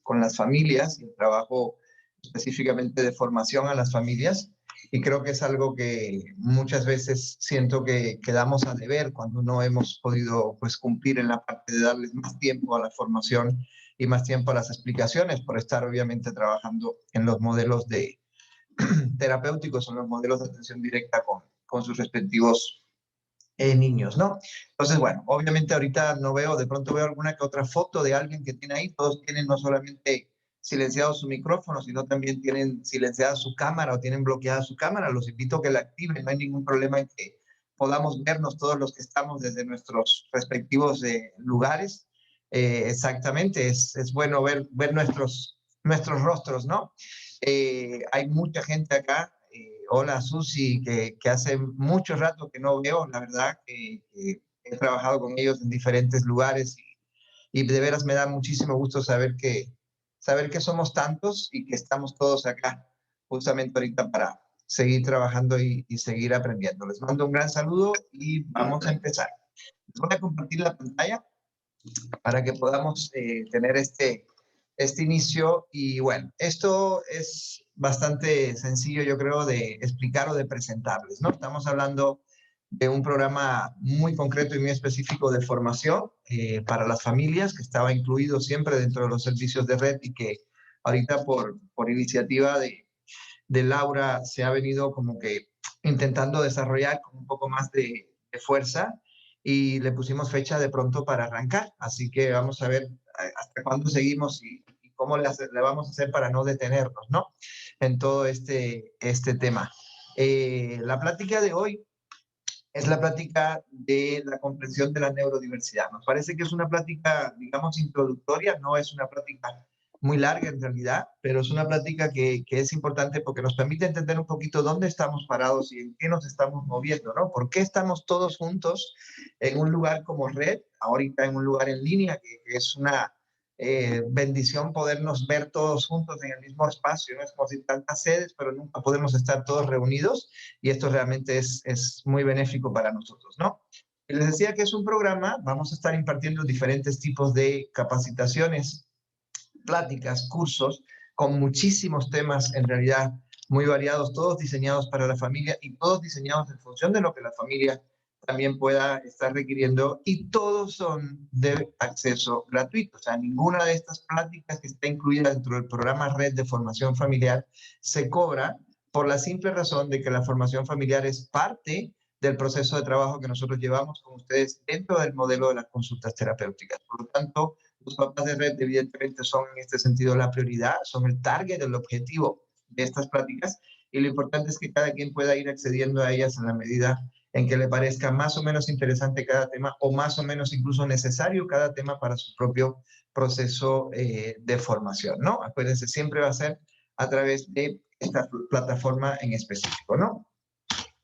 con las familias y el trabajo específicamente de formación a las familias. Y creo que es algo que muchas veces siento que quedamos a deber cuando no hemos podido pues, cumplir en la parte de darles más tiempo a la formación y más tiempo a las explicaciones, por estar obviamente trabajando en los modelos terapéuticos, en los modelos de atención directa con sus respectivos niños, ¿no? Entonces, bueno, obviamente ahorita no veo, de pronto veo alguna que otra foto de alguien que tiene ahí, todos tienen no solamente silenciado su micrófono, sino también tienen silenciada su cámara o tienen bloqueada su cámara. Los invito a que la activen, no hay ningún problema en que podamos vernos todos los que estamos desde nuestros respectivos lugares. Exactamente, es bueno ver nuestros rostros, ¿no? Hay mucha gente acá. Hola Susi, que hace mucho rato que no veo, la verdad que he trabajado con ellos en diferentes lugares y de veras me da muchísimo gusto saber que somos tantos y que estamos todos acá justamente ahorita para seguir trabajando y seguir aprendiendo. Les mando un gran saludo y vamos a empezar. Les voy a compartir la pantalla para que podamos tener este inicio. Y bueno, esto es bastante sencillo, yo creo, de explicar o de presentarles, ¿no? Estamos hablando de un programa muy concreto y muy específico de formación para las familias, que estaba incluido siempre dentro de los servicios de red y que ahorita por iniciativa de Laura se ha venido como que intentando desarrollar con un poco más de fuerza y le pusimos fecha de pronto para arrancar. Así que vamos a ver hasta cuándo seguimos y cómo le vamos a hacer para no detenernos, ¿no? En todo este tema. La plática de hoy es la plática de la comprensión de la neurodiversidad. Nos parece que es una plática, digamos, introductoria, no es una plática muy larga en realidad, pero es una plática que es importante porque nos permite entender un poquito dónde estamos parados y en qué nos estamos moviendo, ¿no? ¿Por qué estamos todos juntos en un lugar como Red, ahorita en un lugar en línea, que es una bendición podernos ver todos juntos en el mismo espacio, no es como si tantas sedes, pero nunca podemos estar todos reunidos y esto realmente es muy benéfico para nosotros, ¿no? Y les decía que es un programa, vamos a estar impartiendo diferentes tipos de capacitaciones, pláticas, cursos, con muchísimos temas en realidad muy variados, todos diseñados para la familia y todos diseñados en función de lo que la familia también pueda estar requiriendo y todos son de acceso gratuito. O sea, ninguna de estas pláticas que está incluida dentro del programa Red de Formación Familiar se cobra por la simple razón de que la formación familiar es parte del proceso de trabajo que nosotros llevamos con ustedes dentro del modelo de las consultas terapéuticas. Por lo tanto, los papás de red evidentemente son en este sentido la prioridad, son el target, el objetivo de estas pláticas y lo importante es que cada quien pueda ir accediendo a ellas en la medida en que le parezca más o menos interesante cada tema o más o menos incluso necesario cada tema para su propio proceso de formación, ¿no? Acuérdense, siempre va a ser a través de esta plataforma en específico, ¿no?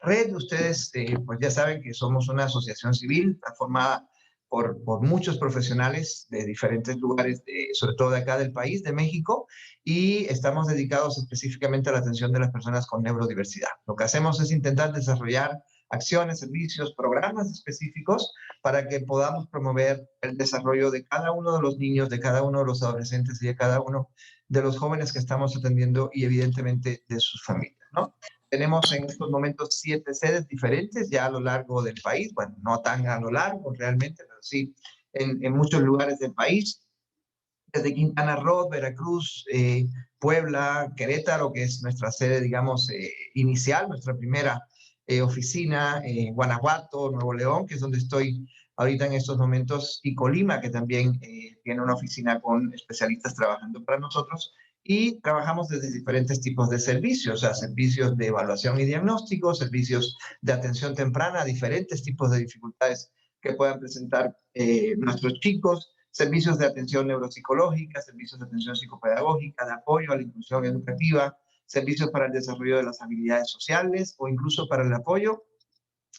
Red, ustedes pues ya saben que somos una asociación civil, está formada por muchos profesionales de diferentes lugares, sobre todo de acá del país, de México, y estamos dedicados específicamente a la atención de las personas con neurodiversidad. Lo que hacemos es intentar desarrollar acciones, servicios, programas específicos para que podamos promover el desarrollo de cada uno de los niños, de cada uno de los adolescentes y de cada uno de los jóvenes que estamos atendiendo y evidentemente de sus familias, ¿no? Tenemos en estos momentos 7 sedes diferentes ya a lo largo del país, bueno, no tan a lo largo realmente, pero sí en muchos lugares del país, desde Quintana Roo, Veracruz, Puebla, Querétaro, que es nuestra sede, digamos, inicial, nuestra primera oficina, Guanajuato, Nuevo León, que es donde estoy ahorita en estos momentos, y Colima, que también tiene una oficina con especialistas trabajando para nosotros, y trabajamos desde diferentes tipos de servicios, o sea, servicios de evaluación y diagnóstico, servicios de atención temprana, diferentes tipos de dificultades que puedan presentar nuestros chicos, servicios de atención neuropsicológica, servicios de atención psicopedagógica, de apoyo a la inclusión educativa, servicios para el desarrollo de las habilidades sociales o incluso para el apoyo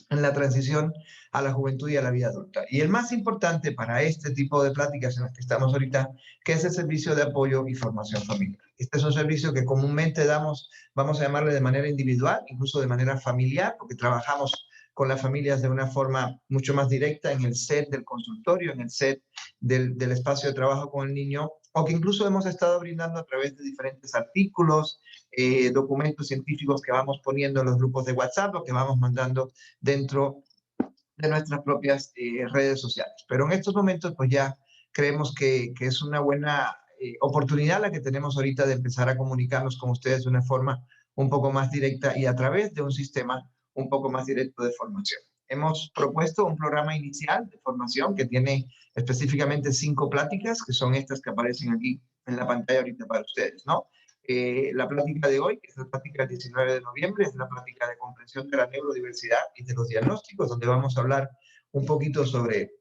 en la transición a la juventud y a la vida adulta. Y el más importante para este tipo de pláticas en las que estamos ahorita, que es el servicio de apoyo y formación familiar. Este es un servicio que comúnmente damos, vamos a llamarle de manera individual, incluso de manera familiar, porque trabajamos con las familias de una forma mucho más directa en el set del consultorio, en el set del espacio de trabajo con el niño, o que incluso hemos estado brindando a través de diferentes artículos, documentos científicos que vamos poniendo en los grupos de WhatsApp o que vamos mandando dentro de nuestras propias redes sociales. Pero en estos momentos, pues ya creemos que es una buena oportunidad la que tenemos ahorita de empezar a comunicarnos con ustedes de una forma un poco más directa y a través de un sistema un poco más directo de formación. Hemos propuesto un programa inicial de formación que tiene específicamente 5 pláticas, que son estas que aparecen aquí en la pantalla ahorita para ustedes, ¿no? La plática de hoy, que es la plática del 19 de noviembre, es la plática de comprensión de la neurodiversidad y de los diagnósticos, donde vamos a hablar un poquito sobre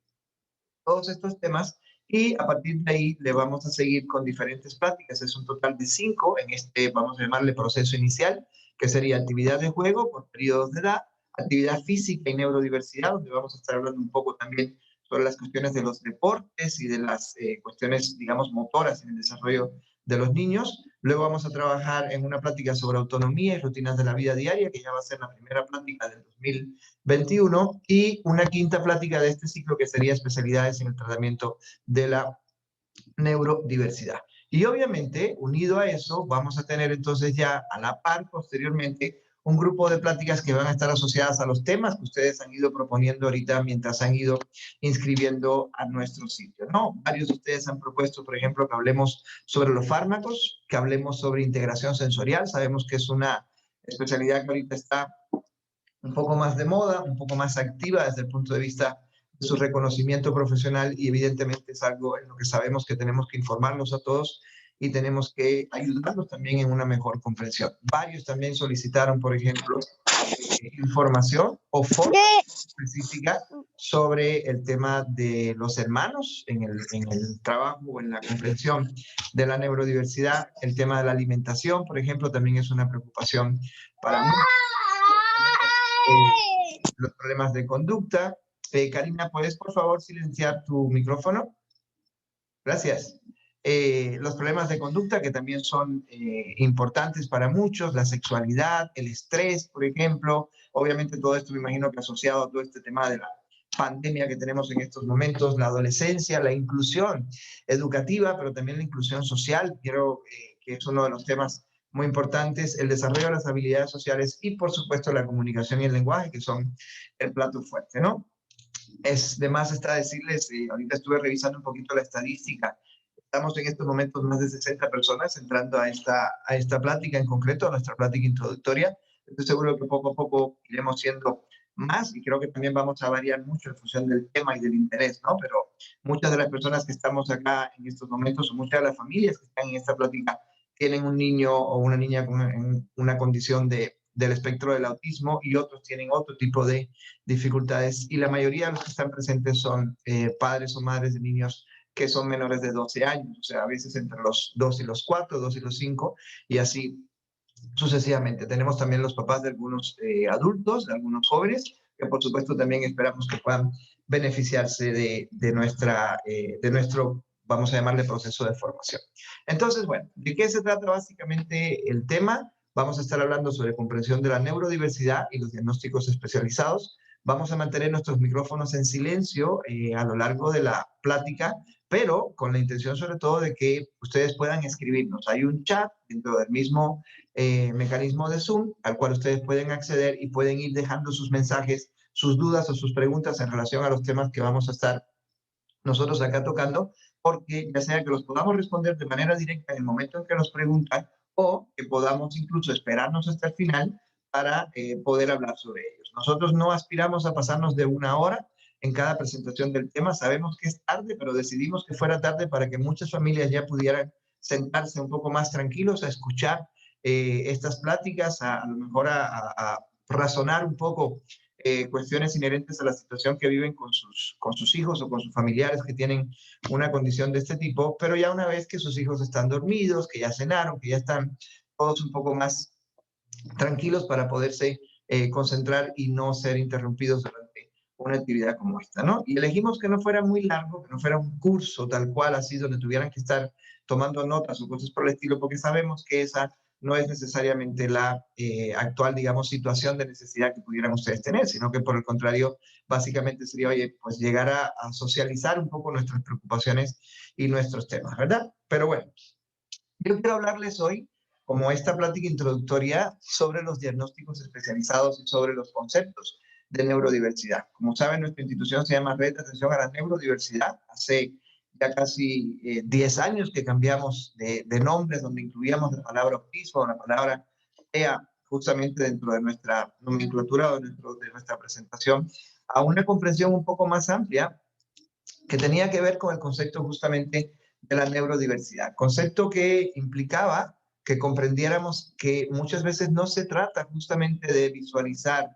todos estos temas y a partir de ahí le vamos a seguir con diferentes pláticas. Es un total de 5 en este, vamos a llamarle proceso inicial, que sería actividad de juego por periodos de edad, actividad física y neurodiversidad, donde vamos a estar hablando un poco también sobre las cuestiones de los deportes y de las cuestiones, digamos, motoras en el desarrollo de los niños. Luego vamos a trabajar en una plática sobre autonomía y rutinas de la vida diaria, que ya va a ser la primera plática del 2021, y una quinta plática de este ciclo que sería especialidades en el tratamiento de la neurodiversidad. Y obviamente, unido a eso, vamos a tener entonces ya a la par, posteriormente, un grupo de pláticas que van a estar asociadas a los temas que ustedes han ido proponiendo ahorita mientras han ido inscribiendo a nuestro sitio, ¿no? Varios de ustedes han propuesto, por ejemplo, que hablemos sobre los fármacos, que hablemos sobre integración sensorial. Sabemos que es una especialidad que ahorita está un poco más de moda, un poco más activa desde el punto de vista de su reconocimiento profesional y evidentemente es algo en lo que sabemos que tenemos que informarnos a todos y tenemos que ayudarlos también en una mejor comprensión. Varios también solicitaron, por ejemplo, información o forma específica sobre el tema de los hermanos en el trabajo o en la comprensión de la neurodiversidad. El tema de la alimentación, por ejemplo, también es una preocupación para muchos. Los problemas de conducta. Karina, ¿puedes por favor silenciar tu micrófono? Gracias. Los problemas de conducta que también son importantes para muchos, la sexualidad, el estrés, por ejemplo. Obviamente todo esto me imagino que asociado a todo este tema de la pandemia que tenemos en estos momentos, la adolescencia, la inclusión educativa, pero también la inclusión social, creo que es uno de los temas muy importantes, el desarrollo de las habilidades sociales y, por supuesto, la comunicación y el lenguaje, que son el plato fuerte, ¿no? Es de más está decirles, ahorita estuve revisando un poquito la estadística, estamos en estos momentos más de 60 personas entrando a esta plática en concreto, a nuestra plática introductoria. Estoy seguro que poco a poco iremos siendo más y creo que también vamos a variar mucho en función del tema y del interés, ¿no? Pero muchas de las personas que estamos acá en estos momentos, o muchas de las familias que están en esta plática, tienen un niño o una niña con una condición del espectro del autismo y otros tienen otro tipo de dificultades y la mayoría de los que están presentes son padres o madres de niños que son menores de 12 años, o sea, a veces entre los 2 y los 4, 2 y los 5, y así sucesivamente. Tenemos también los papás de algunos adultos, de algunos jóvenes, que por supuesto también esperamos que puedan beneficiarse de nuestro, vamos a llamarle, proceso de formación. Entonces, bueno, ¿de qué se trata básicamente el tema? Vamos a estar hablando sobre comprensión de la neurodiversidad y los diagnósticos especializados. Vamos a mantener nuestros micrófonos en silencio a lo largo de la plática, pero con la intención sobre todo de que ustedes puedan escribirnos. Hay un chat dentro del mismo mecanismo de Zoom al cual ustedes pueden acceder y pueden ir dejando sus mensajes, sus dudas o sus preguntas en relación a los temas que vamos a estar nosotros acá tocando, porque ya sea que los podamos responder de manera directa en el momento en que nos preguntan o que podamos incluso esperarnos hasta el final para poder hablar sobre ellos. Nosotros no aspiramos a pasarnos de 1 hora en cada presentación del tema. Sabemos que es tarde, pero decidimos que fuera tarde para que muchas familias ya pudieran sentarse un poco más tranquilos a escuchar estas pláticas, a lo mejor a razonar un poco cuestiones inherentes a la situación que viven con sus hijos o con sus familiares que tienen una condición de este tipo, pero ya una vez que sus hijos están dormidos, que ya cenaron, que ya están todos un poco más tranquilos para poderse concentrar y no ser interrumpidos durante una actividad como esta, ¿no? Y elegimos que no fuera muy largo, que no fuera un curso tal cual así donde tuvieran que estar tomando notas o cosas por el estilo, porque sabemos que esa no es necesariamente la actual, digamos, situación de necesidad que pudieran ustedes tener, sino que por el contrario, básicamente sería, oye, pues llegar a socializar un poco nuestras preocupaciones y nuestros temas, ¿verdad? Pero bueno, yo quiero hablarles hoy, como esta plática introductoria, sobre los diagnósticos especializados y sobre los conceptos de neurodiversidad. Como saben, nuestra institución se llama Red de Atención a la Neurodiversidad. Hace ya casi 10 años que cambiamos de nombre, donde incluíamos la palabra autismo, la palabra TEA, justamente dentro de nuestra nomenclatura o dentro de nuestra presentación, a una comprensión un poco más amplia que tenía que ver con el concepto justamente de la neurodiversidad, concepto que implicaba que comprendiéramos que muchas veces no se trata justamente de visualizar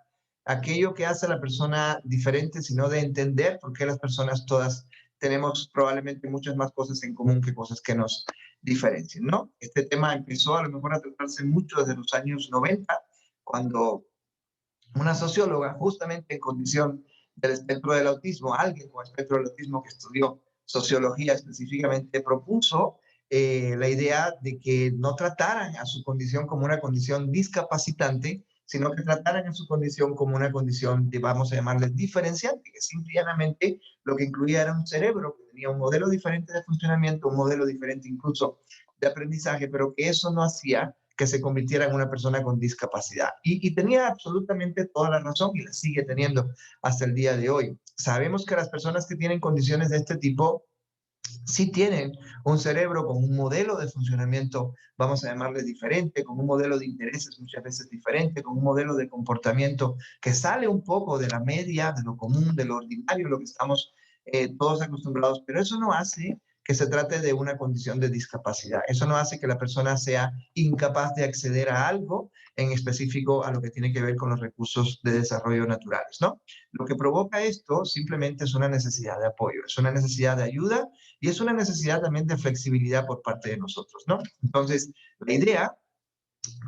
aquello que hace a la persona diferente, sino de entender por qué las personas todas tenemos probablemente muchas más cosas en común que cosas que nos diferencian, ¿no? Este tema empezó a lo mejor a tratarse mucho desde los años 90, cuando una socióloga, justamente en condición del espectro del autismo, alguien con espectro del autismo que estudió sociología específicamente, propuso la idea de que no trataran a su condición como una condición discapacitante, sino que trataran a su condición como una condición, de, vamos a llamarle, diferenciante, que simplemente lo que incluía era un cerebro que tenía un modelo diferente de funcionamiento, un modelo diferente incluso de aprendizaje, pero que eso no hacía que se convirtiera en una persona con discapacidad. Y tenía absolutamente toda la razón y la sigue teniendo hasta el día de hoy. Sabemos que las personas que tienen condiciones de este tipo sí tienen un cerebro con un modelo de funcionamiento, vamos a llamarle diferente, con un modelo de intereses muchas veces diferente, con un modelo de comportamiento que sale un poco de la media, de lo común, de lo ordinario, lo que estamos todos acostumbrados, pero eso no hace que se trate de una condición de discapacidad. Eso no hace que la persona sea incapaz de acceder a algo en específico a lo que tiene que ver con los recursos de desarrollo naturales, ¿no? Lo que provoca esto simplemente es una necesidad de apoyo, es una necesidad de ayuda y es una necesidad también de flexibilidad por parte de nosotros, ¿no? Entonces, la idea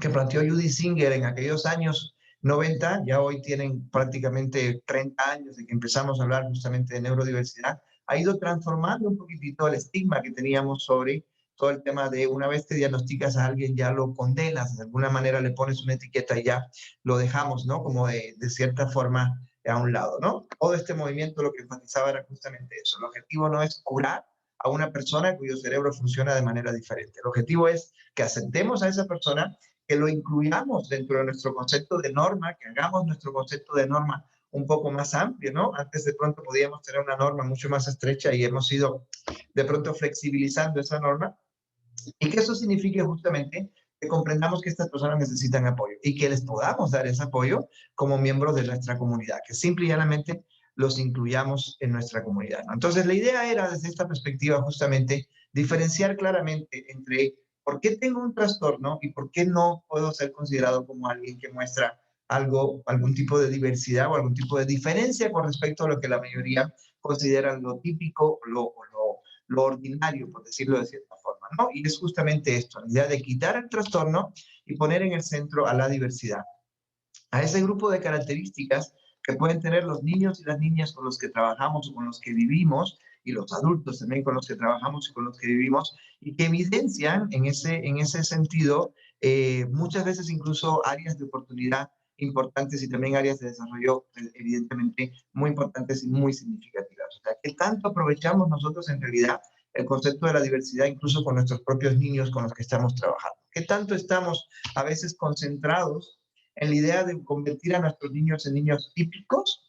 que planteó Judy Singer en aquellos años 90, ya hoy tienen prácticamente 30 años de que empezamos a hablar justamente de neurodiversidad, ha ido transformando un poquitito el estigma que teníamos sobre todo el tema de una vez que diagnosticas a alguien ya lo condenas, de alguna manera le pones una etiqueta y ya lo dejamos, ¿no? Como de cierta forma a un lado, ¿no? Todo este movimiento lo que enfatizaba era justamente eso. El objetivo no es curar a una persona cuyo cerebro funciona de manera diferente. El objetivo es que aceptemos a esa persona, que lo incluyamos dentro de nuestro concepto de norma, que hagamos nuestro concepto de norma un poco más amplio, ¿no? Antes de pronto podíamos tener una norma mucho más estrecha y hemos ido de pronto flexibilizando esa norma y que eso signifique justamente que comprendamos que estas personas necesitan apoyo y que les podamos dar ese apoyo como miembros de nuestra comunidad, que simple y llanamente los incluyamos en nuestra comunidad, ¿no? Entonces, la idea era, desde esta perspectiva, justamente diferenciar claramente entre por qué tengo un trastorno y por qué no puedo ser considerado como alguien que muestra algo, algún tipo de diversidad o algún tipo de diferencia con respecto a lo que la mayoría consideran lo típico, lo ordinario, por decirlo de cierta forma, ¿no? Y es justamente esto, la idea de quitar el trastorno y poner en el centro a la diversidad, a ese grupo de características que pueden tener los niños y las niñas con los que trabajamos o con los que vivimos, y los adultos también con los que trabajamos y con los que vivimos, y que evidencian en ese sentido muchas veces incluso áreas de oportunidad importantes y también áreas de desarrollo evidentemente muy importantes y muy significativas. O sea, ¿qué tanto aprovechamos nosotros en realidad el concepto de la diversidad incluso con nuestros propios niños con los que estamos trabajando? ¿Qué tanto estamos a veces concentrados en la idea de convertir a nuestros niños en niños típicos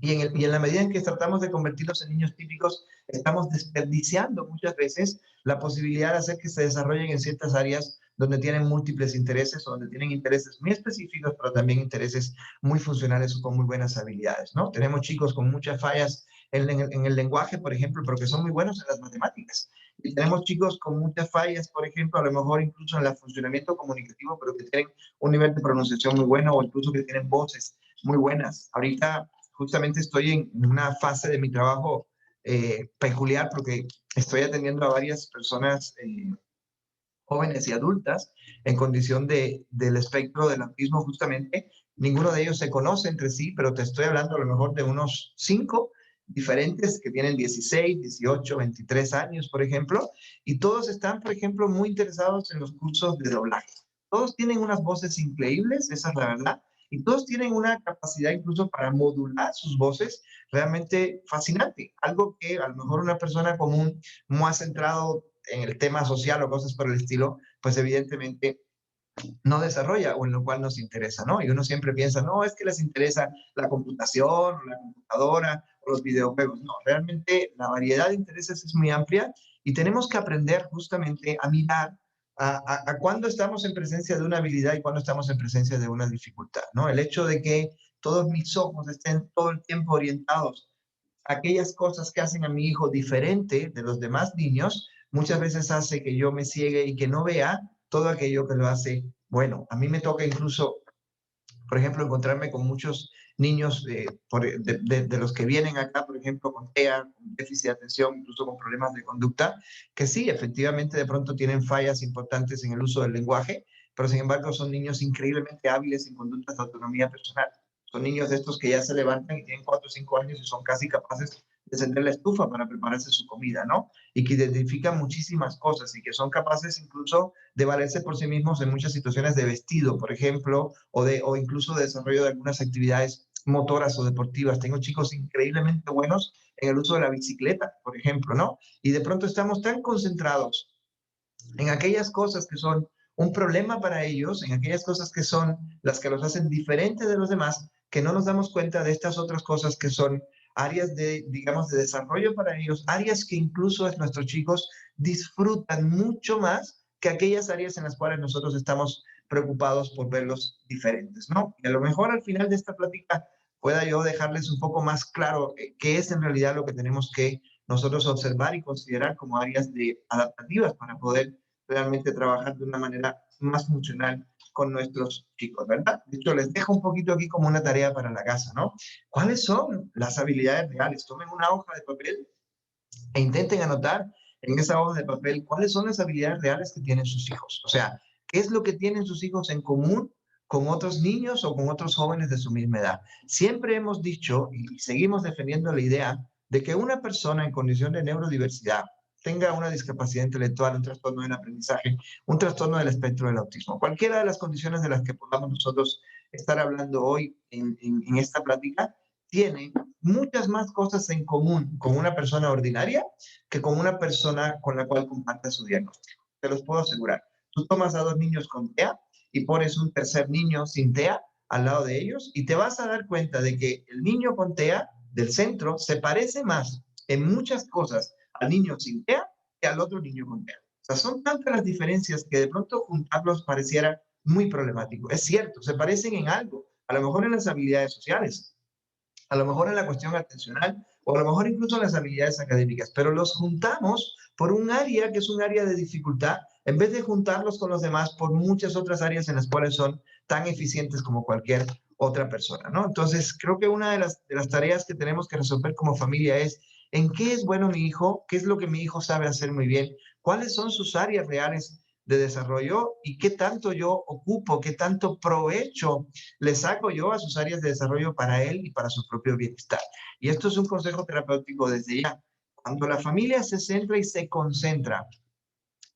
y en la medida en que tratamos de convertirlos en niños típicos, estamos desperdiciando muchas veces la posibilidad de hacer que se desarrollen en ciertas áreas donde tienen múltiples intereses o donde tienen intereses muy específicos, pero también intereses muy funcionales o con muy buenas habilidades, ¿no? Tenemos chicos con muchas fallas en el lenguaje, por ejemplo, pero que son muy buenos en las matemáticas. Y tenemos chicos con muchas fallas, por ejemplo, a lo mejor incluso en el funcionamiento comunicativo, pero que tienen un nivel de pronunciación muy bueno o incluso que tienen voces muy buenas. Ahorita justamente estoy en una fase de mi trabajo peculiar porque estoy atendiendo a varias personas jóvenes y adultas en condición del espectro del autismo justamente. Ninguno de ellos se conoce entre sí, pero te estoy hablando a lo mejor de unos 5 diferentes que tienen 16, 18, 23 años, por ejemplo, y todos están, por ejemplo, muy interesados en los cursos de doblaje. Todos tienen unas voces increíbles, esa es la verdad, y todos tienen una capacidad incluso para modular sus voces realmente fascinante, algo que a lo mejor una persona común, más centrado en el tema social o cosas por el estilo, pues evidentemente no desarrolla o en lo cual nos interesa, ¿no? Y uno siempre piensa, no, es que les interesa la computación, o la computadora, o los videojuegos. No, realmente la variedad de intereses es muy amplia y tenemos que aprender justamente a mirar a cuándo estamos en presencia de una habilidad y cuándo estamos en presencia de una dificultad, ¿no? El hecho de que todos mis ojos estén todo el tiempo orientados a aquellas cosas que hacen a mi hijo diferente de los demás niños, muchas veces hace que yo me ciegue y que no vea todo aquello que lo hace bueno. A mí me toca incluso, por ejemplo, encontrarme con muchos niños de los que vienen acá, por ejemplo, con TEA, con déficit de atención, incluso con problemas de conducta, que sí, efectivamente, de pronto tienen fallas importantes en el uso del lenguaje, pero sin embargo son niños increíblemente hábiles en conductas de autonomía personal. Son niños de estos que ya se levantan y tienen 4 o 5 años y son casi capaces de encender la estufa para prepararse su comida, ¿no? Y que identifican muchísimas cosas y que son capaces incluso de valerse por sí mismos en muchas situaciones de vestido, por ejemplo, o incluso de desarrollo de algunas actividades motoras o deportivas. Tengo chicos increíblemente buenos en el uso de la bicicleta, por ejemplo, ¿no? Y de pronto estamos tan concentrados en aquellas cosas que son un problema para ellos, en aquellas cosas que son las que los hacen diferentes de los demás, que no nos damos cuenta de estas otras cosas que son áreas de, digamos, de desarrollo para ellos, áreas que incluso nuestros chicos disfrutan mucho más que aquellas áreas en las cuales nosotros estamos preocupados por verlos diferentes, ¿no? Y a lo mejor al final de esta plática pueda yo dejarles un poco más claro qué es en realidad lo que tenemos que nosotros observar y considerar como áreas de adaptativas para poder realmente trabajar de una manera más funcional con nuestros chicos, ¿verdad? De hecho, les dejo un poquito aquí como una tarea para la casa, ¿no? ¿Cuáles son las habilidades reales? Tomen una hoja de papel e intenten anotar en esa hoja de papel cuáles son las habilidades reales que tienen sus hijos. O sea, ¿qué es lo que tienen sus hijos en común con otros niños o con otros jóvenes de su misma edad? Siempre hemos dicho y seguimos defendiendo la idea de que una persona en condición de neurodiversidad tenga una discapacidad intelectual, un trastorno del aprendizaje, un trastorno del espectro del autismo, cualquiera de las condiciones de las que podamos nosotros estar hablando hoy en esta plática, tiene muchas más cosas en común con una persona ordinaria que con una persona con la cual comparte su diagnóstico. Te los puedo asegurar. Tú tomas a 2 niños con TEA y pones un tercer niño sin TEA al lado de ellos y te vas a dar cuenta de que el niño con TEA del centro se parece más en muchas cosas al niño sin TEA que al otro niño con TEA. O sea, son tantas las diferencias que de pronto juntarlos pareciera muy problemático. Es cierto, se parecen en algo, a lo mejor en las habilidades sociales, a lo mejor en la cuestión atencional o a lo mejor incluso en las habilidades académicas, pero los juntamos por un área que es un área de dificultad, en vez de juntarlos con los demás por muchas otras áreas en las cuales son tan eficientes como cualquier otra persona, ¿no? Entonces, creo que una de las tareas que tenemos que resolver como familia es en qué es bueno mi hijo, qué es lo que mi hijo sabe hacer muy bien, cuáles son sus áreas reales de desarrollo y qué tanto yo ocupo, qué tanto provecho le saco yo a sus áreas de desarrollo para él y para su propio bienestar. Y esto es un consejo terapéutico desde ya. Cuando la familia se centra y se concentra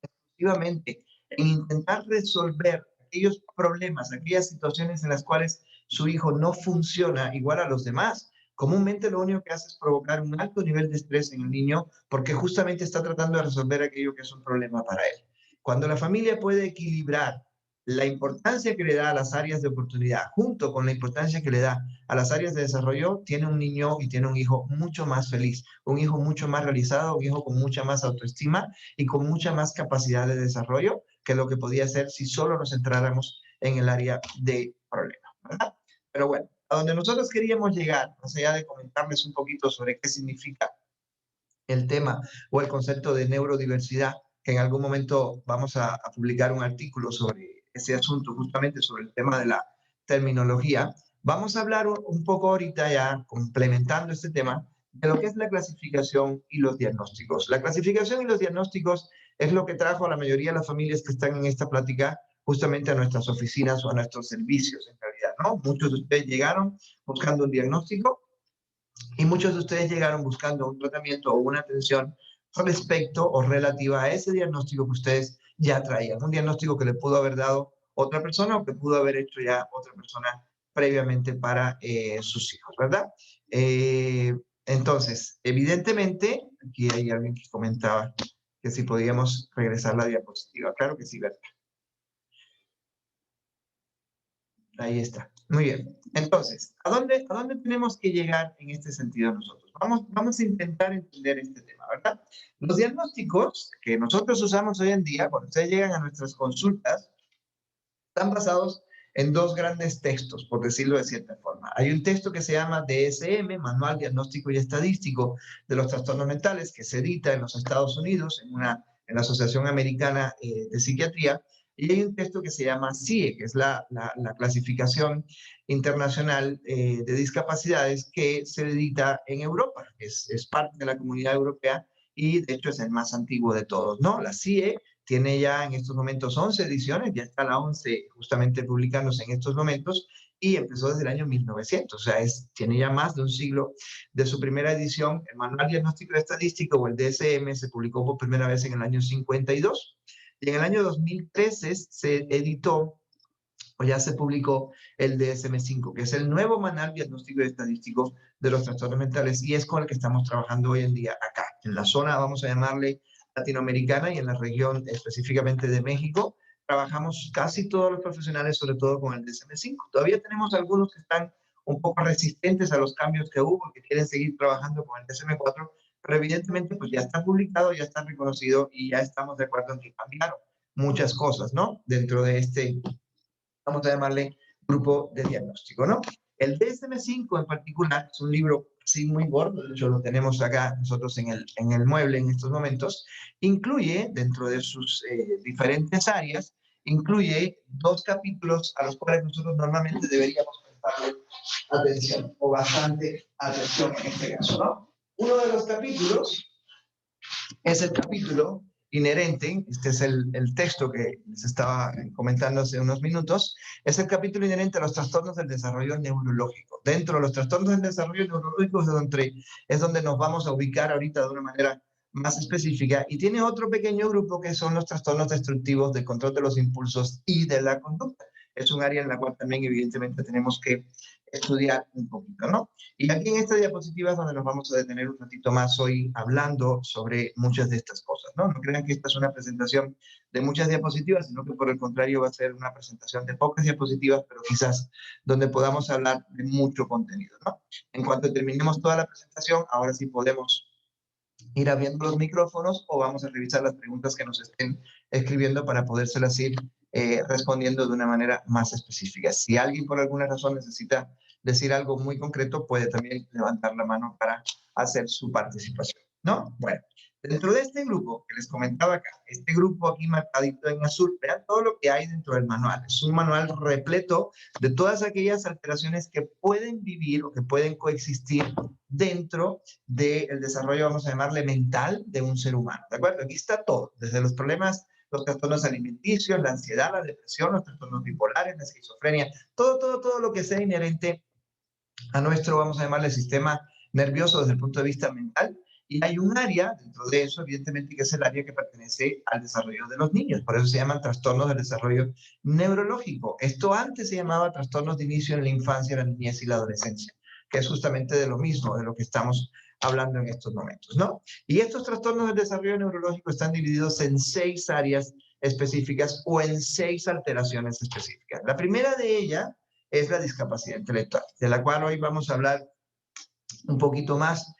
exclusivamente en intentar resolver aquellos problemas, aquellas situaciones en las cuales su hijo no funciona igual a los demás, comúnmente lo único que hace es provocar un alto nivel de estrés en el niño porque justamente está tratando de resolver aquello que es un problema para él. Cuando la familia puede equilibrar la importancia que le da a las áreas de oportunidad junto con la importancia que le da a las áreas de desarrollo, tiene un niño y tiene un hijo mucho más feliz, un hijo mucho más realizado, un hijo con mucha más autoestima y con mucha más capacidad de desarrollo que lo que podía ser si solo nos centráramos en el área de problemas, ¿verdad? Pero bueno, a donde nosotros queríamos llegar, más allá de comentarles un poquito sobre qué significa el tema o el concepto de neurodiversidad, que en algún momento vamos a publicar un artículo sobre ese asunto, justamente sobre el tema de la terminología. Vamos a hablar un poco ahorita ya, complementando este tema, de lo que es la clasificación y los diagnósticos. La clasificación y los diagnósticos es lo que trajo a la mayoría de las familias que están en esta plática justamente a nuestras oficinas o a nuestros servicios, en realidad, ¿no? Muchos de ustedes llegaron buscando un diagnóstico y muchos de ustedes llegaron buscando un tratamiento o una atención respecto o relativa a ese diagnóstico que ustedes ya traían. Un diagnóstico que le pudo haber dado otra persona o que pudo haber hecho ya otra persona previamente para sus hijos, ¿verdad? Eh, entonces, evidentemente, aquí hay alguien que comentaba que si podíamos regresar la diapositiva. Claro que sí, ¿verdad? Ahí está. Muy bien. Entonces, a dónde tenemos que llegar en este sentido nosotros? Vamos a intentar entender este tema, ¿verdad? Los diagnósticos que nosotros usamos hoy en día, cuando ustedes llegan a nuestras consultas, están basados en dos grandes textos, por decirlo de cierta forma. Hay un texto que se llama DSM, Manual Diagnóstico y Estadístico de los Trastornos Mentales, que se edita en los Estados Unidos, en la Asociación Americana de Psiquiatría, y hay un texto que se llama CIE, que es la clasificación internacional de discapacidades que se edita en Europa. Es parte de la comunidad europea y de hecho es el más antiguo de todos, ¿no? La CIE tiene ya en estos momentos 11 ediciones, ya está la 11 justamente publicándose en estos momentos y empezó desde el año 1900, o sea, tiene ya más de un siglo de su primera edición. El Manual Diagnóstico y Estadístico, o el DSM, se publicó por primera vez en el año 52 y en el año 2013 se editó o ya se publicó el DSM-5, que es el nuevo Manual Diagnóstico y Estadístico de los Trastornos Mentales y es con el que estamos trabajando hoy en día acá, en la zona, vamos a llamarle latinoamericana y en la región específicamente de México. Trabajamos casi todos los profesionales, sobre todo con el DSM-5. Todavía tenemos algunos que están un poco resistentes a los cambios que hubo, que quieren seguir trabajando con el DSM-4, pero evidentemente pues ya está publicado, ya está reconocido y ya estamos de acuerdo en que cambiaron muchas cosas, ¿no? Dentro de este, vamos a llamarle, grupo de diagnóstico, ¿no? El DSM-5 en particular es un libro sí muy gordo, de hecho lo tenemos acá nosotros en el mueble en estos momentos, incluye dentro de sus diferentes áreas, incluye dos capítulos a los cuales nosotros normalmente deberíamos prestar atención o bastante atención en este caso, ¿no? Uno de los capítulos es el capítulo inherente, este es el texto que les estaba comentando hace unos minutos, es el capítulo inherente a los trastornos del desarrollo neurológico. Dentro de los trastornos del desarrollo neurológico es donde nos vamos a ubicar ahorita de una manera más específica y tiene otro pequeño grupo que son los trastornos destructivos del control de los impulsos y de la conducta. Es un área en la cual también evidentemente tenemos que estudiar un poquito, ¿no? Y aquí en esta diapositiva es donde nos vamos a detener un ratito más hoy hablando sobre muchas de estas cosas, ¿no? No crean que esta es una presentación de muchas diapositivas, sino que por el contrario va a ser una presentación de pocas diapositivas, pero quizás donde podamos hablar de mucho contenido, ¿no? En cuanto terminemos toda la presentación, ahora sí podemos ir abriendo los micrófonos o vamos a revisar las preguntas que nos estén escribiendo para podérselas ir respondiendo de una manera más específica. Si alguien por alguna razón necesita decir algo muy concreto, puede también levantar la mano para hacer su participación, ¿no? Bueno, dentro de este grupo que les comentaba acá, este grupo aquí marcadito en azul, vean todo lo que hay dentro del manual. Es un manual repleto de todas aquellas alteraciones que pueden vivir o que pueden coexistir dentro del desarrollo, vamos a llamarle mental, de un ser humano, ¿de acuerdo? Aquí está todo, desde los problemas, los trastornos alimenticios, la ansiedad, la depresión, los trastornos bipolares, la esquizofrenia, todo lo que sea inherente a nuestro, vamos a llamarle, sistema nervioso desde el punto de vista mental. Y hay un área dentro de eso, evidentemente, que es el área que pertenece al desarrollo de los niños. Por eso se llaman trastornos del desarrollo neurológico. Esto antes se llamaba trastornos de inicio en la infancia, la niñez y la adolescencia, que es justamente de lo mismo, de lo que estamos hablando en estos momentos, ¿no? Y estos trastornos del desarrollo neurológico están divididos en 6 áreas específicas o en 6 alteraciones específicas. La primera de ellas es la discapacidad intelectual, de la cual hoy vamos a hablar un poquito más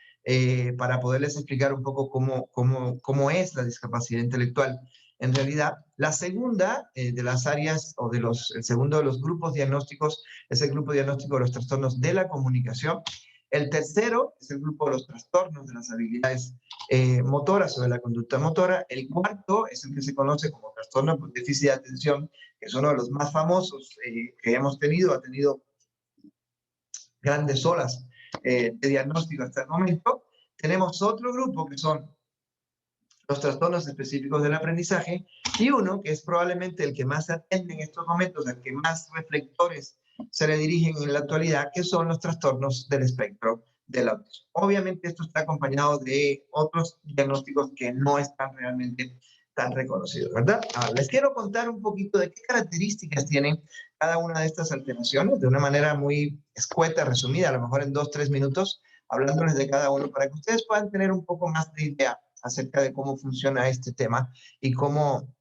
para poderles explicar un poco cómo es la discapacidad intelectual. En realidad, la segunda de las áreas o el segundo de los grupos diagnósticos es el grupo diagnóstico de los trastornos de la comunicación. El tercero es el grupo de los trastornos de las habilidades motoras o de la conducta motora. El cuarto es el que se conoce como trastorno por déficit de atención, que es uno de los más famosos que hemos tenido, ha tenido grandes olas de diagnóstico hasta el momento. Tenemos otro grupo que son los trastornos específicos del aprendizaje y uno que es probablemente el que más se atiende en estos momentos, al que más reflectores se le dirigen en la actualidad, que son los trastornos del espectro del autismo. Obviamente esto está acompañado de otros diagnósticos que no están realmente tan reconocidos, ¿verdad? Ahora, les quiero contar un poquito de qué características tienen cada una de estas alteraciones, de una manera muy escueta, resumida, a lo mejor en 2, 3 minutos, hablándoles de cada uno, para que ustedes puedan tener un poco más de idea acerca de cómo funciona este tema y cómo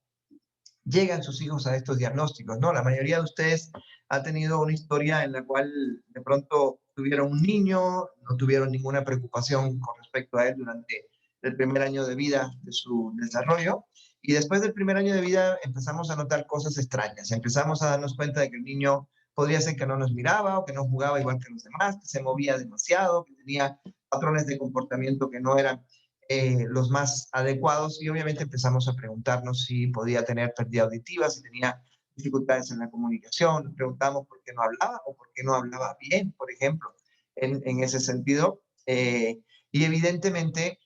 llegan sus hijos a estos diagnósticos, ¿no? La mayoría de ustedes ha tenido una historia en la cual de pronto tuvieron un niño, no tuvieron ninguna preocupación con respecto a él durante el primer año de vida de su desarrollo, y después del primer año de vida empezamos a notar cosas extrañas, empezamos a darnos cuenta de que el niño podría ser que no nos miraba o que no jugaba igual que los demás, que se movía demasiado, que tenía patrones de comportamiento que no eran los más adecuados, y obviamente empezamos a preguntarnos si podía tener pérdida auditiva, si tenía dificultades en la comunicación, nos preguntamos por qué no hablaba o por qué no hablaba bien, por ejemplo, en ese sentido. Y evidentemente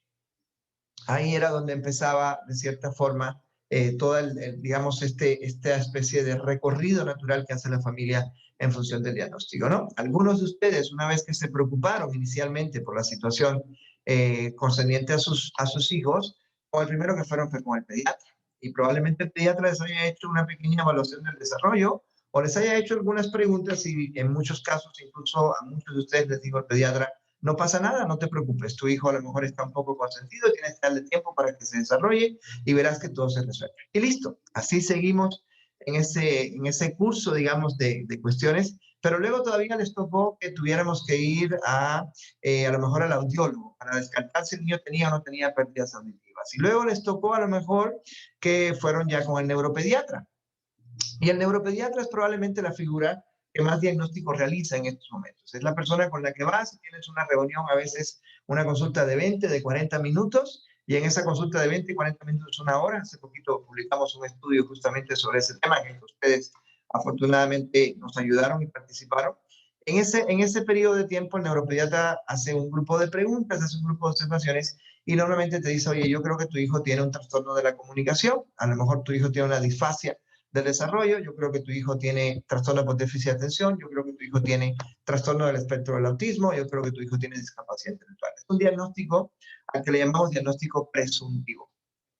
ahí era donde empezaba, de cierta forma, toda, digamos, esta especie de recorrido natural que hace la familia en función del diagnóstico, ¿no? Algunos de ustedes, una vez que se preocuparon inicialmente por la situación concerniente a sus hijos, o el primero que fueron fue con el pediatra. Y probablemente el pediatra les haya hecho una pequeña evaluación del desarrollo o les haya hecho algunas preguntas, y en muchos casos, incluso a muchos de ustedes les dijo el pediatra: no pasa nada, no te preocupes, tu hijo a lo mejor está un poco consentido, tienes que darle tiempo para que se desarrolle y verás que todo se resuelve. Y listo, así seguimos en ese curso, digamos, de cuestiones, pero luego todavía les tocó que tuviéramos que ir a lo mejor al audiólogo para descartar si el niño tenía o no tenía pérdidas auditivas. Y luego les tocó a lo mejor que fueron ya con el neuropediatra. Y el neuropediatra es probablemente la figura que más diagnóstico realiza en estos momentos. Es la persona con la que vas y tienes una reunión, a veces una consulta de 20, de 40 minutos, y en esa consulta de 20, 40 minutos, una hora. Hace poquito publicamos un estudio justamente sobre ese tema, en el que ustedes afortunadamente nos ayudaron y participaron. En ese periodo de tiempo, el neuropediatra hace un grupo de preguntas, hace un grupo de observaciones, y normalmente te dice: oye, yo creo que tu hijo tiene un trastorno de la comunicación, a lo mejor tu hijo tiene una disfasia del desarrollo, yo creo que tu hijo tiene trastorno por déficit de atención, yo creo que tu hijo tiene trastorno del espectro del autismo, yo creo que tu hijo tiene discapacidad intelectual. Es un diagnóstico al que le llamamos diagnóstico presuntivo.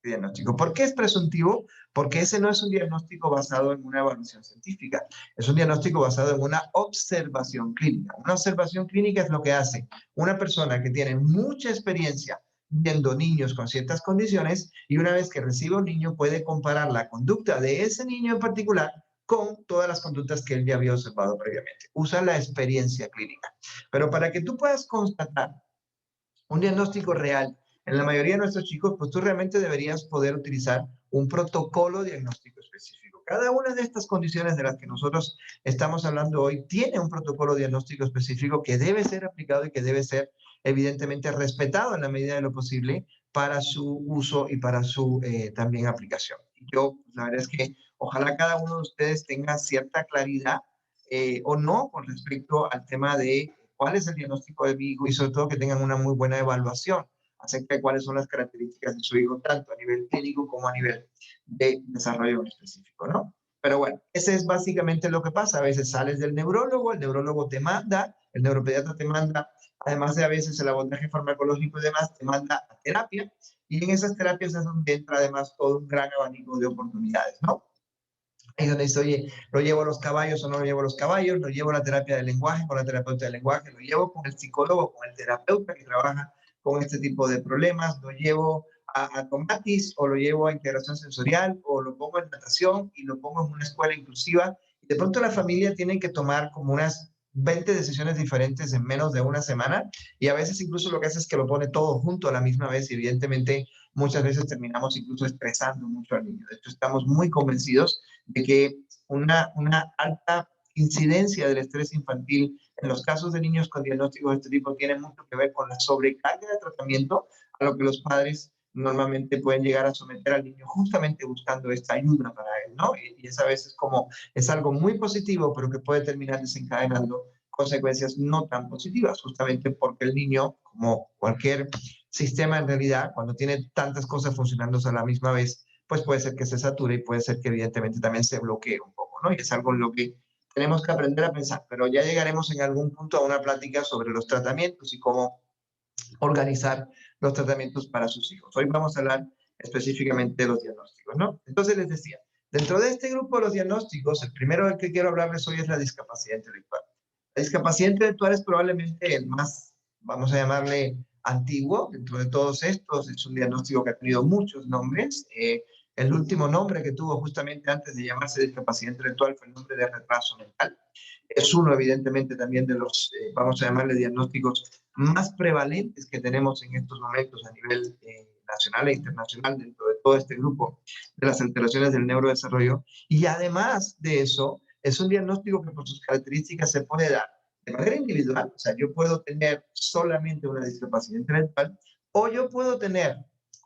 Diagnóstico. ¿Por qué es presuntivo? Porque ese no es un diagnóstico basado en una evaluación científica, es un diagnóstico basado en una observación clínica. Una observación clínica es lo que hace una persona que tiene mucha experiencia viendo niños con ciertas condiciones, y una vez que recibe un niño puede comparar la conducta de ese niño en particular con todas las conductas que él ya había observado previamente. Usa la experiencia clínica. Pero para que tú puedas constatar un diagnóstico real en la mayoría de nuestros chicos, pues tú realmente deberías poder utilizar un protocolo diagnóstico específico. Cada una de estas condiciones de las que nosotros estamos hablando hoy tiene un protocolo diagnóstico específico que debe ser aplicado y que debe ser evidentemente respetado en la medida de lo posible para su uso y para su también aplicación. Yo, la verdad es que ojalá cada uno de ustedes tenga cierta claridad o no con respecto al tema de cuál es el diagnóstico de mi hijo, y sobre todo que tengan una muy buena evaluación acerca de cuáles son las características de su hijo, tanto a nivel clínico como a nivel de desarrollo específico, ¿no? Pero bueno, ese es básicamente lo que pasa. A veces sales del neurólogo, el neurólogo te manda, el neuropediatra te manda, además de a veces el abordaje farmacológico y demás, te manda a terapia, y en esas terapias es donde entra además todo un gran abanico de oportunidades, ¿no? Ahí donde dice: oye, ¿lo llevo a los caballos o no lo llevo a los caballos? ¿Lo llevo a la terapia del lenguaje con la terapeuta del lenguaje? ¿Lo llevo con el psicólogo, con el terapeuta que trabaja con este tipo de problemas? ¿Lo llevo a Tomatis o lo llevo a integración sensorial, o lo pongo en natación y lo pongo en una escuela inclusiva? Y de pronto la familia tiene que tomar como unas 20 decisiones diferentes en menos de una semana, y a veces incluso lo que hace es que lo pone todo junto a la misma vez, y evidentemente muchas veces terminamos incluso estresando mucho al niño. De hecho, estamos muy convencidos de que una alta incidencia del estrés infantil en los casos de niños con diagnósticos de este tipo tiene mucho que ver con la sobrecarga de tratamiento a lo que los padres normalmente pueden llegar a someter al niño, justamente buscando esta ayuda para él, ¿no? Y esa vez es algo muy positivo, pero que puede terminar desencadenando consecuencias no tan positivas, justamente porque el niño, como cualquier sistema en realidad, cuando tiene tantas cosas funcionando a la misma vez, pues puede ser que se sature y puede ser que evidentemente también se bloquee un poco, ¿no? Y es algo en lo que tenemos que aprender a pensar, pero ya llegaremos en algún punto a una plática sobre los tratamientos y cómo organizar los tratamientos para sus hijos. Hoy vamos a hablar específicamente los diagnósticos, ¿no? Entonces les decía, dentro de este grupo de los diagnósticos, el primero del que quiero hablarles hoy es la discapacidad intelectual. La discapacidad intelectual es probablemente el más, vamos a llamarle, antiguo dentro de todos estos. Es un diagnóstico que ha tenido muchos nombres. El último nombre que tuvo justamente antes de llamarse discapacidad intelectual fue el nombre de retraso mental. Es uno, evidentemente, también de los, vamos a llamarle, diagnósticos más prevalentes que tenemos en estos momentos a nivel nacional e internacional dentro de todo este grupo de las alteraciones del neurodesarrollo. Y además de eso, es un diagnóstico que por sus características se puede dar de manera individual. O sea, yo puedo tener solamente una discapacidad intelectual o yo puedo tener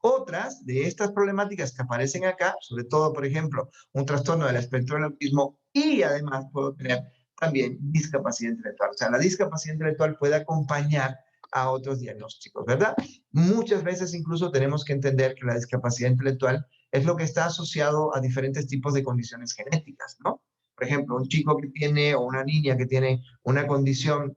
otras de estas problemáticas que aparecen acá, sobre todo, por ejemplo, un trastorno del espectro del autismo, y además puedo tener también discapacidad intelectual. O sea, la discapacidad intelectual puede acompañar a otros diagnósticos, ¿verdad? Muchas veces incluso tenemos que entender que la discapacidad intelectual es lo que está asociado a diferentes tipos de condiciones genéticas, ¿no? Por ejemplo, un chico que tiene o una niña que tiene una condición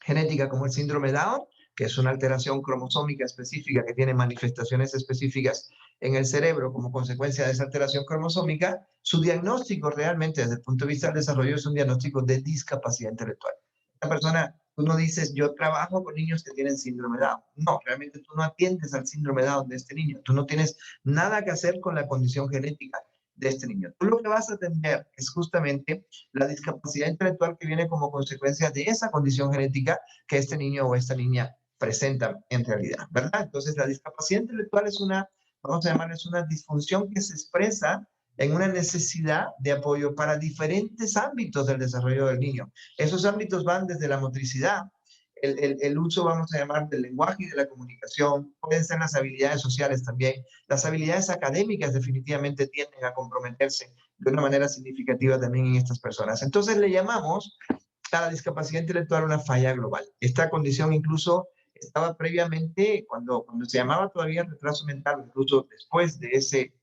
genética como el síndrome Down, que es una alteración cromosómica específica que tiene manifestaciones específicas en el cerebro como consecuencia de esa alteración cromosómica, su diagnóstico realmente desde el punto de vista del desarrollo es un diagnóstico de discapacidad intelectual. Esta persona, tú no dices, yo trabajo con niños que tienen síndrome Down. No, realmente tú no atiendes al síndrome Down de este niño. Tú no tienes nada que hacer con la condición genética de este niño. Tú lo que vas a atender es justamente la discapacidad intelectual que viene como consecuencia de esa condición genética que este niño o esta niña presenta en realidad, ¿verdad? Entonces, la discapacidad intelectual es una, vamos a llamarla, es una disfunción que se expresa en una necesidad de apoyo para diferentes ámbitos del desarrollo del niño. Esos ámbitos van desde la motricidad, el uso, vamos a llamar, del lenguaje y de la comunicación, pueden ser las habilidades sociales también. Las habilidades académicas definitivamente tienden a comprometerse de una manera significativa también en estas personas. Entonces le llamamos a la discapacidad intelectual una falla global. Esta condición incluso estaba previamente, cuando se llamaba todavía retraso mental, incluso después de ese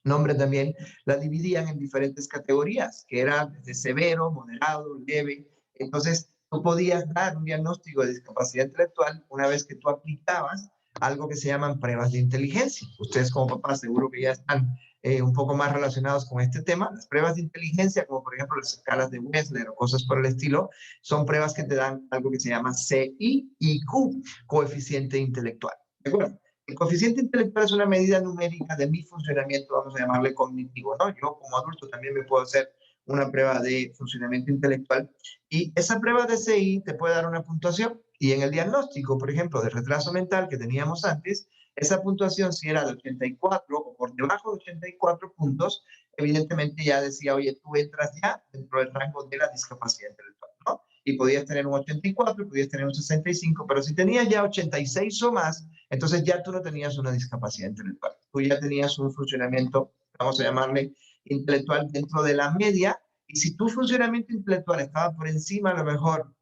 nombre también, la dividían en diferentes categorías, que eran desde severo, moderado, leve. Entonces, tú podías dar un diagnóstico de discapacidad intelectual una vez que tú aplicabas algo que se llaman pruebas de inteligencia. Ustedes como papás seguro que ya están un poco más relacionados con este tema. Las pruebas de inteligencia, como por ejemplo las escalas de Wechsler o cosas por el estilo, son pruebas que te dan algo que se llama CI y Q, coeficiente intelectual. ¿De acuerdo? El coeficiente intelectual es una medida numérica de mi funcionamiento, vamos a llamarle cognitivo, ¿no? Yo como adulto también me puedo hacer una prueba de funcionamiento intelectual y esa prueba de CI te puede dar una puntuación y en el diagnóstico, por ejemplo, de retraso mental que teníamos antes, esa puntuación si era de 84 o por debajo de 84 puntos, evidentemente ya decía, oye, tú entras ya dentro del rango de la discapacidad intelectual, ¿no? Y podías tener un 84, podías tener un 65, pero si tenías ya 86 o más, entonces ya tú no tenías una discapacidad intelectual, tú ya tenías un funcionamiento, vamos a llamarle, intelectual dentro de la media, y si tu funcionamiento intelectual estaba por encima a lo mejor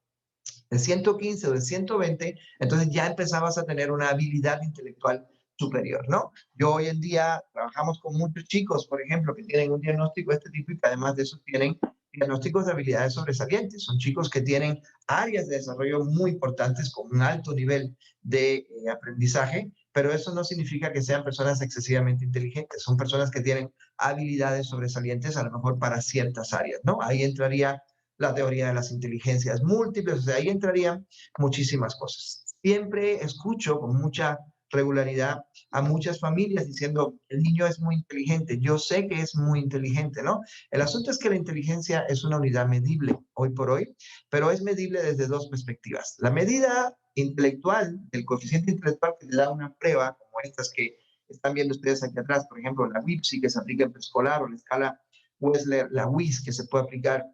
de 115 o de 120, entonces ya empezabas a tener una habilidad intelectual superior, ¿no? Yo hoy en día trabajamos con muchos chicos, por ejemplo, que tienen un diagnóstico de este tipo y que además de eso tienen diagnósticos de habilidades sobresalientes. Son chicos que tienen áreas de desarrollo muy importantes con un alto nivel de aprendizaje, pero eso no significa que sean personas excesivamente inteligentes. Son personas que tienen habilidades sobresalientes a lo mejor para ciertas áreas, ¿no? Ahí entraría la teoría de las inteligencias múltiples, o sea, ahí entrarían muchísimas cosas. Siempre escucho con mucha regularidad a muchas familias diciendo, el niño es muy inteligente, yo sé que es muy inteligente, ¿no? El asunto es que la inteligencia es una unidad medible hoy por hoy, pero es medible desde dos perspectivas. La medida intelectual, el coeficiente intelectual que te da una prueba, como estas que están viendo ustedes aquí atrás, por ejemplo, la WIPSI que se aplica en preescolar o la escala Wechsler, la WIS que se puede aplicar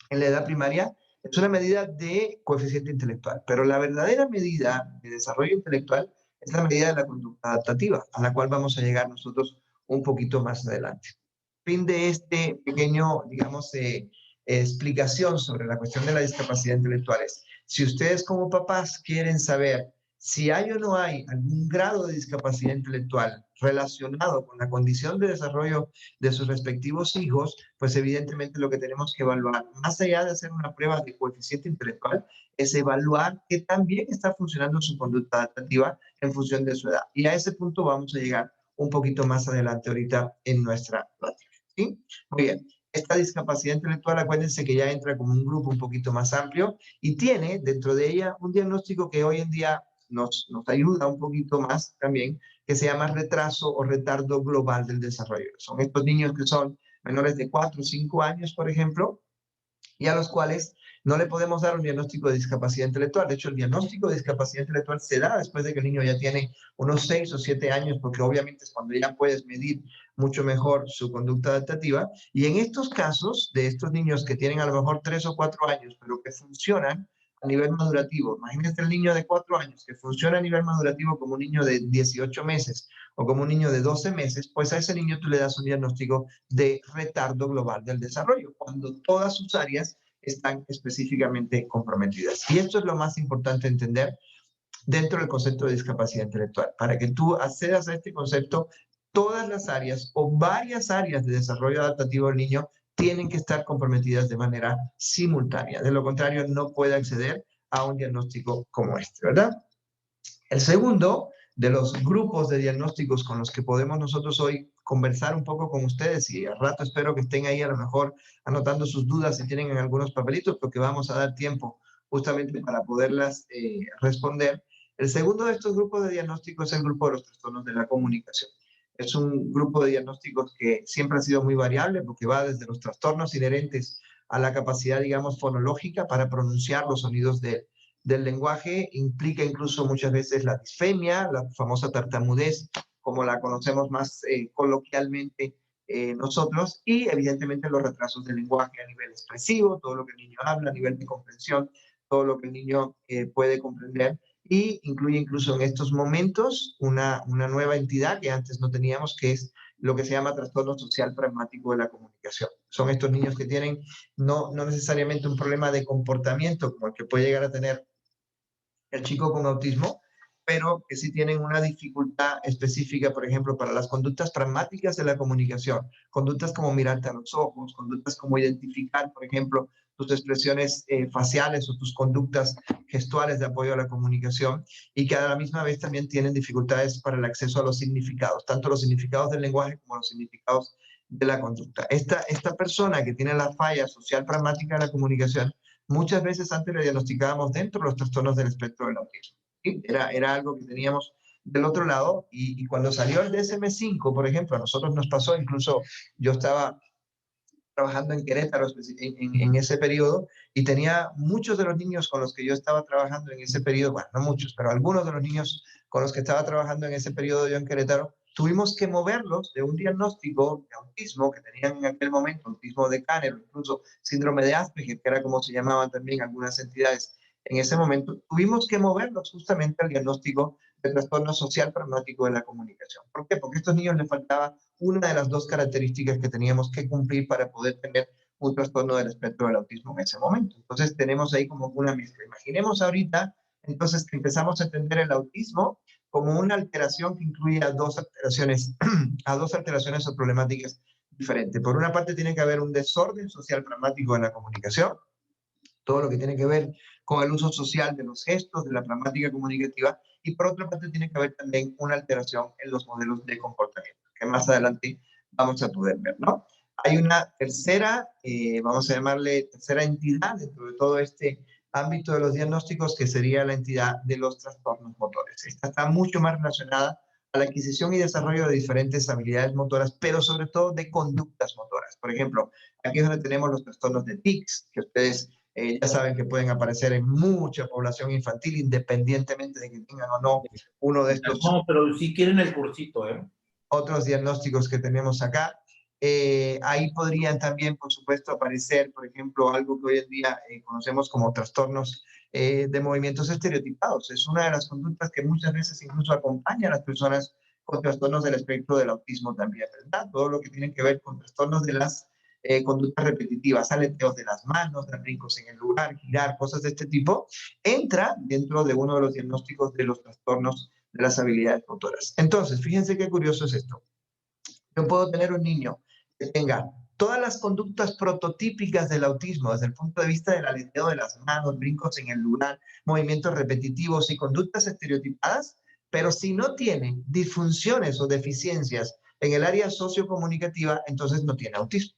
en la edad primaria, es una medida de coeficiente intelectual, pero la verdadera medida de desarrollo intelectual es la medida de la conducta adaptativa, a la cual vamos a llegar nosotros un poquito más adelante. Fin de este pequeño, digamos, explicación sobre la cuestión de la discapacidad intelectual es, si ustedes como papás quieren saber si hay o no hay algún grado de discapacidad intelectual relacionado con la condición de desarrollo de sus respectivos hijos, pues evidentemente lo que tenemos que evaluar, más allá de hacer una prueba de coeficiente intelectual, es evaluar qué tan bien está funcionando su conducta adaptativa en función de su edad. Y a ese punto vamos a llegar un poquito más adelante ahorita en nuestra plática. ¿Sí? Muy bien. Esta discapacidad intelectual, acuérdense que ya entra como un grupo un poquito más amplio y tiene dentro de ella un diagnóstico que hoy en día nos ayuda un poquito más también, que se llama retraso o retardo global del desarrollo. Son estos niños que son menores de 4 o 5 años, por ejemplo, y a los cuales no le podemos dar un diagnóstico de discapacidad intelectual. De hecho, el diagnóstico de discapacidad intelectual se da después de que el niño ya tiene unos 6 o 7 años, porque obviamente es cuando ya puedes medir mucho mejor su conducta adaptativa. Y en estos casos, de estos niños que tienen a lo mejor 3 o 4 años, pero que funcionan a nivel madurativo, imagínate el niño de 4 años que funciona a nivel madurativo como un niño de 18 meses o como un niño de 12 meses, pues a ese niño tú le das un diagnóstico de retardo global del desarrollo, cuando todas sus áreas están específicamente comprometidas. Y esto es lo más importante entender dentro del concepto de discapacidad intelectual. Para que tú accedas a este concepto, todas las áreas o varias áreas de desarrollo adaptativo del niño tienen que estar comprometidas de manera simultánea. De lo contrario, no puede acceder a un diagnóstico como este, ¿verdad? El segundo de los grupos de diagnósticos con los que podemos nosotros hoy conversar un poco con ustedes, y al rato espero que estén ahí a lo mejor anotando sus dudas si tienen en algunos papelitos, porque vamos a dar tiempo justamente para poderlas responder. El segundo de estos grupos de diagnósticos es el grupo de los trastornos de la comunicación. Es un grupo de diagnósticos que siempre ha sido muy variable porque va desde los trastornos inherentes a la capacidad, digamos, fonológica para pronunciar los sonidos del lenguaje, implica incluso muchas veces la disfemia, la famosa tartamudez, como la conocemos más coloquialmente nosotros, y evidentemente los retrasos del lenguaje a nivel expresivo, todo lo que el niño habla, a nivel de comprensión, todo lo que el niño puede comprender, y incluye incluso en estos momentos una nueva entidad que antes no teníamos, que es lo que se llama trastorno social pragmático de la comunicación. Son estos niños que tienen no necesariamente un problema de comportamiento como el que puede llegar a tener el chico con autismo, pero que sí tienen una dificultad específica, por ejemplo, para las conductas pragmáticas de la comunicación, conductas como mirarte a los ojos, conductas como identificar, por ejemplo, tus expresiones faciales o tus conductas gestuales de apoyo a la comunicación, y que a la misma vez también tienen dificultades para el acceso a los significados, tanto los significados del lenguaje como los significados de la conducta. Esta persona que tiene la falla social pragmática de la comunicación, muchas veces antes lo diagnosticábamos dentro de los trastornos del espectro del autismo. ¿Sí? Era algo que teníamos del otro lado, y cuando salió el DSM-5, por ejemplo, a nosotros nos pasó, incluso yo estaba trabajando en Querétaro en ese periodo, y tenía muchos de los niños con los que yo estaba trabajando en ese periodo, bueno, no muchos, pero algunos de los niños con los que estaba trabajando en ese periodo yo en Querétaro, tuvimos que moverlos de un diagnóstico de autismo que tenían en aquel momento, autismo de Kanner, incluso síndrome de Asperger, que era como se llamaban también algunas entidades en ese momento, tuvimos que moverlos justamente al diagnóstico de trastorno social pragmático de la comunicación. ¿Por qué? Porque a estos niños les faltaba una de las dos características que teníamos que cumplir para poder tener un trastorno del espectro del autismo en ese momento. Entonces tenemos ahí como una mezcla. Imaginemos ahorita, entonces, que empezamos a entender el autismo como una alteración que incluye a dos alteraciones o problemáticas diferentes. Por una parte tiene que haber un desorden social pragmático en la comunicación, todo lo que tiene que ver con el uso social de los gestos, de la pragmática comunicativa, y por otra parte tiene que haber también una alteración en los modelos de comportamiento, que más adelante vamos a poder ver, ¿no? Hay una tercera, vamos a llamarle tercera entidad dentro de todo este ámbito de los diagnósticos, que sería la entidad de los trastornos motores. Esta está mucho más relacionada a la adquisición y desarrollo de diferentes habilidades motoras, pero sobre todo de conductas motoras. Por ejemplo, aquí es donde tenemos los trastornos de tics, que ustedes ya saben que pueden aparecer en mucha población infantil, independientemente de que tengan o no uno de estos. No, pero si quieren el cursito, ¿eh? Otros diagnósticos que tenemos acá. Ahí podrían también, por supuesto, aparecer, por ejemplo, algo que hoy en día conocemos como trastornos de movimientos estereotipados. Es una de las conductas que muchas veces incluso acompaña a las personas con trastornos del espectro del autismo también, ¿verdad? Todo lo que tiene que ver con trastornos de las conductas repetitivas, aleteos de las manos, dar brincos en el lugar, girar, cosas de este tipo, entra dentro de uno de los diagnósticos de los trastornos de las habilidades motoras. Entonces, fíjense qué curioso es esto. Yo puedo tener un niño que tenga todas las conductas prototípicas del autismo, desde el punto de vista del aleteo de las manos, brincos en el lugar, movimientos repetitivos y conductas estereotipadas, Pero si no tiene disfunciones o deficiencias en el área sociocomunicativa, entonces no tiene autismo.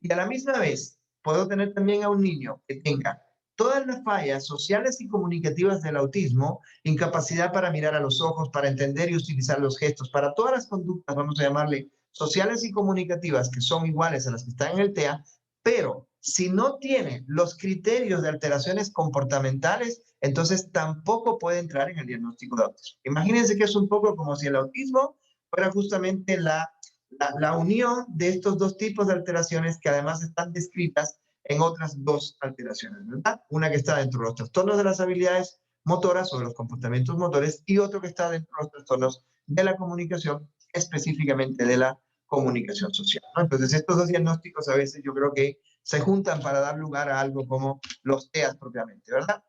Y a la misma vez, puedo tener también a un niño que tenga todas las fallas sociales y comunicativas del autismo, incapacidad para mirar a los ojos, para entender y utilizar los gestos, para todas las conductas, vamos a llamarle sociales y comunicativas, que son iguales a las que están en el TEA, pero si no tiene los criterios de alteraciones comportamentales, entonces tampoco puede entrar en el diagnóstico de autismo. Imagínense que es un poco como si el autismo fuera justamente la unión de estos dos tipos de alteraciones que además están descritas en otras dos alteraciones, ¿verdad? Una que está dentro de los trastornos de las habilidades motoras o de los comportamientos motores y otro que está dentro de los trastornos de la comunicación, específicamente de la comunicación social, ¿no? Entonces, estos dos diagnósticos a veces yo creo que se juntan para dar lugar a algo como los TEAs propiamente, ¿verdad?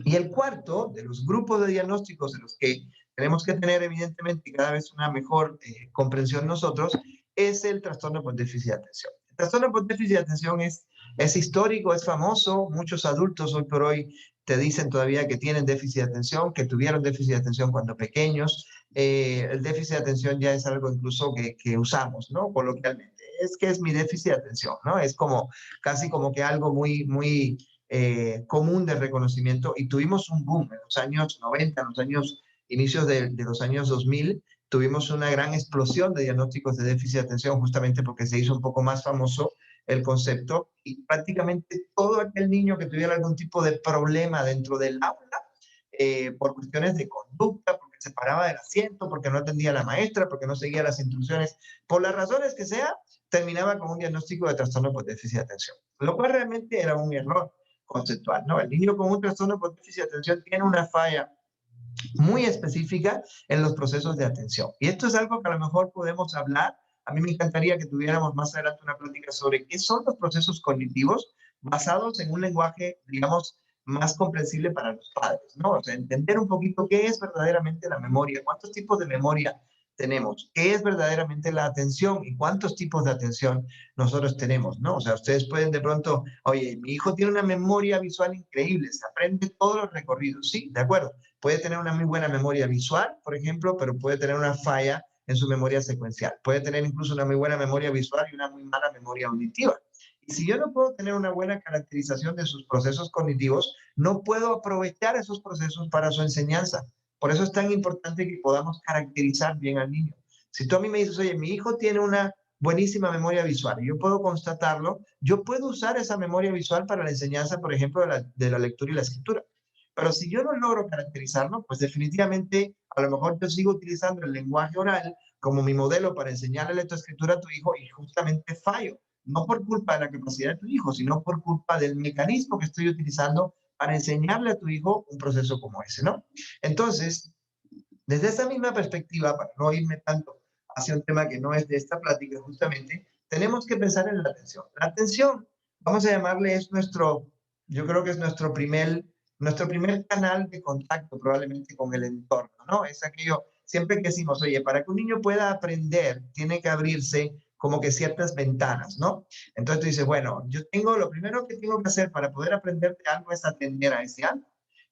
Y el cuarto de los grupos de diagnósticos de los que tenemos que tener evidentemente cada vez una mejor comprensión nosotros es el trastorno por déficit de atención. El trastorno por déficit de atención es histórico, es famoso, muchos adultos hoy por hoy te dicen todavía que tienen déficit de atención, que tuvieron déficit de atención cuando pequeños. El déficit de atención ya es algo incluso que usamos, ¿no? Coloquialmente. Es que es mi déficit de atención, ¿no? Es como casi como que algo muy común de reconocimiento y tuvimos un boom en los años 90, en los años inicios de los años 2000, tuvimos una gran explosión de diagnósticos de déficit de atención justamente porque se hizo un poco más famoso el concepto y prácticamente todo aquel niño que tuviera algún tipo de problema dentro del aula, por cuestiones de conducta, porque se paraba del asiento, porque no atendía a la maestra, porque no seguía las instrucciones, por las razones que sea, terminaba con un diagnóstico de trastorno por déficit de atención, lo cual realmente era un error conceptual, ¿no? El niño con un trastorno por déficit de atención tiene una falla muy específica en los procesos de atención. Y esto es algo que a lo mejor podemos hablar. A mí me encantaría que tuviéramos más adelante una plática sobre qué son los procesos cognitivos basados en un lenguaje, digamos, más comprensible para los padres, ¿no? O sea, entender un poquito qué es verdaderamente la memoria, cuántos tipos de memoria tenemos, qué es verdaderamente la atención y cuántos tipos de atención nosotros tenemos, ¿no? O sea, ustedes pueden de pronto, oye, mi hijo tiene una memoria visual increíble, se aprende todos los recorridos, sí, de acuerdo, puede tener una muy buena memoria visual, por ejemplo, pero puede tener una falla en su memoria secuencial, puede tener incluso una muy buena memoria visual y una muy mala memoria auditiva. Y si yo no puedo tener una buena caracterización de sus procesos cognitivos, no puedo aprovechar esos procesos para su enseñanza. Por eso es tan importante que podamos caracterizar bien al niño. Si tú a mí me dices, oye, mi hijo tiene una buenísima memoria visual y yo puedo constatarlo, yo puedo usar esa memoria visual para la enseñanza, por ejemplo, de la lectura y la escritura. Pero si yo no logro caracterizarlo, pues definitivamente a lo mejor yo sigo utilizando el lenguaje oral como mi modelo para enseñarle lectoescritura a tu hijo y justamente fallo. No por culpa de la capacidad de tu hijo, sino por culpa del mecanismo que estoy utilizando para enseñarle a tu hijo un proceso como ese, ¿no? Entonces, desde esa misma perspectiva, para no irme tanto hacia un tema que no es de esta plática justamente, tenemos que pensar en la atención. La atención, vamos a llamarle, es nuestro, yo creo que es nuestro primer canal de contacto probablemente con el entorno, ¿no? Es aquello, siempre que decimos, oye, para que un niño pueda aprender, tiene que abrirse como que ciertas ventanas, ¿no? Entonces tú dices, bueno, yo tengo, lo primero que tengo que hacer para poder aprender de algo es atender a ese algo.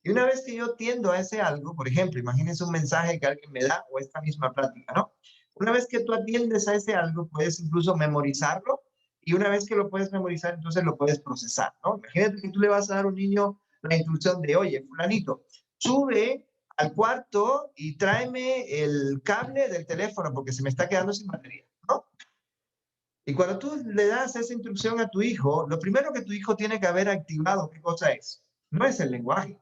Y una vez que yo tiendo a ese algo, por ejemplo, imagínense un mensaje que alguien me da o esta misma plática, ¿no? Una vez que tú atiendes a ese algo, puedes incluso memorizarlo y una vez que lo puedes memorizar, entonces lo puedes procesar, ¿no? Imagínate que tú le vas a dar a un niño la instrucción de, oye, fulanito, sube al cuarto y tráeme el cable del teléfono porque se me está quedando sin batería, ¿no? Y cuando tú le das esa instrucción a tu hijo, lo primero que tu hijo tiene que haber activado, ¿qué cosa es? No es el lenguaje.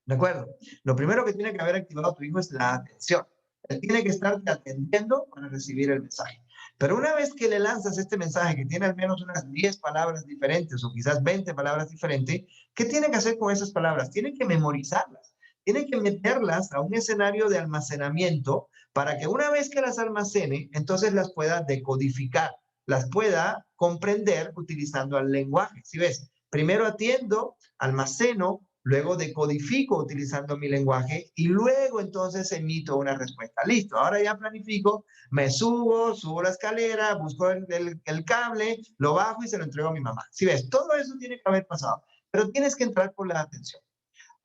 ¿De acuerdo? Lo primero que tiene que haber activado tu hijo es la atención. Él tiene que estarte atendiendo para recibir el mensaje. Pero una vez que le lanzas este mensaje que tiene al menos unas 10 palabras diferentes o quizás 20 palabras diferentes, ¿qué tiene que hacer con esas palabras? Tiene que memorizarlas. Tiene que meterlas a un escenario de almacenamiento para que una vez que las almacene, entonces las pueda decodificar, las pueda comprender utilizando el lenguaje. ¿Sí ves? Primero atiendo, almaceno, luego decodifico utilizando mi lenguaje y luego entonces emito una respuesta. Listo, ahora ya planifico, me subo la escalera, busco el cable, lo bajo y se lo entrego a mi mamá. Si ves, todo eso tiene que haber pasado, pero tienes que entrar por la atención.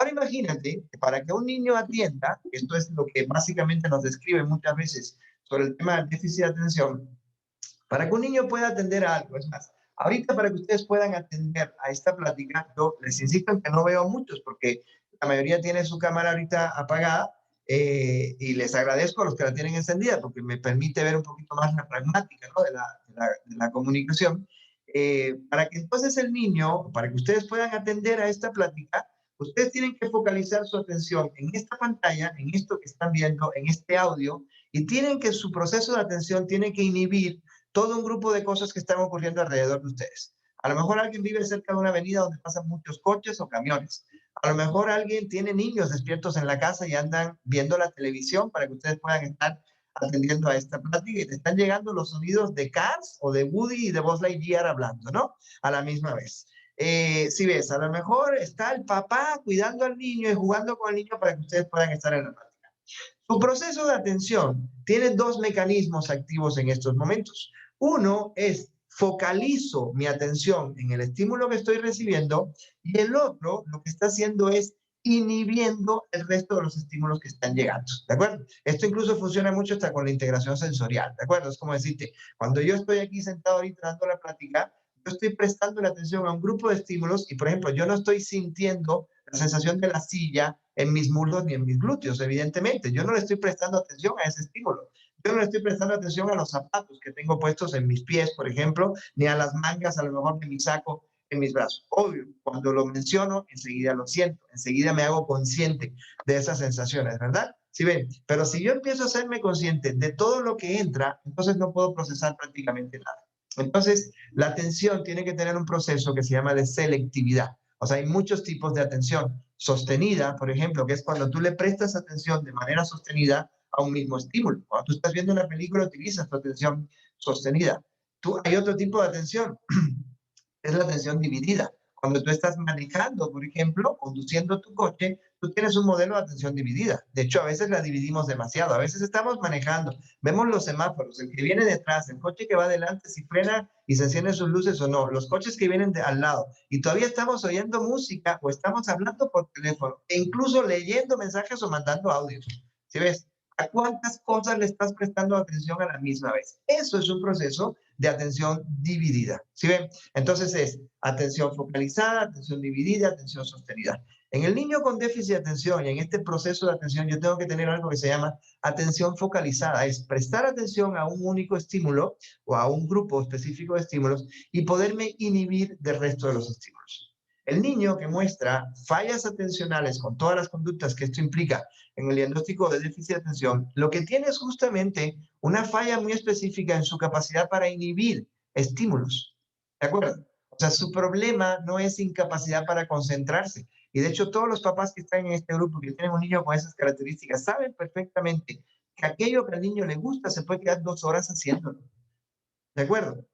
Ahora imagínate que para que un niño atienda, esto es lo que básicamente nos describe muchas veces sobre el tema del déficit de atención, para que un niño pueda atender a algo, es más, ahorita para que ustedes puedan atender a esta plática, yo les insisto en que no veo muchos porque la mayoría tiene su cámara ahorita apagada y les agradezco a los que la tienen encendida porque me permite ver un poquito más la pragmática, ¿no? de la comunicación. Para que entonces el niño, para que ustedes puedan atender a esta plática, ustedes tienen que focalizar su atención en esta pantalla, en esto que están viendo, en este audio, y tienen que su proceso de atención tiene que inhibir todo un grupo de cosas que están ocurriendo alrededor de ustedes. A lo mejor alguien vive cerca de una avenida donde pasan muchos coches o camiones. A lo mejor alguien tiene niños despiertos en la casa y andan viendo la televisión para que ustedes puedan estar atendiendo a esta plática y te están llegando los sonidos de Cars o de Woody y de Buzz Lightyear hablando, ¿no? A la misma vez. Si ves, a lo mejor está el papá cuidando al niño y jugando con el niño para que ustedes puedan estar en la plática. Su proceso de atención tiene dos mecanismos activos en estos momentos. Uno es focalizo mi atención en el estímulo que estoy recibiendo y el otro lo que está haciendo es inhibiendo el resto de los estímulos que están llegando, ¿de acuerdo? Esto incluso funciona mucho hasta con la integración sensorial, ¿de acuerdo? Es como decirte, cuando yo estoy aquí sentado ahorita dando la plática, yo estoy prestando la atención a un grupo de estímulos y, por ejemplo, yo no estoy sintiendo la sensación de la silla en mis muslos ni en mis glúteos, evidentemente. Yo no le estoy prestando atención a ese estímulo. Yo no le estoy prestando atención a los zapatos que tengo puestos en mis pies, por ejemplo, ni a las mangas a lo mejor de mi saco en mis brazos. Obvio, cuando lo menciono, enseguida lo siento, enseguida me hago consciente de esas sensaciones, ¿verdad? ¿Sí ven? Pero si yo empiezo a hacerme consciente de todo lo que entra, entonces no puedo procesar prácticamente nada. Entonces, la atención tiene que tener un proceso que se llama de selectividad. O sea, hay muchos tipos de atención. Sostenida, por ejemplo, que es cuando tú le prestas atención de manera sostenida a un mismo estímulo. Cuando tú estás viendo una película, utilizas tu atención sostenida. Hay otro tipo de atención, es la atención dividida. Cuando tú estás manejando, por ejemplo, conduciendo tu coche, tú tienes un modelo de atención dividida. De hecho, a veces la dividimos demasiado. A veces estamos manejando, vemos los semáforos, el que viene detrás, el coche que va adelante, si frena y se encienden sus luces o no, los coches que vienen al lado. Y todavía estamos oyendo música o estamos hablando por teléfono e incluso leyendo mensajes o mandando audios. ¿Sí ves? ¿A cuántas cosas le estás prestando atención a la misma vez? Eso es un proceso de atención dividida. ¿Sí ven? Entonces es atención focalizada, atención dividida, atención sostenida. En el niño con déficit de atención y en este proceso de atención yo tengo que tener algo que se llama atención focalizada, es prestar atención a un único estímulo o a un grupo específico de estímulos y poderme inhibir del resto de los estímulos. El niño que muestra fallas atencionales con todas las conductas que esto implica en el diagnóstico de déficit de atención, lo que tiene es justamente una falla muy específica en su capacidad para inhibir estímulos. ¿De acuerdo? O sea, su problema no es incapacidad para concentrarse. Y de hecho, todos los papás que están en este grupo que tienen un niño con esas características saben perfectamente que aquello que al niño le gusta se puede quedar 2 horas haciéndolo. ¿De acuerdo?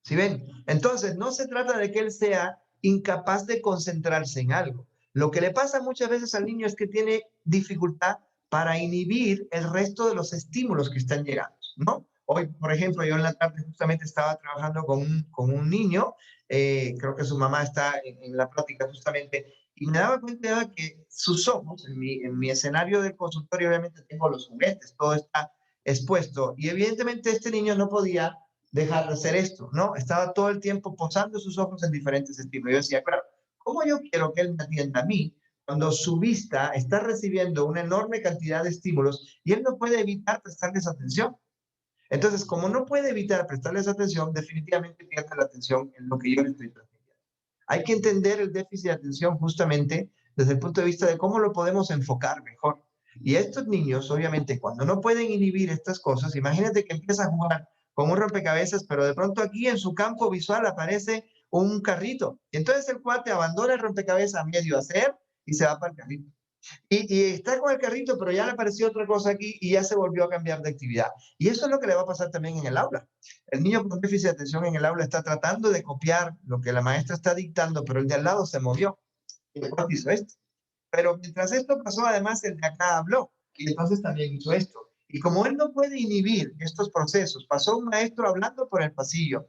¿Sí ven? Entonces, no se trata de que él sea incapaz de concentrarse en algo. Lo que le pasa muchas veces al niño es que tiene dificultad para inhibir el resto de los estímulos que están llegando, ¿no? Hoy, por ejemplo, yo en la tarde justamente estaba trabajando con un niño, creo que su mamá está en la plática justamente, y me daba cuenta de que sus ojos, en mi escenario del consultorio, obviamente tengo los juguetes, todo está expuesto, y evidentemente este niño no podía dejar de hacer esto, ¿no? Estaba todo el tiempo posando sus ojos en diferentes estímulos. Yo decía, claro, ¿cómo yo quiero que él me atienda a mí cuando su vista está recibiendo una enorme cantidad de estímulos y él no puede evitar prestarles atención? Entonces, como no puede evitar prestarles atención, definitivamente pierde la atención en lo que yo le estoy transmitiendo. Hay que entender el déficit de atención justamente desde el punto de vista de cómo lo podemos enfocar mejor. Y estos niños, obviamente, cuando no pueden inhibir estas cosas, imagínate que empieza a jugar con un rompecabezas, pero de pronto aquí en su campo visual aparece un carrito. Y entonces el cuate abandona el rompecabezas a medio hacer y se va para el carrito. Y está con el carrito, pero ya le apareció otra cosa aquí y ya se volvió a cambiar de actividad. Y eso es lo que le va a pasar también en el aula. El niño con déficit de atención en el aula está tratando de copiar lo que la maestra está dictando, pero el de al lado se movió. Y el cuate hizo esto. Pero mientras esto pasó, además, el de acá habló y entonces también hizo esto. Y como él no puede inhibir estos procesos, pasó un maestro hablando por el pasillo,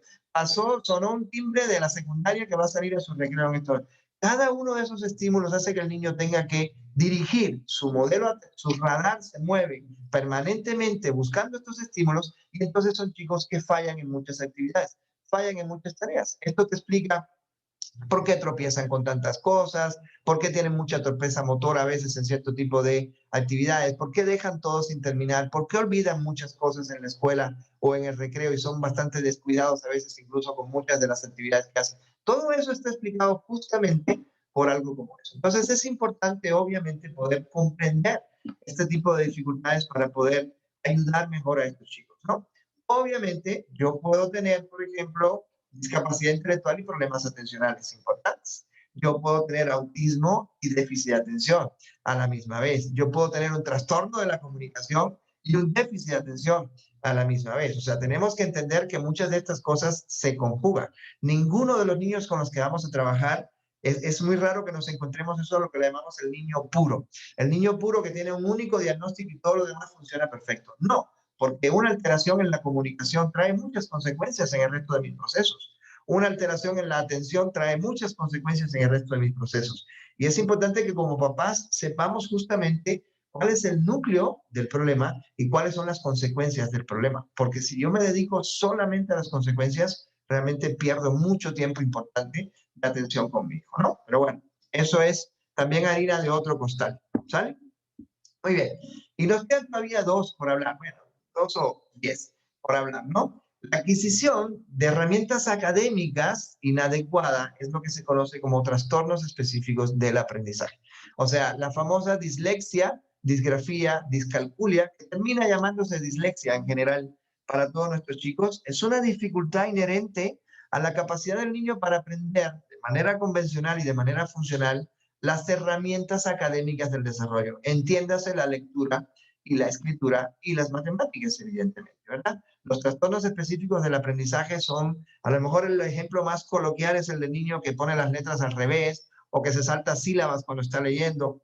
sonó un timbre de la secundaria que va a salir a su recreo en esto. Cada uno de esos estímulos hace que el niño tenga que dirigir su modelo, su radar se mueve permanentemente buscando estos estímulos y entonces son chicos que fallan en muchas actividades, fallan en muchas tareas. Esto te explica por qué tropiezan con tantas cosas, por qué tienen mucha torpeza motora a veces en cierto tipo de actividades, por qué dejan todo sin terminar, por qué olvidan muchas cosas en la escuela o en el recreo y son bastante descuidados a veces incluso con muchas de las actividades que hacen. Todo eso está explicado justamente por algo como eso. Entonces es importante obviamente poder comprender este tipo de dificultades para poder ayudar mejor a estos chicos, ¿no? Obviamente yo puedo tener, por ejemplo, discapacidad intelectual y problemas atencionales importantes. Yo puedo tener autismo y déficit de atención a la misma vez. Yo puedo tener un trastorno de la comunicación y un déficit de atención a la misma vez. O sea, tenemos que entender que muchas de estas cosas se conjugan. Ninguno de los niños con los que vamos a trabajar es muy raro que nos encontremos eso, lo que le llamamos el niño puro. El niño puro que tiene un único diagnóstico y todo lo demás funciona perfecto. No, porque una alteración en la comunicación trae muchas consecuencias en el resto de mis procesos. Una alteración en la atención trae muchas consecuencias en el resto de mis procesos. Y es importante que como papás sepamos justamente cuál es el núcleo del problema y cuáles son las consecuencias del problema. Porque si yo me dedico solamente a las consecuencias, realmente pierdo mucho tiempo importante de atención con mi hijo, ¿no? Pero bueno, eso es también harina de otro costal, ¿sale? Muy bien. Y nos quedan todavía dos por hablar. Bueno, 2 o 10 por hablar, ¿no? La adquisición de herramientas académicas inadecuada es lo que se conoce como trastornos específicos del aprendizaje. O sea, la famosa dislexia, disgrafía, discalculia, que termina llamándose dislexia en general para todos nuestros chicos, es una dificultad inherente a la capacidad del niño para aprender de manera convencional y de manera funcional las herramientas académicas del desarrollo. Entiéndase la lectura y la escritura y las matemáticas, evidentemente, ¿verdad? Los trastornos específicos del aprendizaje son, a lo mejor el ejemplo más coloquial es el del niño que pone las letras al revés, o que se salta sílabas cuando está leyendo,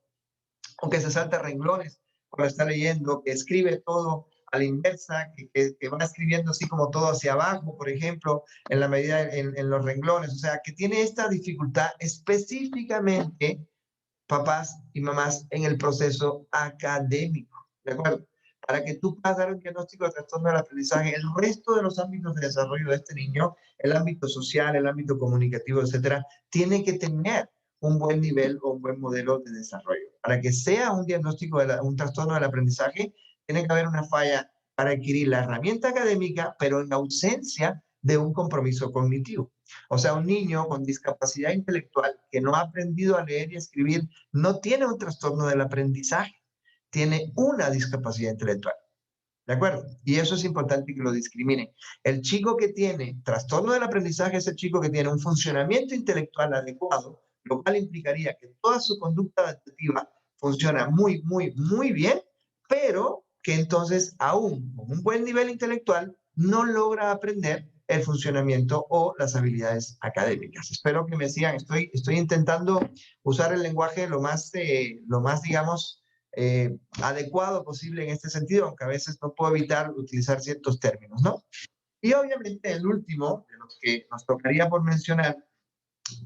o que se salta renglones cuando está leyendo, que escribe todo a la inversa, que va escribiendo así como todo hacia abajo, por ejemplo, en la medida en los renglones, o sea, que tiene esta dificultad específicamente papás y mamás en el proceso académico, ¿de acuerdo? Para que tú puedas dar un diagnóstico de trastorno del aprendizaje, el resto de los ámbitos de desarrollo de este niño, el ámbito social, el ámbito comunicativo, etcétera, tiene que tener un buen nivel o un buen modelo de desarrollo. Para que sea un diagnóstico de un trastorno del aprendizaje, tiene que haber una falla para adquirir la herramienta académica, pero en ausencia de un compromiso cognitivo. O sea, un niño con discapacidad intelectual que no ha aprendido a leer y escribir no tiene un trastorno del aprendizaje, tiene una discapacidad intelectual. ¿De acuerdo? Y eso es importante que lo discriminen. El chico que tiene trastorno del aprendizaje es el chico que tiene un funcionamiento intelectual adecuado, lo cual implicaría que toda su conducta adaptativa funciona muy, muy, muy bien, pero que entonces aún con un buen nivel intelectual no logra aprender el funcionamiento o las habilidades académicas. Espero que me sigan. Estoy intentando usar el lenguaje lo más digamos, adecuado posible en este sentido, aunque a veces no puedo evitar utilizar ciertos términos, ¿no? Y obviamente el último, de los que nos tocaría por mencionar,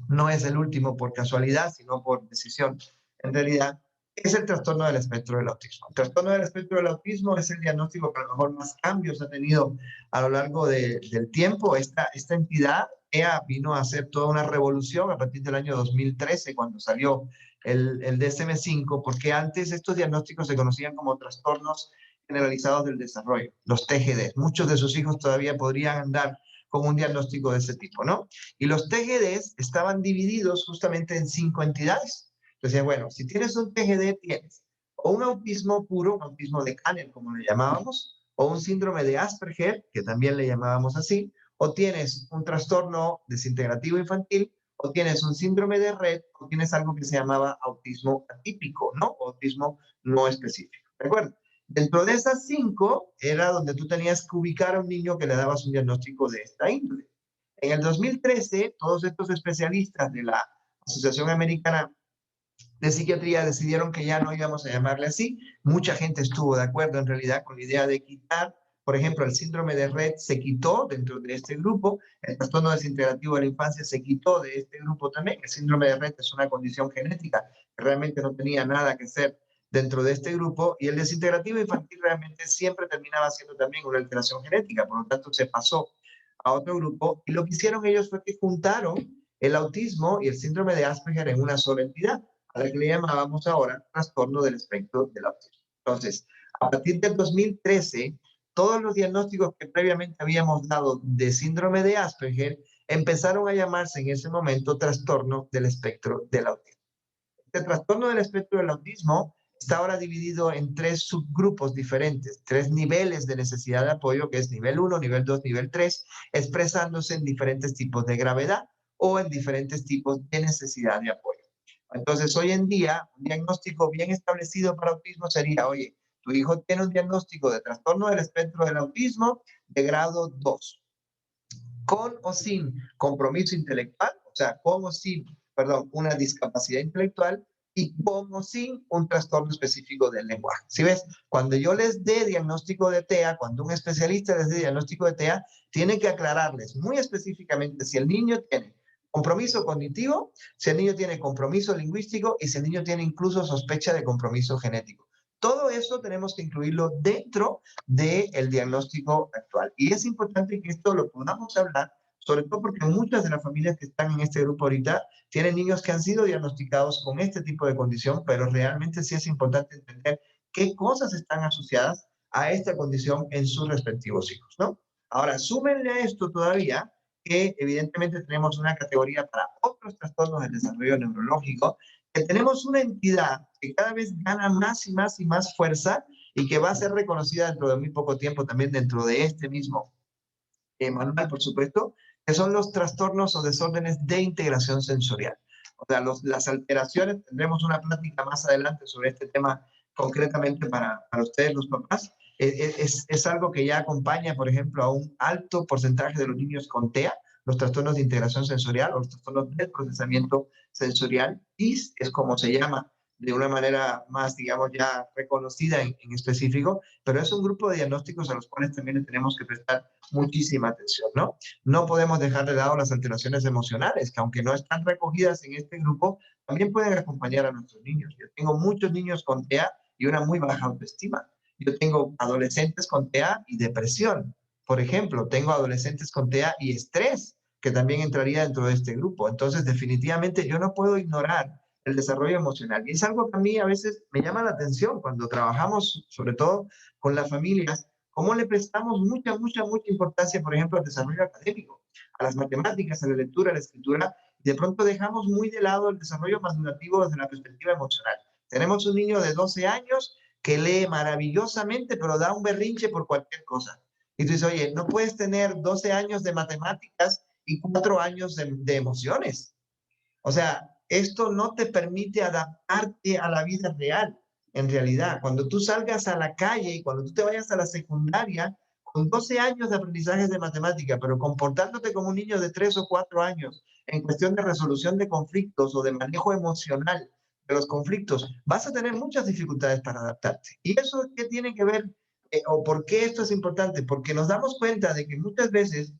no es el último por casualidad, sino por decisión, en realidad, es el trastorno del espectro del autismo. El trastorno del espectro del autismo es el diagnóstico que a lo mejor más cambios ha tenido a lo largo del tiempo. Esta entidad, EA, vino a hacer toda una revolución a partir del año 2013, cuando salió el DSM-5, porque antes estos diagnósticos se conocían como trastornos generalizados del desarrollo, los TGD. Muchos de sus hijos todavía podrían andar con un diagnóstico de ese tipo, ¿no? Y los TGDs estaban divididos justamente en 5 entidades. Entonces, bueno, si tienes un TGD, tienes o un autismo puro, un autismo de Kanner, como le llamábamos, o un síndrome de Asperger, que también le llamábamos así, o tienes un trastorno desintegrativo infantil, o tienes un síndrome de Rett, o tienes algo que se llamaba autismo atípico, ¿no? O autismo no específico, ¿de acuerdo? Dentro de esas 5 era donde tú tenías que ubicar a un niño que le dabas un diagnóstico de esta índole. En el 2013, todos estos especialistas de la Asociación Americana de Psiquiatría decidieron que ya no íbamos a llamarle así. Mucha gente estuvo de acuerdo en realidad con la idea de quitar, Por ejemplo, el síndrome de Rett se quitó dentro de este grupo, el trastorno desintegrativo de la infancia se quitó de este grupo también. El síndrome de Rett es una condición genética que realmente no tenía nada que hacer dentro de este grupo, y el desintegrativo infantil realmente siempre terminaba siendo también una alteración genética, por lo tanto se pasó a otro grupo, y lo que hicieron ellos fue que juntaron el autismo y el síndrome de Asperger en una sola entidad, a la que le llamábamos ahora trastorno del espectro del autismo. Entonces, a partir del 2013, todos los diagnósticos que previamente habíamos dado de síndrome de Asperger empezaron a llamarse en ese momento trastorno del espectro del autismo. Este trastorno del espectro del autismo está ahora dividido en 3 subgrupos diferentes, 3 niveles de necesidad de apoyo, que es nivel 1, nivel 2, nivel 3, expresándose en diferentes tipos de gravedad o en diferentes tipos de necesidad de apoyo. Entonces, hoy en día, un diagnóstico bien establecido para autismo sería, oye, tu hijo tiene un diagnóstico de trastorno del espectro del autismo de grado 2, con o sin compromiso intelectual, o sea, con o sin, perdón, una discapacidad intelectual, y con o sin un trastorno específico del lenguaje. ¿Sí ves? Cuando yo les dé diagnóstico de TEA, cuando un especialista les dé diagnóstico de TEA, tiene que aclararles muy específicamente si el niño tiene compromiso cognitivo, si el niño tiene compromiso lingüístico y si el niño tiene incluso sospecha de compromiso genético. Todo eso tenemos que incluirlo dentro del diagnóstico actual. Y es importante que esto lo podamos hablar, sobre todo porque muchas de las familias que están en este grupo ahorita tienen niños que han sido diagnosticados con este tipo de condición, pero realmente sí es importante entender qué cosas están asociadas a esta condición en sus respectivos hijos, ¿no? Ahora, súmenle a esto todavía que evidentemente tenemos una categoría para otros trastornos del desarrollo neurológico, que tenemos una entidad que cada vez gana más y más y más fuerza y que va a ser reconocida dentro de muy poco tiempo también dentro de este mismo manual, por supuesto, que son los trastornos o desórdenes de integración sensorial. O sea, las alteraciones, tendremos una plática más adelante sobre este tema concretamente para ustedes, los papás. Es algo que ya acompaña, por ejemplo, a un alto porcentaje de los niños con TEA, los trastornos de integración sensorial o los trastornos del procesamiento sensorial. TIS es como se llama de una manera más, digamos, ya reconocida en específico, pero es un grupo de diagnósticos a los cuales también le tenemos que prestar muchísima atención, ¿no? No podemos dejar de lado las alteraciones emocionales, que aunque no están recogidas en este grupo, también pueden acompañar a nuestros niños. Yo tengo muchos niños con TEA y una muy baja autoestima. Yo tengo adolescentes con TEA y depresión. Por ejemplo, tengo adolescentes con TEA y estrés, que también entraría dentro de este grupo. Entonces, definitivamente yo no puedo ignorar el desarrollo emocional. Y es algo que a mí a veces me llama la atención cuando trabajamos, sobre todo con las familias, cómo le prestamos mucha, mucha, mucha importancia, por ejemplo, al desarrollo académico, a las matemáticas, a la lectura, a la escritura, y de pronto dejamos muy de lado el desarrollo madurativo desde la perspectiva emocional. Tenemos un niño de 12 años que lee maravillosamente, pero da un berrinche por cualquier cosa. Y tú dices, oye, no puedes tener 12 años de matemáticas y 4 años de emociones. O sea, esto no te permite adaptarte a la vida real, en realidad. Cuando tú salgas a la calle y cuando tú te vayas a la secundaria, con 12 años de aprendizajes de matemática, pero comportándote como un niño de 3 o 4 años en cuestión de resolución de conflictos o de manejo emocional de los conflictos, vas a tener muchas dificultades para adaptarte. ¿Y eso qué tiene que ver? ¿O por qué esto es importante? Porque nos damos cuenta de que muchas veces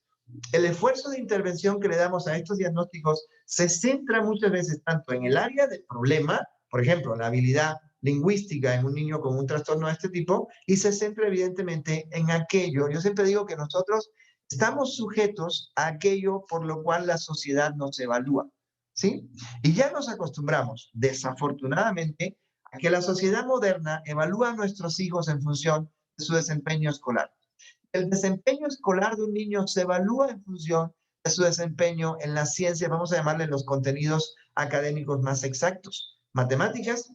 el esfuerzo de intervención que le damos a estos diagnósticos se centra muchas veces tanto en el área del problema, por ejemplo, la habilidad lingüística en un niño con un trastorno de este tipo, y se centra evidentemente en aquello. Yo siempre digo que nosotros estamos sujetos a aquello por lo cual la sociedad nos evalúa, ¿sí? Y ya nos acostumbramos, desafortunadamente, a que la sociedad moderna evalúa a nuestros hijos en función de su desempeño escolar. El desempeño escolar de un niño se evalúa en función de su desempeño en la ciencia, vamos a llamarle los contenidos académicos más exactos, matemáticas,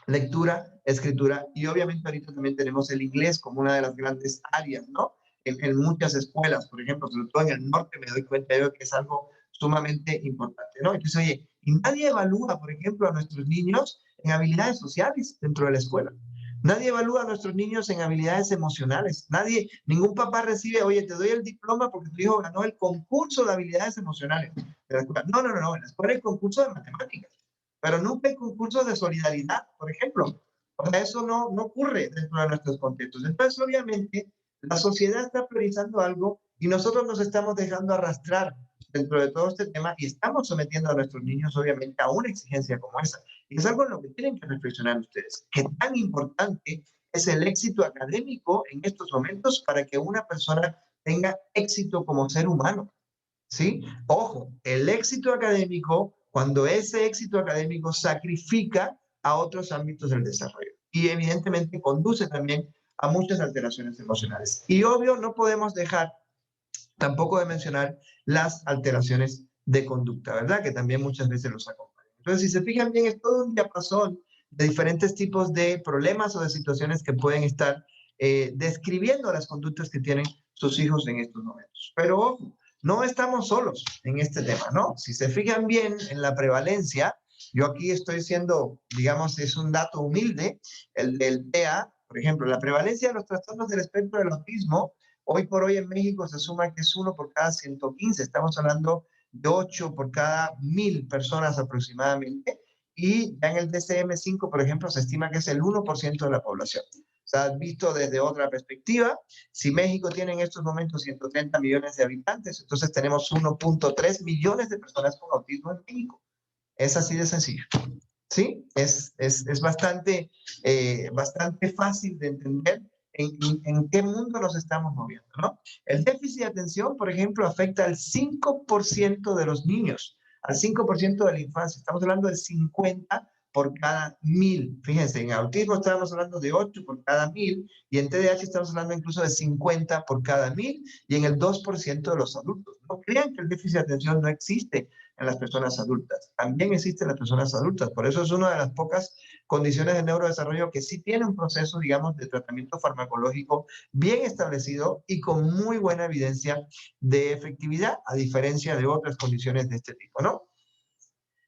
lectura, escritura, y obviamente ahorita también tenemos el inglés como una de las grandes áreas, ¿no? En muchas escuelas, por ejemplo, sobre todo en el norte, me doy cuenta de que es algo sumamente importante, ¿no? Entonces, oye, y nadie evalúa, por ejemplo, a nuestros niños en habilidades sociales dentro de la escuela. Nadie evalúa a nuestros niños en habilidades emocionales. Nadie, ningún papá recibe, oye, te doy el diploma porque tu hijo ganó el concurso de habilidades emocionales de la escuela. No, no, no, no, en la escuela hay concurso de matemáticas, pero nunca hay concursos de solidaridad, por ejemplo. O sea, eso no ocurre dentro de nuestros contextos. Entonces, obviamente, La sociedad está priorizando algo y nosotros nos estamos dejando arrastrar dentro de todo este tema y estamos sometiendo a nuestros niños, obviamente, a una exigencia como esa. Y es algo en lo que tienen que reflexionar ustedes. ¿Qué tan importante es el éxito académico en estos momentos para que una persona tenga éxito como ser humano? ¿Sí? Ojo, el éxito académico, cuando ese éxito académico sacrifica a otros ámbitos del desarrollo y evidentemente conduce también a muchas alteraciones emocionales. Y obvio, no podemos dejar tampoco de mencionar las alteraciones de conducta, ¿verdad? Que también muchas veces los acompañan. Entonces, si se fijan bien, es todo un diapasón de diferentes tipos de problemas o de situaciones que pueden estar describiendo las conductas que tienen sus hijos en estos momentos. Pero ojo, no estamos solos en este tema, ¿no? Si se fijan bien en la prevalencia, yo aquí estoy siendo, digamos, es un dato humilde, el del TEA, por ejemplo, la prevalencia de los trastornos del espectro del autismo. Hoy por hoy en México se suma que es 1 por cada 115. Estamos hablando de 8 por cada 1000 personas aproximadamente. Y ya en el DCM5, por ejemplo, se estima que es el 1% de la población. O sea, visto desde otra perspectiva, si México tiene en estos momentos 130 millones de habitantes, entonces tenemos 1.3 millones de personas con autismo en México. Es así de sencillo. ¿Sí? Es bastante, bastante fácil de entender en qué mundo nos estamos moviendo, ¿no? El déficit de atención, por ejemplo, afecta al 5% de los niños, al 5% de la infancia. Estamos hablando de 50 por cada 1000. Fíjense, en autismo estamos hablando de 8 por cada 1000 y en TDAH estamos hablando incluso de 50 por cada 1000 y en el 2% de los adultos. No crean que el déficit de atención no existe en las personas adultas. También existen las personas adultas. Por eso es una de las pocas condiciones de neurodesarrollo que sí tiene un proceso, digamos, de tratamiento farmacológico bien establecido y con muy buena evidencia de efectividad, a diferencia de otras condiciones de este tipo, ¿no?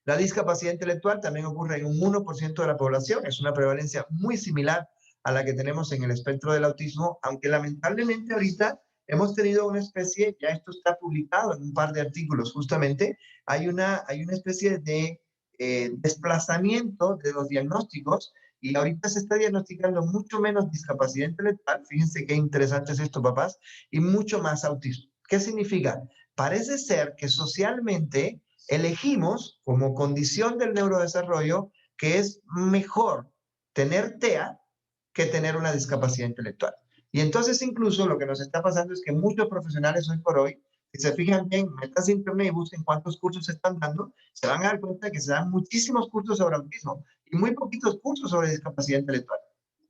La discapacidad intelectual también ocurre en un 1% de la población. Es una prevalencia muy similar a la que tenemos en el espectro del autismo, aunque lamentablemente ahorita hemos tenido una especie, ya esto está publicado en un par de artículos justamente, hay una especie de desplazamiento de los diagnósticos y ahorita se está diagnosticando mucho menos discapacidad intelectual, fíjense qué interesante es esto, papás, y mucho más autismo. ¿Qué significa? Parece ser que socialmente elegimos como condición del neurodesarrollo que es mejor tener TEA que tener una discapacidad intelectual. Y entonces incluso lo que nos está pasando es que muchos profesionales hoy por hoy, si se fijan bien, metas en internet y busquen cuántos cursos se están dando, se van a dar cuenta de que se dan muchísimos cursos sobre autismo y muy poquitos cursos sobre discapacidad intelectual.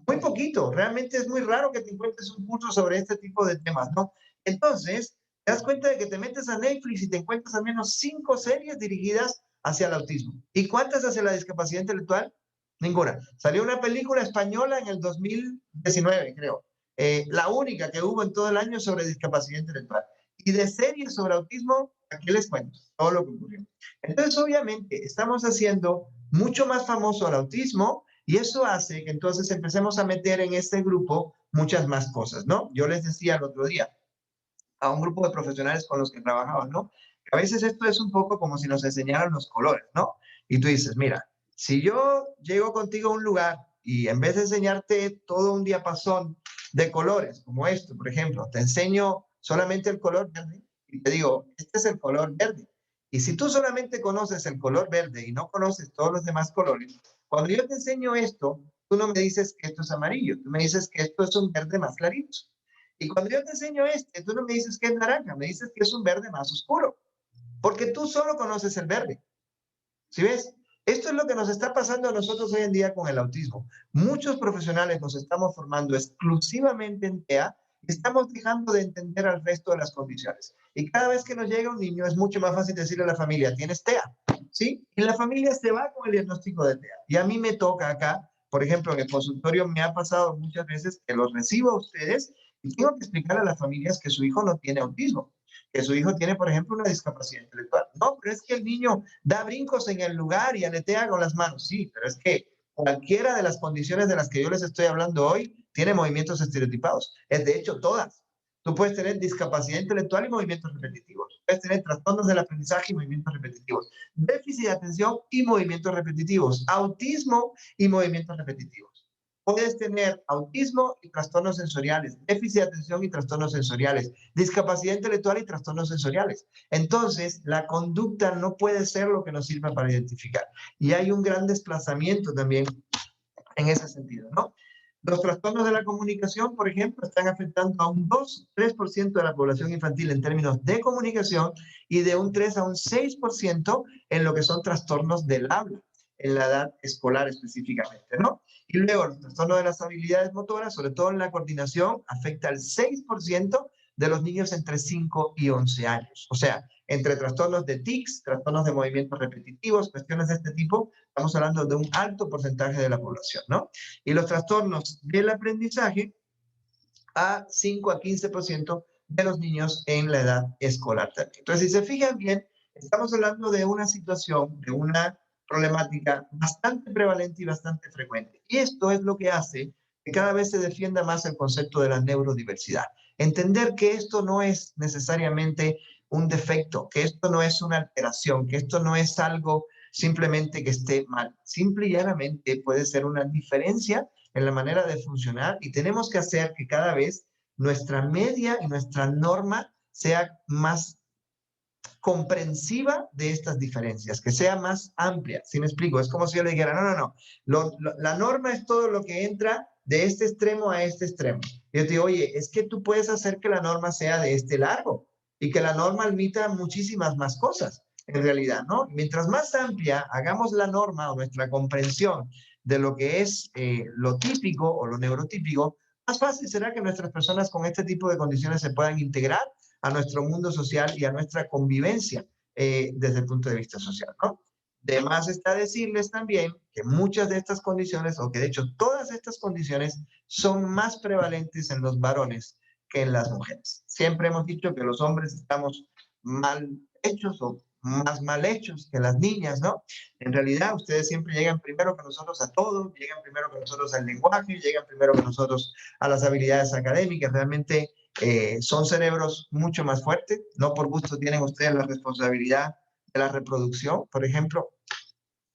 Muy poquito, realmente es muy raro que te encuentres un curso sobre este tipo de temas, ¿no? Entonces, te das cuenta de que te metes a Netflix y te encuentras al menos 5 series dirigidas hacia el autismo. ¿Y cuántas hacia la discapacidad intelectual? Ninguna. Salió una película española en el 2019, creo. La única que hubo en todo el año sobre discapacidad intelectual. Y de series sobre autismo, aquí les cuento todo lo que ocurrió. Entonces, obviamente, estamos haciendo mucho más famoso el autismo y eso hace que entonces empecemos a meter en este grupo muchas más cosas, ¿no? Yo les decía el otro día a un grupo de profesionales con los que trabajaba, ¿no? A veces esto es un poco como si nos enseñaran los colores, ¿no? Y tú dices, mira, si yo llego contigo a un lugar y en vez de enseñarte todo un diapasón de colores, como esto, por ejemplo, te enseño solamente el color verde y te digo, este es el color verde. Y si tú solamente conoces el color verde y no conoces todos los demás colores, cuando yo te enseño esto, tú no me dices que esto es amarillo, tú me dices que esto es un verde más clarito. Y cuando yo te enseño este, tú no me dices que es naranja, me dices que es un verde más oscuro, porque tú solo conoces el verde. ¿Sí ves? Esto es lo que nos está pasando a nosotros hoy en día con el autismo. Muchos profesionales nos estamos formando exclusivamente en TEA y estamos dejando de entender al resto de las condiciones. Y cada vez que nos llega un niño es mucho más fácil decirle a la familia, tienes TEA, ¿sí? Y la familia se va con el diagnóstico de TEA. Y a mí me toca acá, por ejemplo, en el consultorio me ha pasado muchas veces que los recibo a ustedes y tengo que explicar a las familias que su hijo no tiene autismo, que su hijo tiene, por ejemplo, una discapacidad intelectual. No, pero es que el niño da brincos en el lugar y aletea con las manos. Sí, pero es que cualquiera de las condiciones de las que yo les estoy hablando hoy tiene movimientos estereotipados. Es de hecho todas. Tú puedes tener discapacidad intelectual y movimientos repetitivos. Puedes tener trastornos del aprendizaje y movimientos repetitivos. Déficit de atención y movimientos repetitivos. Autismo y movimientos repetitivos. Puedes tener autismo y trastornos sensoriales, déficit de atención y trastornos sensoriales, discapacidad intelectual y trastornos sensoriales. Entonces, la conducta no puede ser lo que nos sirva para identificar. Y hay un gran desplazamiento también en ese sentido, ¿no? Los trastornos de la comunicación, por ejemplo, están afectando a un 2-3% de la población infantil en términos de comunicación y de un 3 a un 6% en lo que son trastornos del habla, en la edad escolar específicamente, ¿no? Y luego los trastornos de las habilidades motoras, sobre todo en la coordinación, afecta al 6% de los niños entre 5 y 11 años. O sea, entre trastornos de tics, trastornos de movimientos repetitivos, cuestiones de este tipo, estamos hablando de un alto porcentaje de la población, ¿no? Y los trastornos del aprendizaje a 5 a 15% de los niños en la edad escolar también. Entonces, si se fijan bien, estamos hablando de una situación, de una problemática bastante prevalente y bastante frecuente. Y esto es lo que hace que cada vez se defienda más el concepto de la neurodiversidad. Entender que esto no es necesariamente un defecto, que esto no es una alteración, que esto no es algo simplemente que esté mal. Simple y llanamente puede ser una diferencia en la manera de funcionar y tenemos que hacer que cada vez nuestra media y nuestra norma sea más comprensiva de estas diferencias, que sea más amplia. ¿Sí me explico? Es como si yo le dijera, no. La norma es todo lo que entra de este extremo a este extremo. Y yo te digo, oye, es que tú puedes hacer que la norma sea de este largo y que la norma admita muchísimas más cosas, en realidad, ¿no? Mientras más amplia hagamos la norma o nuestra comprensión de lo que es lo típico o lo neurotípico, más fácil será que nuestras personas con este tipo de condiciones se puedan integrar a nuestro mundo social y a nuestra convivencia desde el punto de vista social, ¿no? De más está decirles también que muchas de estas condiciones, o que de hecho todas estas condiciones, son más prevalentes en los varones que en las mujeres. Siempre hemos dicho que los hombres estamos mal hechos o más mal hechos que las niñas, ¿no? En realidad, ustedes siempre llegan primero que nosotros a todo, llegan primero que nosotros al lenguaje, llegan primero que nosotros a las habilidades académicas. Realmente son cerebros mucho más fuertes. No por gusto tienen ustedes la responsabilidad de la reproducción, por ejemplo,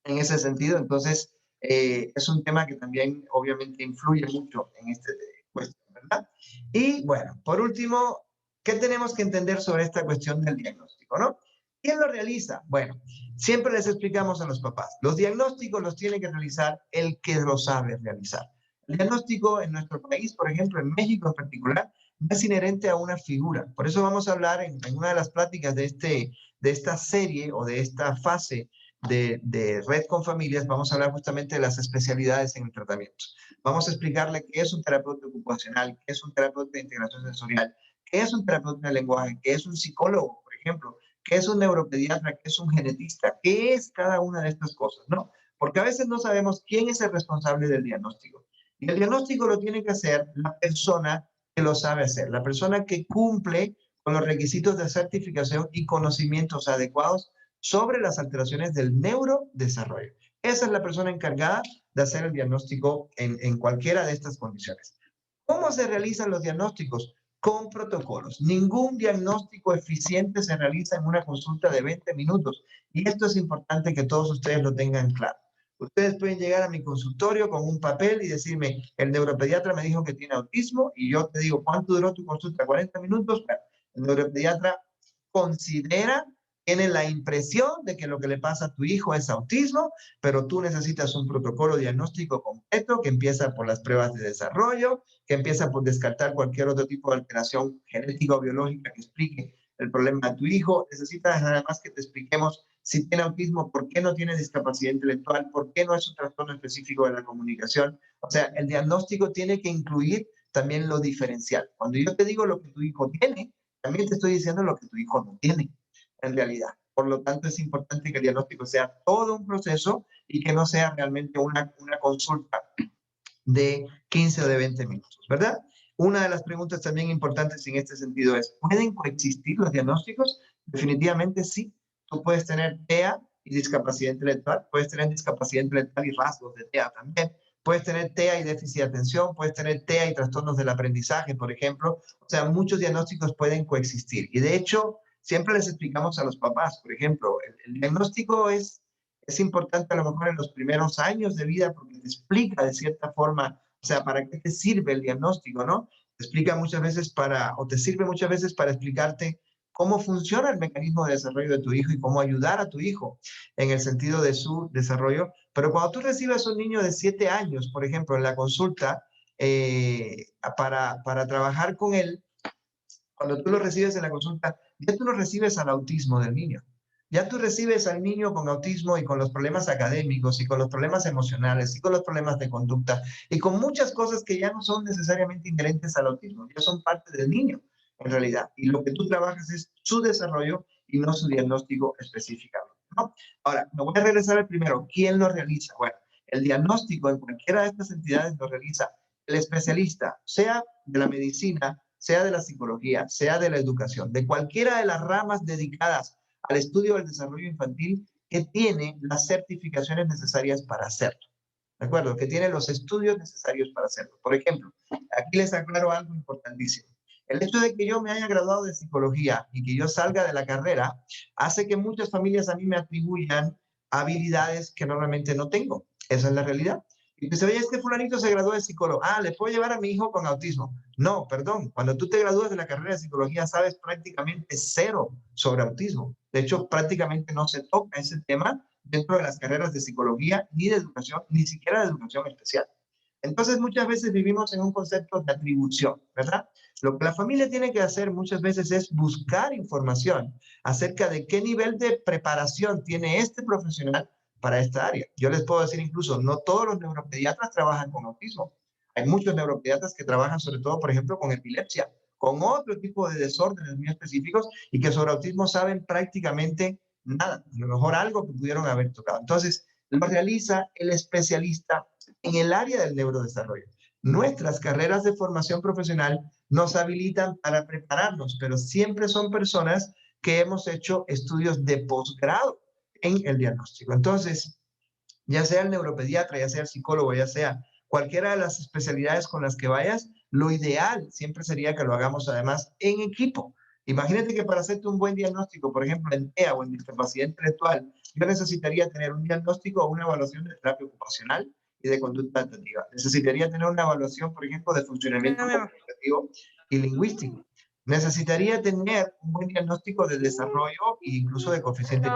en ese sentido. Entonces, es un tema que también obviamente influye mucho en este cuestión, ¿verdad? Y bueno, por último, ¿qué tenemos que entender sobre esta cuestión del diagnóstico, no? ¿Quién lo realiza? Bueno, siempre les explicamos a los papás, los diagnósticos los tiene que realizar el que lo sabe realizar. El diagnóstico en nuestro país, por ejemplo, en México en particular, no es inherente a una figura. Por eso vamos a hablar en una de las pláticas de esta serie o de esta fase de Red con Familias, vamos a hablar justamente de las especialidades en el tratamiento. Vamos a explicarle qué es un terapeuta ocupacional, qué es un terapeuta de integración sensorial, qué es un terapeuta de lenguaje, qué es un psicólogo, por ejemplo, qué es un neuropediatra, qué es un genetista, qué es cada una de estas cosas, ¿no? Porque a veces no sabemos quién es el responsable del diagnóstico. Y el diagnóstico lo tiene que hacer la persona que lo sabe hacer, la persona que cumple con los requisitos de certificación y conocimientos adecuados sobre las alteraciones del neurodesarrollo. Esa es la persona encargada de hacer el diagnóstico en cualquiera de estas condiciones. ¿Cómo se realizan los diagnósticos? Con protocolos. Ningún diagnóstico eficiente se realiza en una consulta de 20 minutos. Y esto es importante que todos ustedes lo tengan claro. Ustedes pueden llegar a mi consultorio con un papel y decirme, el neuropediatra me dijo que tiene autismo y yo te digo, ¿cuánto duró tu consulta? 40 minutos. Bueno, el neuropediatra considera, tiene la impresión de que lo que le pasa a tu hijo es autismo, pero tú necesitas un protocolo diagnóstico completo que empieza por las pruebas de desarrollo, que empieza por descartar cualquier otro tipo de alteración genética o biológica que explique el problema de tu hijo. Necesitas además que te expliquemos si tiene autismo, por qué no tiene discapacidad intelectual, por qué no es un trastorno específico de la comunicación. O sea, el diagnóstico tiene que incluir también lo diferencial. Cuando yo te digo lo que tu hijo tiene, también te estoy diciendo lo que tu hijo no tiene en realidad. Por lo tanto, es importante que el diagnóstico sea todo un proceso y que no sea realmente una consulta de 15 o de 20 minutos, ¿verdad? Una de las preguntas también importantes en este sentido es, ¿pueden coexistir los diagnósticos? Definitivamente sí. Tú puedes tener TEA y discapacidad intelectual, puedes tener discapacidad intelectual y rasgos de TEA también, puedes tener TEA y déficit de atención, puedes tener TEA y trastornos del aprendizaje, por ejemplo. O sea, muchos diagnósticos pueden coexistir. Y de hecho, siempre les explicamos a los papás, por ejemplo, el diagnóstico es importante a lo mejor en los primeros años de vida porque te explica de cierta forma O sea, ¿para qué te sirve el diagnóstico, no? Te explica muchas veces o te sirve muchas veces para explicarte cómo funciona el mecanismo de desarrollo de tu hijo y cómo ayudar a tu hijo en el sentido de su desarrollo. Pero cuando tú recibes a un niño de 7 años, por ejemplo, en la consulta, para trabajar con él, cuando tú lo recibes en la consulta, ya tú no recibes al autismo del niño. Ya tú recibes al niño con autismo y con los problemas académicos y con los problemas emocionales y con los problemas de conducta y con muchas cosas que ya no son necesariamente inherentes al autismo, ya son parte del niño en realidad. Y lo que tú trabajas es su desarrollo y no su diagnóstico específicamente, ¿no? Ahora, me voy a regresar al primero. ¿Quién lo realiza? Bueno, el diagnóstico en cualquiera de estas entidades lo realiza el especialista, sea de la medicina, sea de la psicología, sea de la educación, de cualquiera de las ramas dedicadas al estudio del desarrollo infantil que tiene las certificaciones necesarias para hacerlo. ¿De acuerdo? Que tiene los estudios necesarios para hacerlo. Por ejemplo, aquí les aclaro algo importantísimo. El hecho de que yo me haya graduado de psicología y que yo salga de la carrera hace que muchas familias a mí me atribuyan habilidades que normalmente no tengo. Esa es la realidad. Y dice, oye, este fulanito se graduó de psicólogo. Ah, ¿le puedo llevar a mi hijo con autismo? No, perdón. Cuando tú te gradúas de la carrera de psicología, sabes prácticamente cero sobre autismo. De hecho, prácticamente no se toca ese tema dentro de las carreras de psicología, ni de educación, ni siquiera de educación especial. Entonces, muchas veces vivimos en un concepto de atribución, ¿verdad? Lo que la familia tiene que hacer muchas veces es buscar información acerca de qué nivel de preparación tiene este profesional para esta área. Yo les puedo decir incluso, no todos los neuropediatras trabajan con autismo. Hay muchos neuropediatras que trabajan sobre todo, por ejemplo, con epilepsia, con otro tipo de desórdenes muy específicos y que sobre autismo saben prácticamente nada, a lo mejor algo que pudieron haber tocado. Entonces, lo realiza el especialista en el área del neurodesarrollo. Nuestras carreras de formación profesional nos habilitan para prepararnos, pero siempre son personas que hemos hecho estudios de posgrado en el diagnóstico. Entonces, ya sea el neuropediatra, ya sea el psicólogo, ya sea cualquiera de las especialidades con las que vayas, lo ideal siempre sería que lo hagamos además en equipo. Imagínate que para hacerte un buen diagnóstico, por ejemplo, en TEA o en discapacidad intelectual, yo necesitaría tener un diagnóstico o una evaluación de terapia ocupacional y de conducta adaptativa. Necesitaría tener una evaluación, por ejemplo, de funcionamiento comunicativo y lingüístico. Necesitaría tener un buen diagnóstico de desarrollo e incluso de coeficiente.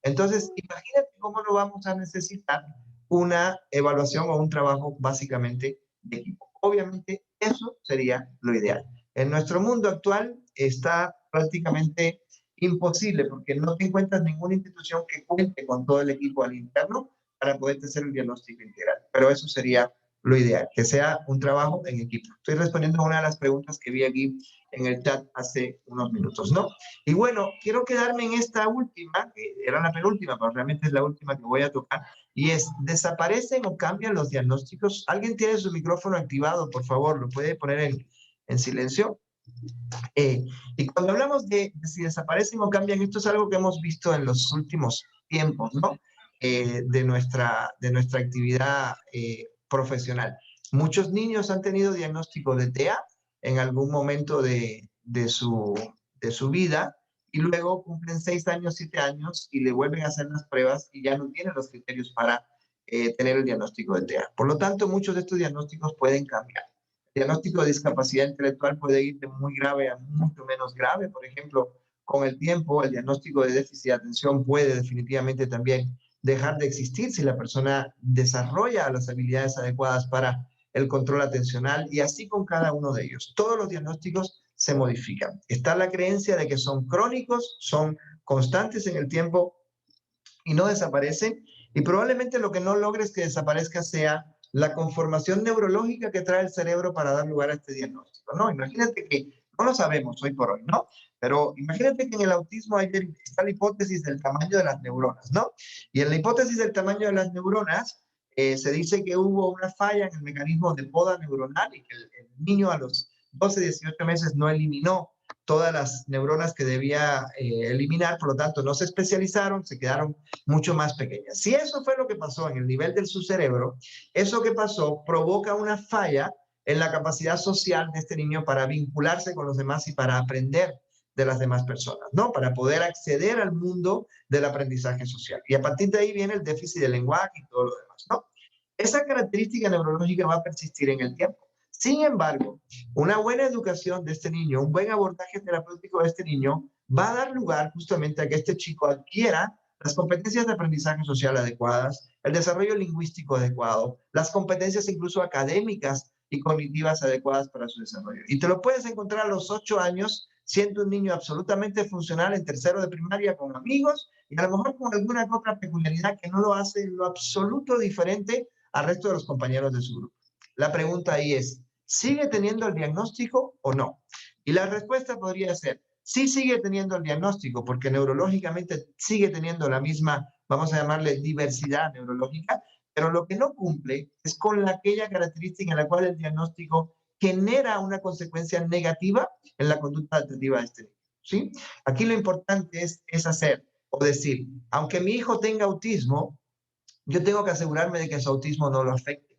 Entonces, imagínate cómo no vamos a necesitar una evaluación o un trabajo básicamente de equipo. Obviamente, eso sería lo ideal. En nuestro mundo actual está prácticamente imposible porque no te encuentras ninguna institución que cuente con todo el equipo al interno para poderte hacer un diagnóstico integral. Pero eso sería lo ideal, que sea un trabajo en equipo. Estoy respondiendo a una de las preguntas que vi aquí en el chat hace unos minutos, ¿no? Y bueno, quiero quedarme en esta última, que era la penúltima, pero realmente es la última que voy a tocar, y es, ¿desaparecen o cambian los diagnósticos? ¿Alguien tiene su micrófono activado, por favor? ¿Lo puede poner en silencio? Y cuando hablamos de si desaparecen o cambian, esto es algo que hemos visto en los últimos tiempos, ¿no? De nuestra actividad profesional. Muchos niños han tenido diagnóstico de TEA en algún momento de su vida y luego cumplen 6 años, 7 años y le vuelven a hacer las pruebas y ya no tienen los criterios para tener el diagnóstico de TEA. Por lo tanto, muchos de estos diagnósticos pueden cambiar. El diagnóstico de discapacidad intelectual puede ir de muy grave a mucho menos grave. Por ejemplo, con el tiempo, el diagnóstico de déficit de atención puede definitivamente también dejar de existir si la persona desarrolla las habilidades adecuadas para el control atencional y así con cada uno de ellos. Todos los diagnósticos se modifican. Está la creencia de que son crónicos, son constantes en el tiempo y no desaparecen. Y probablemente lo que no logres que desaparezca sea la conformación neurológica que trae el cerebro para dar lugar a este diagnóstico, ¿no? Imagínate que, no lo sabemos hoy por hoy, ¿no? Pero imagínate que en el autismo está la hipótesis del tamaño de las neuronas, ¿no? Y en la hipótesis del tamaño de las neuronas se dice que hubo una falla en el mecanismo de poda neuronal y que el niño a los 12, 18 meses no eliminó todas las neuronas que debía eliminar, por lo tanto no se especializaron, se quedaron mucho más pequeñas. Si eso fue lo que pasó en el nivel de su cerebro, eso que pasó provoca una falla en la capacidad social de este niño para vincularse con los demás y para aprender de las demás personas, ¿no? Para poder acceder al mundo del aprendizaje social. Y a partir de ahí viene el déficit de lenguaje y todo lo demás, ¿no? Esa característica neurológica va a persistir en el tiempo. Sin embargo, una buena educación de este niño, un buen abordaje terapéutico de este niño, va a dar lugar justamente a que este chico adquiera las competencias de aprendizaje social adecuadas, el desarrollo lingüístico adecuado, las competencias incluso académicas y cognitivas adecuadas para su desarrollo. Y te lo puedes encontrar a los 8 años, siendo un niño absolutamente funcional en tercero de primaria con amigos y a lo mejor con alguna otra peculiaridad que no lo hace en lo absoluto diferente al resto de los compañeros de su grupo. La pregunta ahí es, ¿sigue teniendo el diagnóstico o no? Y la respuesta podría ser, sí sigue teniendo el diagnóstico, porque neurológicamente sigue teniendo la misma, vamos a llamarle diversidad neurológica, pero lo que no cumple es con aquella característica en la cual el diagnóstico genera una consecuencia negativa en la conducta adaptativa de este niño, ¿sí? Aquí lo importante es hacer o decir, aunque mi hijo tenga autismo, yo tengo que asegurarme de que su autismo no lo afecte,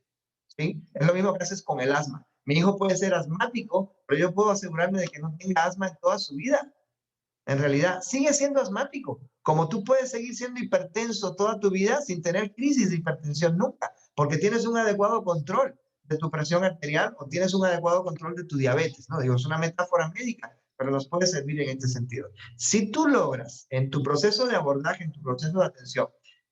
¿sí? Es lo mismo que haces con el asma. Mi hijo puede ser asmático, pero yo puedo asegurarme de que no tenga asma en toda su vida. En realidad, sigue siendo asmático, como tú puedes seguir siendo hipertenso toda tu vida sin tener crisis de hipertensión nunca, porque tienes un adecuado control de tu presión arterial o tienes un adecuado control de tu diabetes, ¿no? Digo, es una metáfora médica, pero nos puede servir en este sentido. Si tú logras en tu proceso de abordaje, en tu proceso de atención,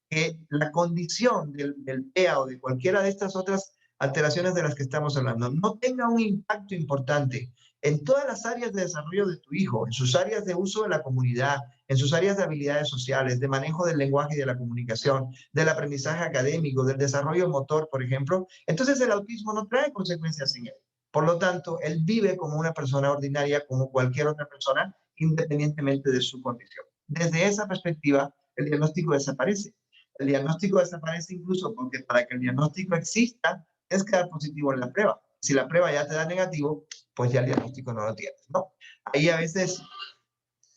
que la condición del TEA o de cualquiera de estas otras alteraciones de las que estamos hablando no tenga un impacto importante en todas las áreas de desarrollo de tu hijo, en sus áreas de uso de la comunidad, en sus áreas de habilidades sociales, de manejo del lenguaje y de la comunicación, del aprendizaje académico, del desarrollo motor, por ejemplo, entonces el autismo no trae consecuencias en él. Por lo tanto, él vive como una persona ordinaria, como cualquier otra persona, independientemente de su condición. Desde esa perspectiva, el diagnóstico desaparece. El diagnóstico desaparece incluso porque para que el diagnóstico exista, es quedar positivo en la prueba. Si la prueba ya te da negativo, pues ya el diagnóstico no lo tienes, ¿no? Ahí a veces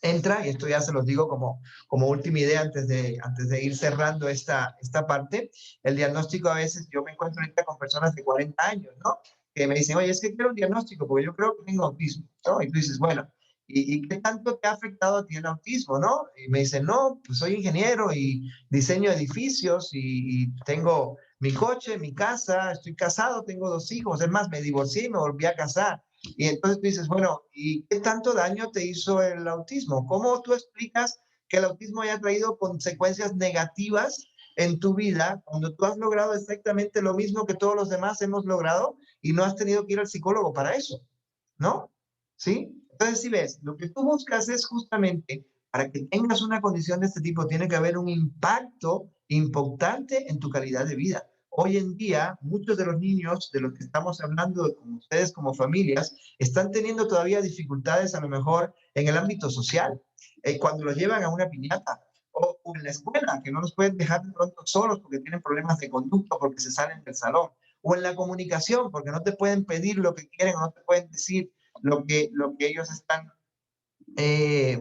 entra, y esto ya se los digo como última idea antes de ir cerrando esta parte, el diagnóstico a veces, yo me encuentro ahorita con personas de 40 años, ¿no? Que me dicen, oye, es que quiero un diagnóstico porque yo creo que tengo autismo, ¿no? Y tú dices, bueno, ¿y qué tanto te ha afectado a ti el autismo, no? Y me dicen, no, pues soy ingeniero y diseño edificios y tengo mi coche, mi casa, estoy casado, tengo 2 hijos, es más, me divorcié y me volví a casar. Y entonces tú dices, bueno, ¿y qué tanto daño te hizo el autismo? ¿Cómo tú explicas que el autismo haya traído consecuencias negativas en tu vida cuando tú has logrado exactamente lo mismo que todos los demás hemos logrado y no has tenido que ir al psicólogo para eso? ¿No? ¿Sí? Entonces, si ves, lo que tú buscas es justamente para que tengas una condición de este tipo, tiene que haber un impacto importante en tu calidad de vida. Hoy en día, muchos de los niños de los que estamos hablando, como ustedes como familias, están teniendo todavía dificultades a lo mejor en el ámbito social, cuando los llevan a una piñata o en la escuela, que no los pueden dejar de pronto solos porque tienen problemas de conducta, porque se salen del salón, o en la comunicación, porque no te pueden pedir lo que quieren o no te pueden decir lo que ellos están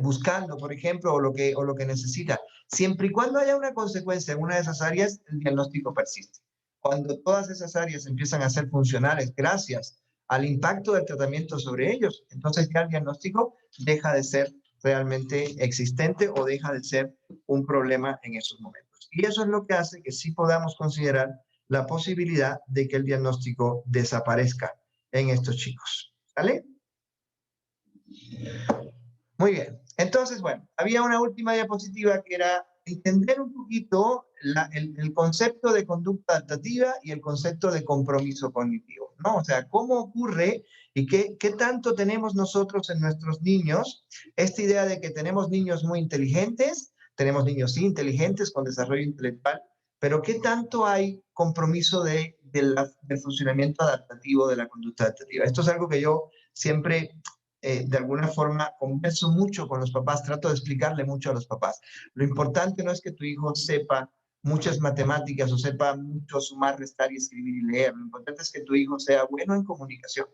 buscando, por ejemplo, o lo que necesita. Siempre y cuando haya una consecuencia en una de esas áreas, el diagnóstico persiste. Cuando todas esas áreas empiezan a ser funcionales gracias al impacto del tratamiento sobre ellos, entonces ya el diagnóstico deja de ser realmente existente o deja de ser un problema en esos momentos. Y eso es lo que hace que sí podamos considerar la posibilidad de que el diagnóstico desaparezca en estos chicos. ¿Vale? Muy bien. Entonces, bueno, había una última diapositiva que era entender un poquito el concepto de conducta adaptativa y el concepto de compromiso cognitivo, ¿no? O sea, cómo ocurre y qué tanto tenemos nosotros en nuestros niños esta idea de que tenemos niños muy inteligentes, tenemos niños inteligentes con desarrollo intelectual, pero qué tanto hay compromiso del funcionamiento adaptativo de la conducta adaptativa. Esto es algo que yo siempre de alguna forma converso mucho con los papás, trato de explicarle mucho a los papás. Lo importante no es que tu hijo sepa muchas matemáticas o sepa mucho sumar, restar y escribir y leer. Lo importante es que tu hijo sea bueno en comunicación.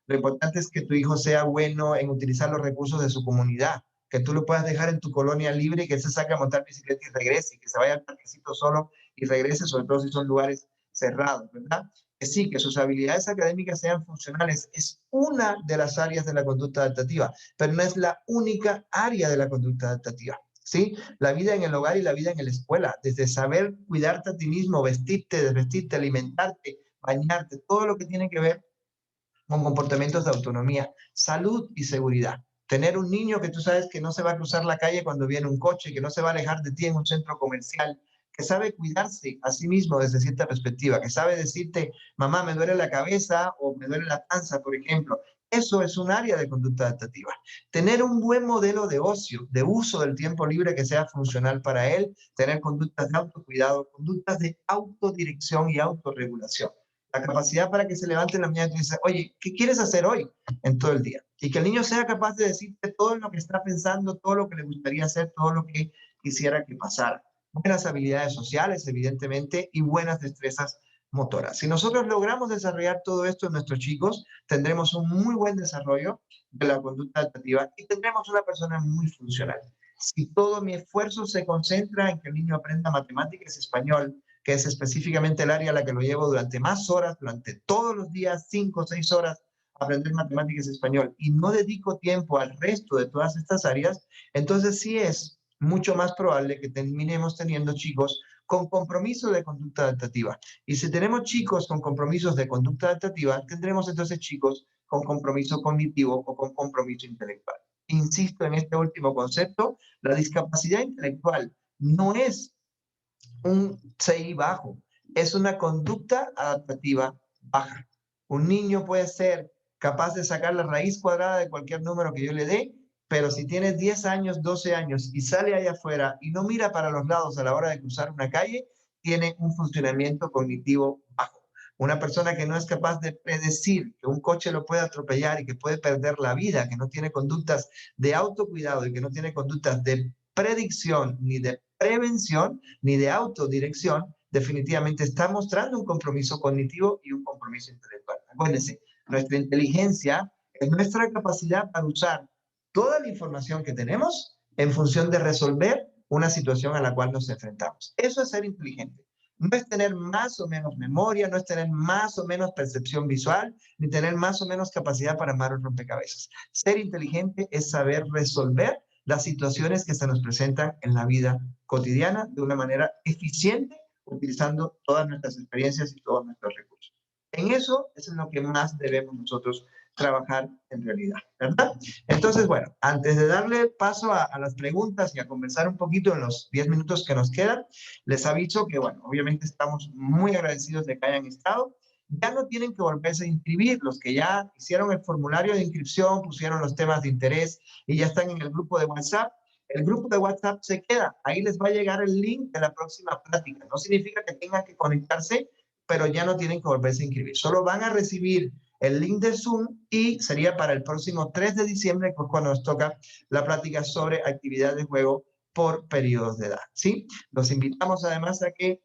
Lo importante es que tu hijo sea bueno en utilizar los recursos de su comunidad, que tú lo puedas dejar en tu colonia libre y que él se saque a montar bicicleta y regrese, y que se vaya al parquecito solo y regrese, sobre todo si son lugares cerrados, ¿verdad? Que sí, que sus habilidades académicas sean funcionales, es una de las áreas de la conducta adaptativa, pero no es la única área de la conducta adaptativa. ¿sí? La vida en el hogar y la vida en la escuela, desde saber cuidarte a ti mismo, vestirte, desvestirte, alimentarte, bañarte, todo lo que tiene que ver con comportamientos de autonomía, salud y seguridad. Tener un niño que tú sabes que no se va a cruzar la calle cuando viene un coche, que no se va a alejar de ti en un centro comercial, que sabe cuidarse a sí mismo desde cierta perspectiva, que sabe decirte, mamá, me duele la cabeza o me duele la panza, por ejemplo. Eso es un área de conducta adaptativa. Tener un buen modelo de ocio, de uso del tiempo libre que sea funcional para él, tener conductas de autocuidado, conductas de autodirección y autorregulación. La capacidad para que se levante en la mañana y dice, oye, ¿qué quieres hacer hoy en todo el día? Y que el niño sea capaz de decirte todo lo que está pensando, todo lo que le gustaría hacer, todo lo que quisiera que pasara. Buenas habilidades sociales, evidentemente, y buenas destrezas motoras. Si nosotros logramos desarrollar todo esto en nuestros chicos, tendremos un muy buen desarrollo de la conducta adaptativa y tendremos una persona muy funcional. Si todo mi esfuerzo se concentra en que el niño aprenda matemáticas y español, que es específicamente el área a la que lo llevo durante más horas, durante todos los días, 5 o 6 horas, a aprender matemáticas y español, y no dedico tiempo al resto de todas estas áreas, entonces sí es mucho más probable que terminemos teniendo chicos con compromiso de conducta adaptativa. Y si tenemos chicos con compromisos de conducta adaptativa, tendremos entonces chicos con compromiso cognitivo o con compromiso intelectual. Insisto en este último concepto, la discapacidad intelectual no es un CI bajo, es una conducta adaptativa baja. Un niño puede ser capaz de sacar la raíz cuadrada de cualquier número que yo le dé, pero si tiene 10 años, 12 años y sale allá afuera y no mira para los lados a la hora de cruzar una calle, tiene un funcionamiento cognitivo bajo. Una persona que no es capaz de predecir que un coche lo puede atropellar y que puede perder la vida, que no tiene conductas de autocuidado y que no tiene conductas de predicción ni de prevención ni de autodirección, definitivamente está mostrando un compromiso cognitivo y un compromiso intelectual. Acuérdense, nuestra inteligencia es nuestra capacidad para usar toda la información que tenemos en función de resolver una situación a la cual nos enfrentamos. Eso es ser inteligente. No es tener más o menos memoria, no es tener más o menos percepción visual, ni tener más o menos capacidad para armar un rompecabezas. Ser inteligente es saber resolver las situaciones que se nos presentan en la vida cotidiana de una manera eficiente, utilizando todas nuestras experiencias y todos nuestros recursos. En eso es en lo que más debemos nosotros trabajar en realidad, ¿verdad? Entonces, bueno, antes de darle paso a las preguntas y a conversar un poquito en los 10 minutos que nos quedan, les aviso que, bueno, obviamente estamos muy agradecidos de que hayan estado. Ya no tienen que volverse a inscribir. Los que ya hicieron el formulario de inscripción, pusieron los temas de interés y ya están en el grupo de WhatsApp, el grupo de WhatsApp se queda. Ahí les va a llegar el link de la próxima plática. No significa que tengan que conectarse, pero ya no tienen que volverse a inscribir. Solo van a recibir el link de Zoom y sería para el próximo 3 de diciembre, pues cuando nos toca la plática sobre actividad de juego por periodos de edad, ¿sí? Los invitamos además a que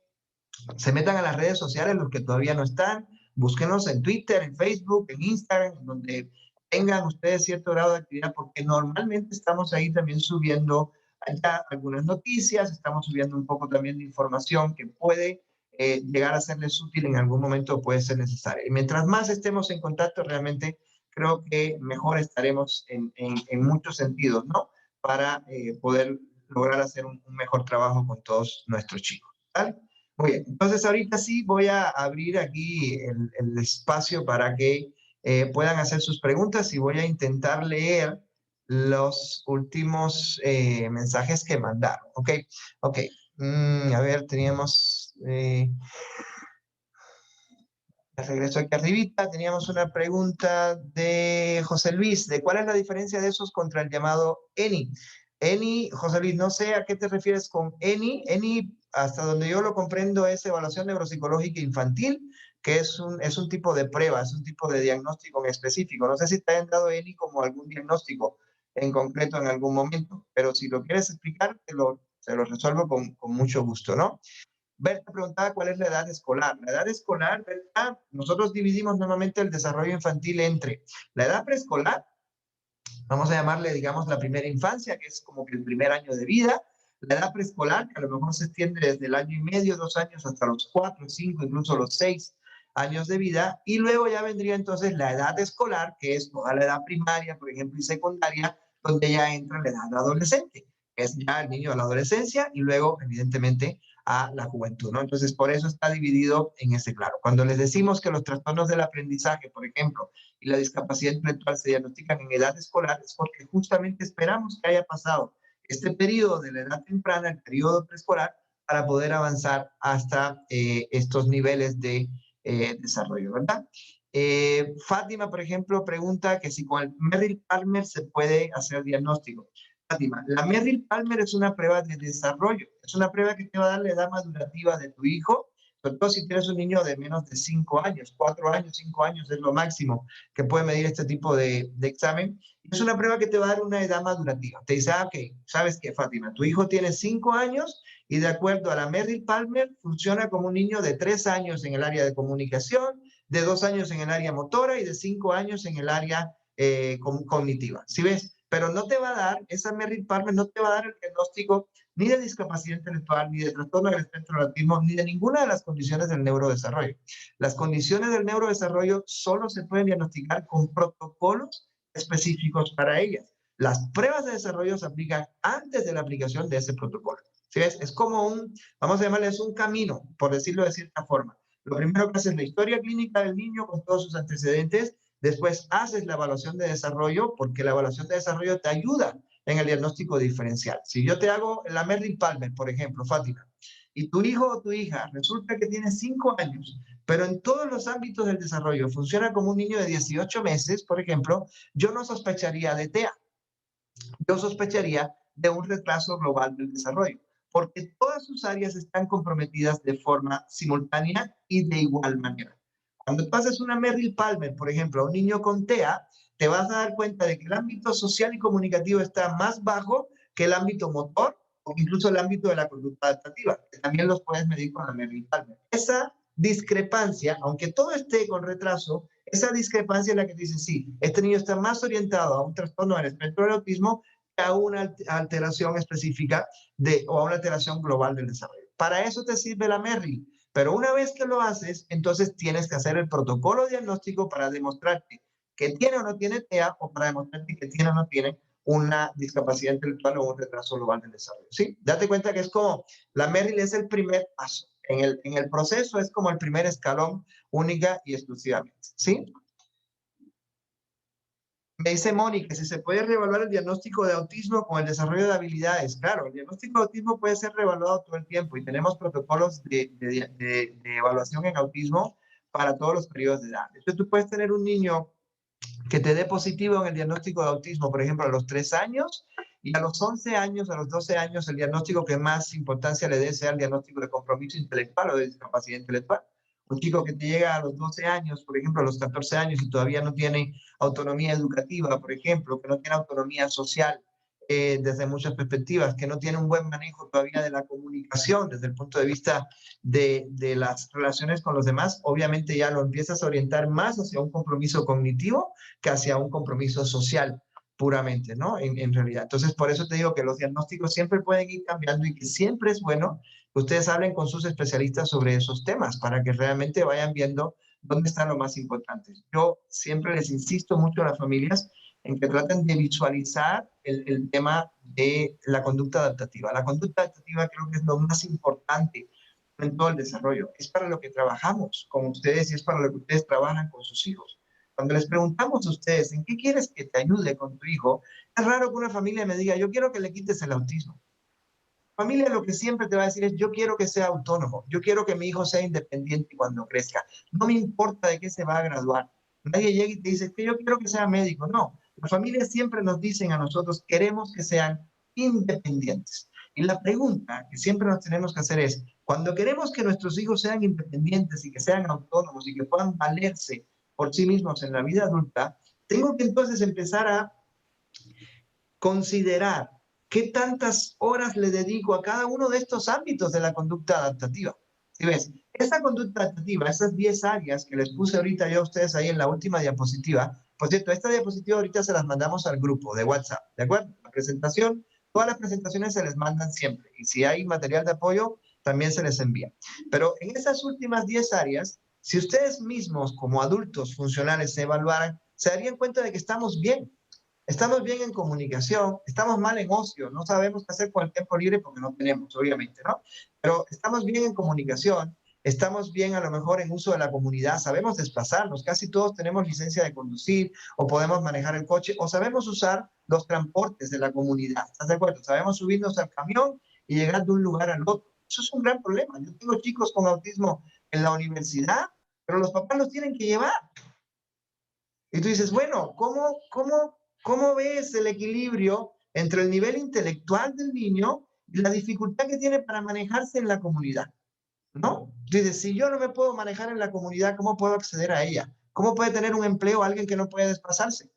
se metan a las redes sociales los que todavía no están, búsquenos en Twitter, en Facebook, en Instagram, donde tengan ustedes cierto grado de actividad, porque normalmente estamos ahí también subiendo allá algunas noticias, estamos subiendo un poco también de información que puede llegar a serles útil en algún momento, puede ser necesaria. Y mientras más estemos en contacto, realmente creo que mejor estaremos en muchos sentidos, ¿no? Para poder lograr hacer un mejor trabajo con todos nuestros chicos. ¿Vale? Muy bien, entonces ahorita sí voy a abrir aquí el espacio para que puedan hacer sus preguntas y voy a intentar leer los últimos mensajes que mandaron. Ok, ok. A ver, teníamos... regreso aquí arribita, teníamos una pregunta de José Luis, de cuál es la diferencia de esos contra el llamado ENI. ENI, José Luis, no sé a qué te refieres con ENI. ENI, hasta donde yo lo comprendo, es evaluación neuropsicológica infantil, que es un tipo de prueba, es un tipo de diagnóstico en específico. No sé si te han dado ENI como algún diagnóstico en concreto en algún momento, pero si lo quieres explicar, te lo resuelvo con mucho gusto, ¿no? Berta preguntaba cuál es la edad escolar. La edad escolar, Berta, nosotros dividimos normalmente el desarrollo infantil entre la edad preescolar, vamos a llamarle, digamos, la primera infancia, que es como que el primer año de vida, la edad preescolar, que a lo mejor se extiende desde el año y medio, 2 años, hasta los 4, 5, incluso los 6 años de vida, y luego ya vendría entonces la edad escolar, que es toda la edad primaria, por ejemplo, y secundaria, donde ya entra la edad adolescente. es ya el niño de la adolescencia y luego, evidentemente, a la juventud, ¿no? Entonces, por eso está dividido en ese claro. Cuando les decimos que los trastornos del aprendizaje, por ejemplo, y la discapacidad intelectual se diagnostican en edad escolar, es porque justamente esperamos que haya pasado este periodo de la edad temprana, el periodo preescolar, para poder avanzar hasta estos niveles de desarrollo, ¿verdad? Fátima, por ejemplo, pregunta que si con el Merrill-Palmer se puede hacer diagnóstico. Fátima, la Merrill-Palmer es una prueba de desarrollo, es una prueba que te va a dar la edad madurativa de tu hijo, sobre todo si tienes un niño de menos de 5 años, 4 años, 5 años es lo máximo que puede medir este tipo de examen. Es una prueba que te va a dar una edad madurativa. Te dice, ok, ¿sabes qué, Fátima? Tu hijo tiene 5 años y de acuerdo a la Merrill-Palmer funciona como un niño de 3 años en el área de comunicación, de 2 años en el área motora y de 5 años en el área cognitiva. ¿Sí ves? Pero no te va a dar, esa Merrill-Palmer no te va a dar el diagnóstico ni de discapacidad intelectual, ni de trastorno del espectro del autismo, ni de ninguna de las condiciones del neurodesarrollo. Las condiciones del neurodesarrollo solo se pueden diagnosticar con protocolos específicos para ellas. Las pruebas de desarrollo se aplican antes de la aplicación de ese protocolo. ¿Sí ves? Es como un, vamos a llamarle, es un camino, por decirlo de cierta forma. Lo primero que haces es la historia clínica del niño con todos sus antecedentes. Después haces la evaluación de desarrollo, porque la evaluación de desarrollo te ayuda en el diagnóstico diferencial. Si yo te hago la Merrill-Palmer, por ejemplo, Fátima, y tu hijo o tu hija resulta que tiene 5 años, pero en todos los ámbitos del desarrollo funciona como un niño de 18 meses, por ejemplo, yo no sospecharía de TEA, yo sospecharía de un retraso global del desarrollo, porque todas sus áreas están comprometidas de forma simultánea y de igual manera. Cuando pases una Merrill-Palmer, por ejemplo, a un niño con TEA, te vas a dar cuenta de que el ámbito social y comunicativo está más bajo que el ámbito motor o incluso el ámbito de la conducta adaptativa, que también los puedes medir con la Merrill-Palmer. Esa discrepancia, aunque todo esté con retraso, esa discrepancia es la que dice, sí, este niño está más orientado a un trastorno del espectro del autismo que a una alteración específica o a una alteración global del desarrollo. Para eso te sirve la Merrill. Pero una vez que lo haces, entonces tienes que hacer el protocolo diagnóstico para demostrarte que tiene o no tiene TEA o para demostrarte que tiene o no tiene una discapacidad intelectual o un retraso global del desarrollo. ¿Sí? Date cuenta que es como, la Merrill es el primer paso. En el proceso es como el primer escalón única y exclusivamente. ¿Sí? Me dice Moni que si se puede reevaluar el diagnóstico de autismo con el desarrollo de habilidades. Claro, el diagnóstico de autismo puede ser reevaluado todo el tiempo y tenemos protocolos de evaluación en autismo para todos los periodos de edad. Entonces tú puedes tener un niño que te dé positivo en el diagnóstico de autismo, por ejemplo, a los 3 años y a los 11 años, a los 12 años, el diagnóstico que más importancia le dé sea el diagnóstico de compromiso intelectual o de discapacidad intelectual. Un chico que te llega a los 12 años, por ejemplo, a los 14 años y todavía no tiene autonomía educativa, por ejemplo, que no tiene autonomía social desde muchas perspectivas, que no tiene un buen manejo todavía de la comunicación desde el punto de vista de las relaciones con los demás, obviamente ya lo empiezas a orientar más hacia un compromiso cognitivo que hacia un compromiso social puramente, ¿no? En realidad. Entonces, por eso te digo que los diagnósticos siempre pueden ir cambiando y que siempre es bueno que ustedes hablen con sus especialistas sobre esos temas para que realmente vayan viendo dónde están lo más importantes. Yo siempre les insisto mucho a las familias en que traten de visualizar el tema de la conducta adaptativa. La conducta adaptativa creo que es lo más importante en todo el desarrollo. Es para lo que trabajamos con ustedes y es para lo que ustedes trabajan con sus hijos. Cuando les preguntamos a ustedes, ¿en qué quieres que te ayude con tu hijo? Es raro que una familia me diga, yo quiero que le quites el autismo. Familia lo que siempre te va a decir es, yo quiero que sea autónomo, yo quiero que mi hijo sea independiente cuando crezca. No me importa de qué se va a graduar. Nadie llega y te dice que yo quiero que sea médico. No, las familias siempre nos dicen a nosotros, queremos que sean independientes. Y la pregunta que siempre nos tenemos que hacer es, cuando queremos que nuestros hijos sean independientes y que sean autónomos y que puedan valerse por sí mismos en la vida adulta, tengo que entonces empezar a considerar qué tantas horas le dedico a cada uno de estos ámbitos de la conducta adaptativa. ¿Sí ves? Esa conducta adaptativa, esas 10 áreas que les puse ahorita yo a ustedes ahí en la última diapositiva, por cierto, esta diapositiva ahorita se las mandamos al grupo de WhatsApp, ¿de acuerdo? La presentación, todas las presentaciones se les mandan siempre y si hay material de apoyo, también se les envía. Pero en esas últimas 10 áreas, si ustedes mismos como adultos funcionales se evaluaran, se darían cuenta de que estamos bien. estamos bien en comunicación, estamos mal en ocio, no sabemos qué hacer con el tiempo libre porque no tenemos, obviamente, ¿no? Pero estamos bien en comunicación, estamos bien a lo mejor en uso de la comunidad, sabemos desplazarnos, casi todos tenemos licencia de conducir o podemos manejar el coche o sabemos usar los transportes de la comunidad, ¿estás de acuerdo? Sabemos subirnos al camión y llegar de un lugar al otro. Eso es un gran problema. Yo tengo chicos con autismo en la universidad, pero los papás los tienen que llevar. Y tú dices, bueno, ¿cómo ves el equilibrio entre el nivel intelectual del niño y la dificultad que tiene para manejarse en la comunidad? ¿No? Dices, si yo no me puedo manejar en la comunidad, ¿cómo puedo acceder a ella? ¿Cómo puede tener un empleo alguien que no puede desplazarse?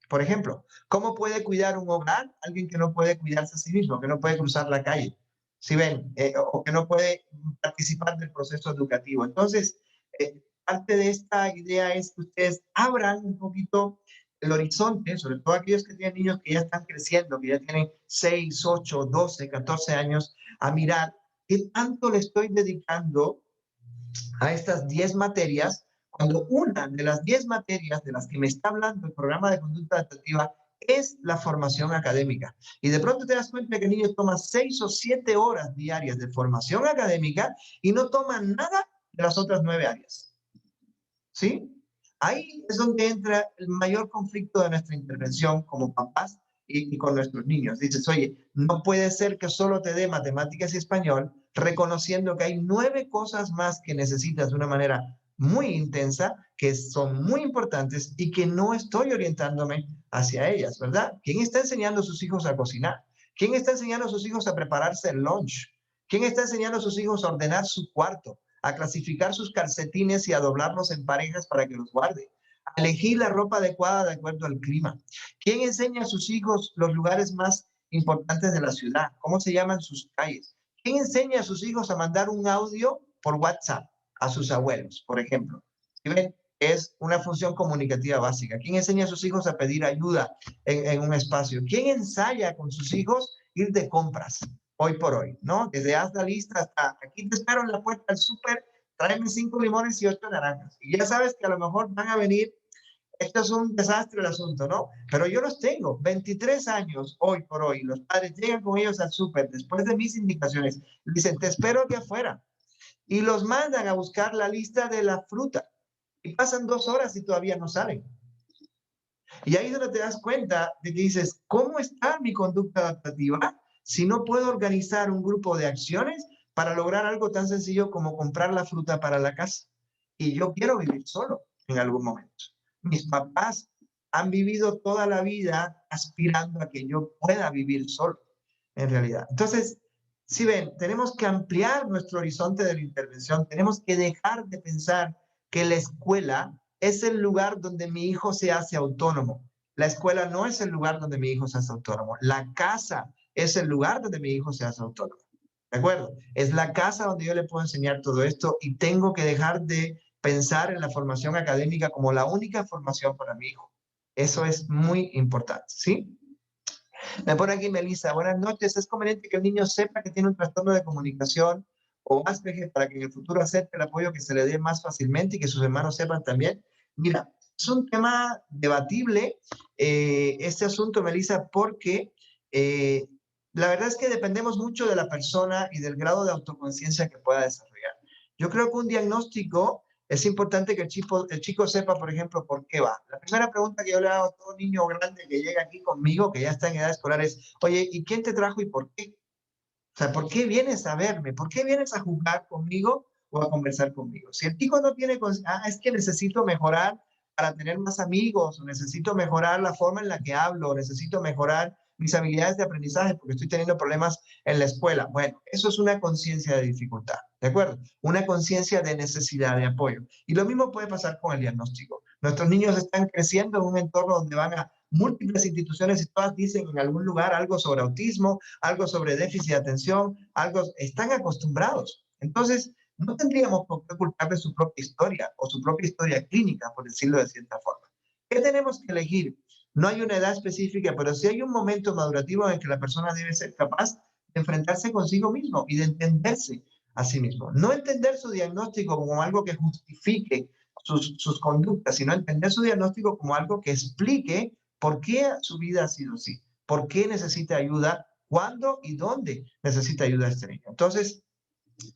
Por ejemplo, ¿cómo puede cuidar un hogar alguien que no puede cuidarse a sí mismo, que no puede cruzar la calle? Si ven, o que no puede participar del proceso educativo. Entonces, parte de esta idea es que ustedes abran un poquito el horizonte, sobre todo aquellos que tienen niños que ya están creciendo, que ya tienen 6, 8, 12, 14 años, a mirar qué tanto le estoy dedicando a estas 10 materias, cuando una de las 10 materias de las que me está hablando el programa de conducta adaptativa es la formación académica. Y de pronto te das cuenta que el niño toma 6 o 7 horas diarias de formación académica y no toma nada de las otras 9 áreas. ¿Sí? Ahí es donde entra el mayor conflicto de nuestra intervención como papás y con nuestros niños. Dices, oye, no puede ser que solo te dé matemáticas y español, reconociendo que hay 9 cosas más que necesitas de una manera muy intensa, que son muy importantes y que no estoy orientándome hacia ellas, ¿verdad? ¿Quién está enseñando a sus hijos a cocinar? ¿Quién está enseñando a sus hijos a prepararse el lunch? ¿Quién está enseñando a sus hijos a ordenar su cuarto, a clasificar sus calcetines y a doblarlos en parejas para que los guarde, a elegir la ropa adecuada de acuerdo al clima? ¿Quién enseña a sus hijos los lugares más importantes de la ciudad? ¿Cómo se llaman sus calles? ¿Quién enseña a sus hijos a mandar un audio por WhatsApp a sus abuelos, por ejemplo? ¿Sí ven? Es una función comunicativa básica. ¿Quién enseña a sus hijos a pedir ayuda en un espacio? ¿Quién ensaya con sus hijos ir de compras hoy por hoy? ¿No? Desde haz la lista hasta aquí te espero en la puerta del súper, tráeme 5 limones y 8 naranjas. Y ya sabes que a lo mejor van a venir. Esto es un desastre el asunto, ¿no? Pero yo los tengo, 23 años hoy por hoy. Los padres llegan con ellos al súper después de mis indicaciones. Dicen, te espero aquí afuera. Y los mandan a buscar la lista de la fruta. Y pasan 2 horas y todavía no salen. Y ahí es donde te das cuenta de que dices, ¿cómo está mi conducta adaptativa si no puedo organizar un grupo de acciones para lograr algo tan sencillo como comprar la fruta para la casa? Y yo quiero vivir solo en algún momento. Mis papás han vivido toda la vida aspirando a que yo pueda vivir solo, en realidad. Entonces, si ven, tenemos que ampliar nuestro horizonte de la intervención, tenemos que dejar de pensar que la escuela es el lugar donde mi hijo se hace autónomo. La escuela no es el lugar donde mi hijo se hace autónomo. La casa es el lugar donde mi hijo se hace autónomo. ¿De acuerdo? Es la casa donde yo le puedo enseñar todo esto y tengo que dejar de pensar en la formación académica como la única formación para mi hijo. Eso es muy importante, ¿sí? Me pone aquí Melissa, buenas noches. ¿Es conveniente que el niño sepa que tiene un trastorno de comunicación o Asperger para que en el futuro acepte el apoyo que se le dé más fácilmente y que sus hermanos sepan también? Mira, es un tema debatible este asunto, Melissa, porque la verdad es que dependemos mucho de la persona y del grado de autoconciencia que pueda desarrollar. Yo creo que un diagnóstico es importante que el chico sepa, por ejemplo, por qué va. La primera pregunta que yo le hago a todo niño grande que llega aquí conmigo, que ya está en edad escolar, es, oye, ¿y quién te trajo y por qué? O sea, ¿por qué vienes a verme? ¿Por qué vienes a jugar conmigo o a conversar conmigo? Si el chico no tiene, es que necesito mejorar para tener más amigos, o necesito mejorar la forma en la que hablo, o necesito mejorar mis habilidades de aprendizaje porque estoy teniendo problemas en la escuela. Bueno, eso es una conciencia de dificultad, ¿de acuerdo? Una conciencia de necesidad de apoyo. Y lo mismo puede pasar con el diagnóstico. Nuestros niños están creciendo en un entorno donde van a múltiples instituciones y todas dicen en algún lugar algo sobre autismo, algo sobre déficit de atención, algo, están acostumbrados. Entonces, no tendríamos por qué culpar de su propia historia o su propia historia clínica, por decirlo de cierta forma. ¿Qué tenemos que elegir? No hay una edad específica, pero sí hay un momento madurativo en que la persona debe ser capaz de enfrentarse consigo mismo y de entenderse a sí mismo. No entender su diagnóstico como algo que justifique sus conductas, sino entender su diagnóstico como algo que explique ¿Por qué su vida ha sido así? ¿Por qué necesita ayuda? ¿Cuándo y dónde necesita ayuda este niño? Entonces,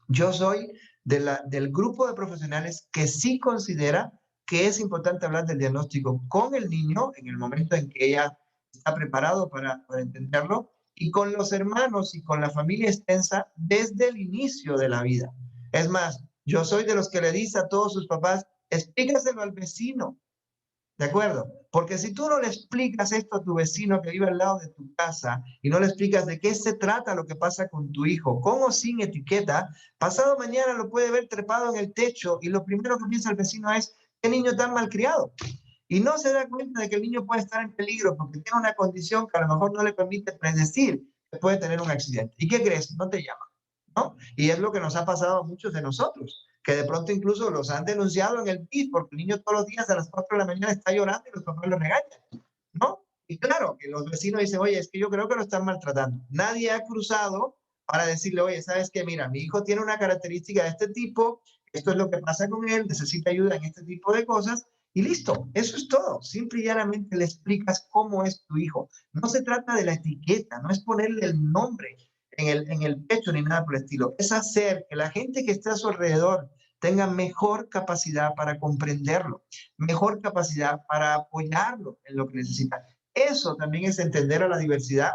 yo soy del grupo de profesionales que sí considera que es importante hablar del diagnóstico con el niño en el momento en que ella está preparado para entenderlo, y con los hermanos y con la familia extensa desde el inicio de la vida. Es más, yo soy de los que le dice a todos sus papás, explícaselo al vecino, ¿de acuerdo? Porque si tú no le explicas esto a tu vecino que vive al lado de tu casa y no le explicas de qué se trata lo que pasa con tu hijo, con o sin etiqueta, pasado mañana lo puede ver trepado en el techo y lo primero que piensa el vecino es, ¿qué niño tan malcriado? Y no se da cuenta de que el niño puede estar en peligro porque tiene una condición que a lo mejor no le permite predecir que puede tener un accidente. ¿Y qué crees? No te llama, ¿no? Y es lo que nos ha pasado a muchos de nosotros, que de pronto incluso los han denunciado en el PIS porque el niño todos los días a las 4 de la mañana está llorando y los papás lo regañan, ¿no? Y claro, que los vecinos dicen, oye, es que yo creo que lo están maltratando. Nadie ha cruzado para decirle, oye, ¿sabes qué? Mira, mi hijo tiene una característica de este tipo, esto es lo que pasa con él, necesita ayuda en este tipo de cosas, y listo, eso es todo. Simple y llanamente le explicas cómo es tu hijo. No se trata de la etiqueta, no es ponerle el nombre en el pecho ni nada por el estilo. Es hacer que la gente que esté a su alrededor tenga mejor capacidad para comprenderlo, mejor capacidad para apoyarlo en lo que necesita. Eso también es entender a la diversidad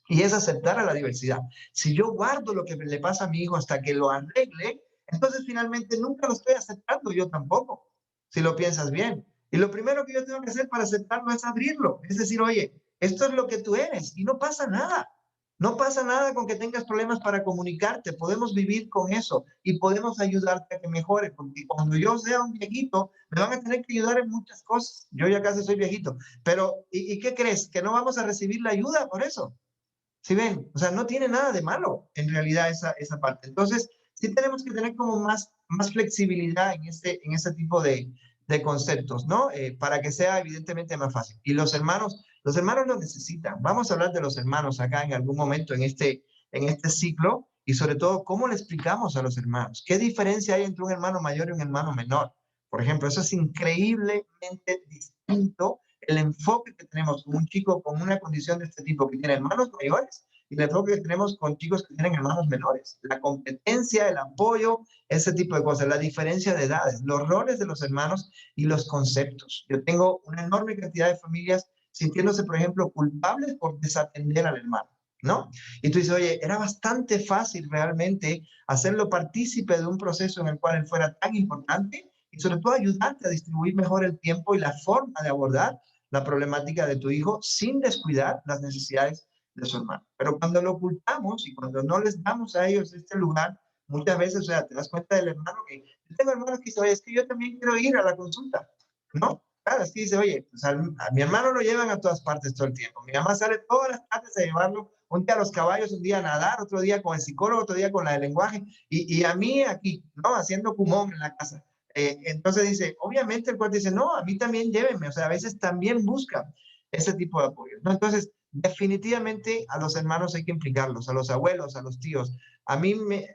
y es aceptar a la diversidad. Si yo guardo lo que le pasa a mi hijo hasta que lo arregle, entonces finalmente nunca lo estoy aceptando yo tampoco, si lo piensas bien. Y lo primero que yo tengo que hacer para aceptarlo es abrirlo. Es decir, oye, esto es lo que tú eres y no pasa nada. No pasa nada con que tengas problemas para comunicarte. Podemos vivir con eso y podemos ayudarte a que mejore. Porque cuando yo sea un viejito, me van a tener que ayudar en muchas cosas. Yo ya casi soy viejito. Pero, ¿y qué crees? ¿Que no vamos a recibir la ayuda por eso? ¿Sí ven? O sea, no tiene nada de malo en realidad esa parte. Entonces, sí tenemos que tener como más flexibilidad en ese tipo de conceptos, ¿no? Para que sea evidentemente más fácil. Y los hermanos lo necesitan. Vamos a hablar de los hermanos acá en algún momento en este ciclo y sobre todo cómo le explicamos a los hermanos. ¿Qué diferencia hay entre un hermano mayor y un hermano menor? Por ejemplo, eso es increíblemente distinto el enfoque que tenemos con un chico con una condición de este tipo que tiene hermanos mayores y el enfoque que tenemos con chicos que tienen hermanos menores. La competencia, el apoyo, ese tipo de cosas, la diferencia de edades, los roles de los hermanos y los conceptos. Yo tengo una enorme cantidad de familias sintiéndose, por ejemplo, culpables por desatender al hermano, ¿no? Y tú dices, oye, era bastante fácil realmente hacerlo partícipe de un proceso en el cual él fuera tan importante y sobre todo ayudarte a distribuir mejor el tiempo y la forma de abordar la problemática de tu hijo sin descuidar las necesidades de su hermano. Pero cuando lo ocultamos y cuando no les damos a ellos este lugar, muchas veces, o sea, te das cuenta del hermano que, yo tengo hermanos que dicen, oye, es que yo también quiero ir a la consulta, ¿no? Claro, es que dice, oye, pues a mi hermano lo llevan a todas partes todo el tiempo. Mi mamá sale todas las tardes a llevarlo, un día a los caballos, un día a nadar, otro día con el psicólogo, otro día con la de lenguaje, y a mí aquí, ¿no? Haciendo cumón en la casa. Entonces dice, obviamente el cual dice, no, a mí también llévenme, o sea, a veces también busca ese tipo de apoyo, ¿no? Entonces, definitivamente a los hermanos hay que implicarlos, a los abuelos, a los tíos.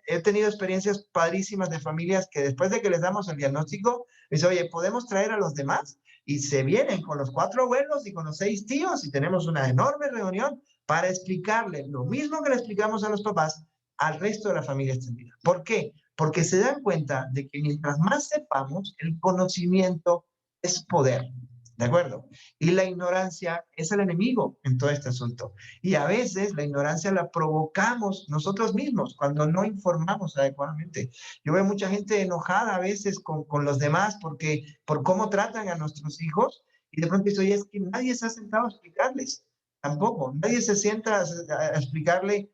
He tenido experiencias padrísimas de familias que después de que les damos el diagnóstico, dice, oye, ¿podemos traer a los demás? Y se vienen con los 4 abuelos y con los 6 tíos y tenemos una enorme reunión para explicarle lo mismo que le explicamos a los papás al resto de la familia extendida. ¿Por qué? Porque se dan cuenta de que mientras más sepamos, el conocimiento es poder, ¿de acuerdo? Y la ignorancia es el enemigo en todo este asunto. Y a veces la ignorancia la provocamos nosotros mismos cuando no informamos adecuadamente. Yo veo mucha gente enojada a veces con los demás por cómo tratan a nuestros hijos y de pronto dice, oye, es que nadie se ha sentado a explicarles. Tampoco, nadie se sienta a explicarle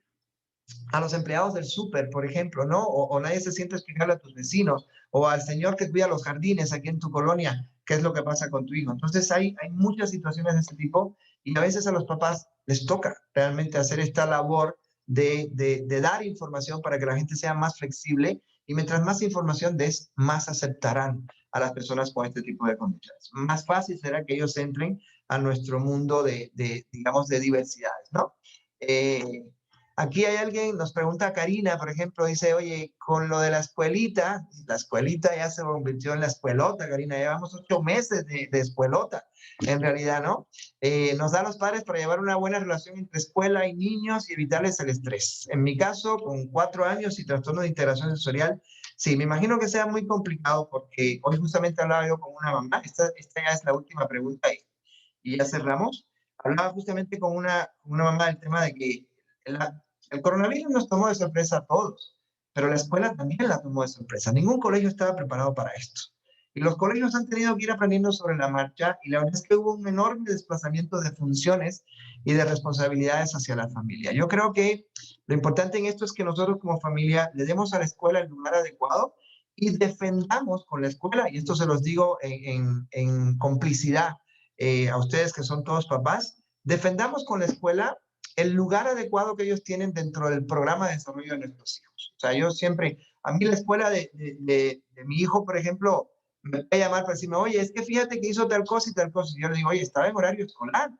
a los empleados del súper, por ejemplo, ¿no? O nadie se siente a explicarle a tus vecinos o al señor que cuida los jardines aquí en tu colonia qué es lo que pasa con tu hijo. Entonces hay muchas situaciones de este tipo y a veces a los papás les toca realmente hacer esta labor de dar información para que la gente sea más flexible y mientras más información des, más aceptarán a las personas con este tipo de condiciones. Más fácil será que ellos entren a nuestro mundo digamos, de diversidades, ¿no? Aquí hay alguien, nos pregunta Karina, por ejemplo, dice, oye, con lo de la escuelita ya se convirtió en la escuelota, Karina, llevamos 8 meses de escuelota, en realidad, ¿no? Nos da a los padres para llevar una buena relación entre escuela y niños y evitarles el estrés. En mi caso, con 4 años y trastorno de integración sensorial, sí, me imagino que sea muy complicado porque hoy justamente hablaba yo con una mamá, esta ya es la última pregunta y ya cerramos. Hablaba justamente con una mamá del tema de que el coronavirus nos tomó de sorpresa a todos, pero la escuela también la tomó de sorpresa. Ningún colegio estaba preparado para esto. Y los colegios han tenido que ir aprendiendo sobre la marcha y la verdad es que hubo un enorme desplazamiento de funciones y de responsabilidades hacia la familia. Yo creo que lo importante en esto es que nosotros como familia le demos a la escuela el lugar adecuado y defendamos con la escuela, y esto se los digo en complicidad a ustedes que son todos papás, defendamos con la escuela el lugar adecuado que ellos tienen dentro del programa de desarrollo de nuestros hijos. O sea, yo siempre, a mí la escuela de mi hijo, por ejemplo, me puede llamar para decirme, oye, es que fíjate que hizo tal cosa y tal cosa. Y yo le digo, oye, estaba en horario escolar.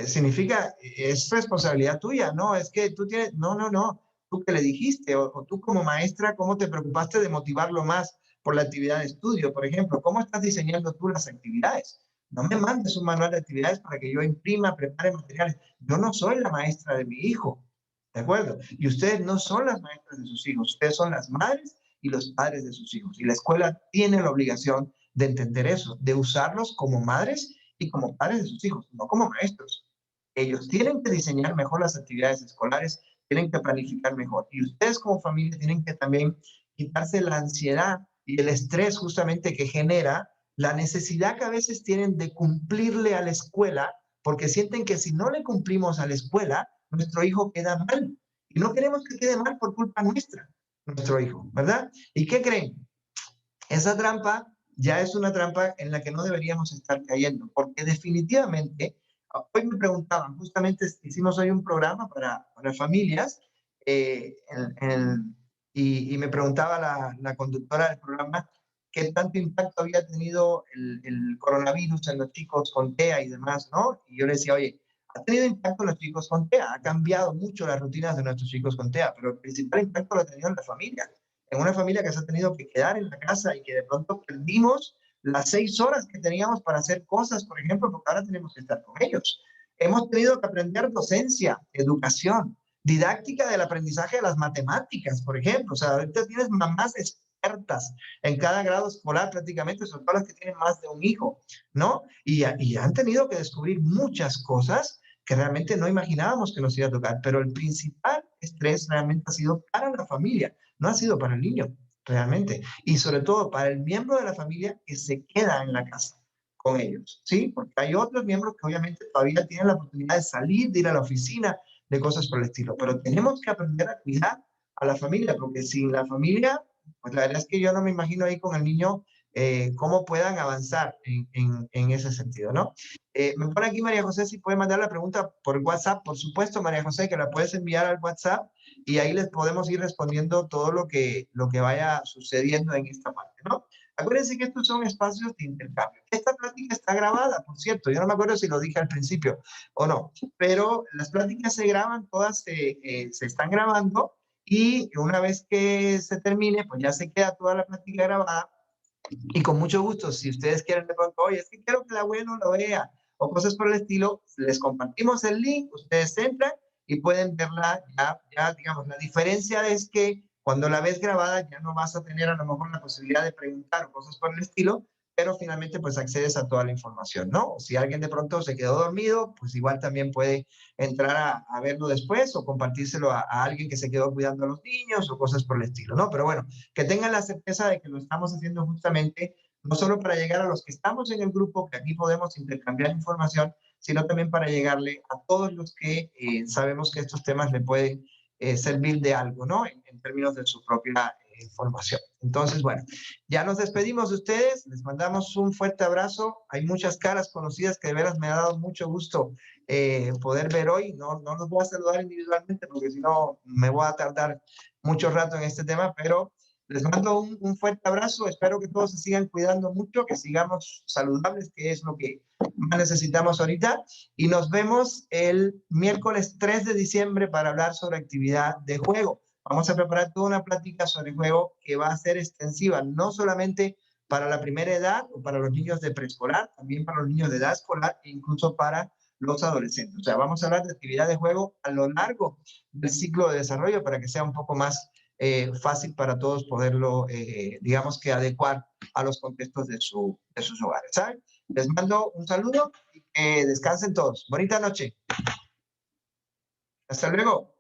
Significa, es responsabilidad tuya, no, es que tú tienes, no, tú que le dijiste, o tú como maestra, ¿cómo te preocupaste de motivarlo más por la actividad de estudio? Por ejemplo, ¿cómo estás diseñando tú las actividades? No me mandes un manual de actividades para que yo imprima, prepare materiales. Yo no soy la maestra de mi hijo, ¿de acuerdo? Y ustedes no son las maestras de sus hijos, ustedes son las madres y los padres de sus hijos. Y la escuela tiene la obligación de entender eso, de usarlos como madres y como padres de sus hijos, no como maestros. Ellos tienen que diseñar mejor las actividades escolares, tienen que planificar mejor. Y ustedes como familia tienen que también quitarse la ansiedad y el estrés justamente que genera la necesidad que a veces tienen de cumplirle a la escuela, porque sienten que si no le cumplimos a la escuela, nuestro hijo queda mal. Y no queremos que quede mal por culpa nuestra, nuestro hijo, ¿verdad? ¿Y qué creen? Esa trampa ya es una trampa en la que no deberíamos estar cayendo, porque definitivamente, hoy me preguntaban, justamente hicimos hoy un programa para familias, y me preguntaba la conductora del programa qué tanto impacto había tenido el coronavirus en los chicos con TEA y demás, ¿no? Y yo le decía, oye, ha tenido impacto en los chicos con TEA, ha cambiado mucho las rutinas de nuestros chicos con TEA, pero el principal impacto lo ha tenido en la familia, en una familia que se ha tenido que quedar en la casa y que de pronto perdimos las 6 horas que teníamos para hacer cosas, por ejemplo, porque ahora tenemos que estar con ellos. Hemos tenido que aprender docencia, educación, didáctica del aprendizaje de las matemáticas, por ejemplo. O sea, ahorita tienes mamás expertas en cada grado escolar prácticamente, sobre todo las que tienen más de un hijo, ¿no? Y han tenido que descubrir muchas cosas que realmente no imaginábamos que nos iba a tocar, pero el principal estrés realmente ha sido para la familia, no ha sido para el niño, realmente. Y sobre todo para el miembro de la familia que se queda en la casa con ellos, ¿sí? Porque hay otros miembros que obviamente todavía tienen la oportunidad de salir, de ir a la oficina, de cosas por el estilo. Pero tenemos que aprender a cuidar a la familia, porque sin la familia, pues la verdad es que yo no me imagino ahí con el niño cómo puedan avanzar en ese sentido, ¿no? Me pone aquí María José si puede mandar la pregunta por WhatsApp, por supuesto, María José, que la puedes enviar al WhatsApp y ahí les podemos ir respondiendo todo lo que vaya sucediendo en esta parte, ¿no? Acuérdense que estos son espacios de intercambio. Esta plática está grabada, por cierto, yo no me acuerdo si lo dije al principio o no, pero las pláticas se graban, todas se están grabando y una vez que se termine, pues ya se queda toda la plática grabada y con mucho gusto, si ustedes quieren de pronto, oye, es que quiero que el abuelo lo vea o cosas por el estilo, les compartimos el link, ustedes entran y pueden verla ya digamos, la diferencia es que cuando la ves grabada ya no vas a tener a lo mejor la posibilidad de preguntar o cosas por el estilo, pero finalmente pues accedes a toda la información, ¿no? Si alguien de pronto se quedó dormido, pues igual también puede entrar a verlo después o compartírselo a alguien que se quedó cuidando a los niños o cosas por el estilo, ¿no? Pero bueno, que tengan la certeza de que lo estamos haciendo justamente no solo para llegar a los que estamos en el grupo, que aquí podemos intercambiar información, sino también para llegarle a todos los que sabemos que estos temas le pueden servir de algo, ¿no? En términos de su propia formación. Entonces, bueno, ya nos despedimos de ustedes, les mandamos un fuerte abrazo. Hay muchas caras conocidas que de veras me ha dado mucho gusto poder ver hoy. No los voy a saludar individualmente porque si no me voy a tardar mucho rato en este tema, pero Les mando un fuerte abrazo. Espero que todos se sigan cuidando mucho, que sigamos saludables, que es lo que más necesitamos ahorita. Y nos vemos el miércoles 3 de diciembre para hablar sobre actividad de juego. Vamos a preparar toda una plática sobre juego que va a ser extensiva, no solamente para la primera edad o para los niños de preescolar, también para los niños de edad escolar e incluso para los adolescentes. O sea, vamos a hablar de actividad de juego a lo largo del ciclo de desarrollo para que sea un poco más fácil para todos poderlo, digamos que adecuar a los contextos de sus hogares. ¿Saben? Les mando un saludo y que descansen todos. Bonita noche. Hasta luego.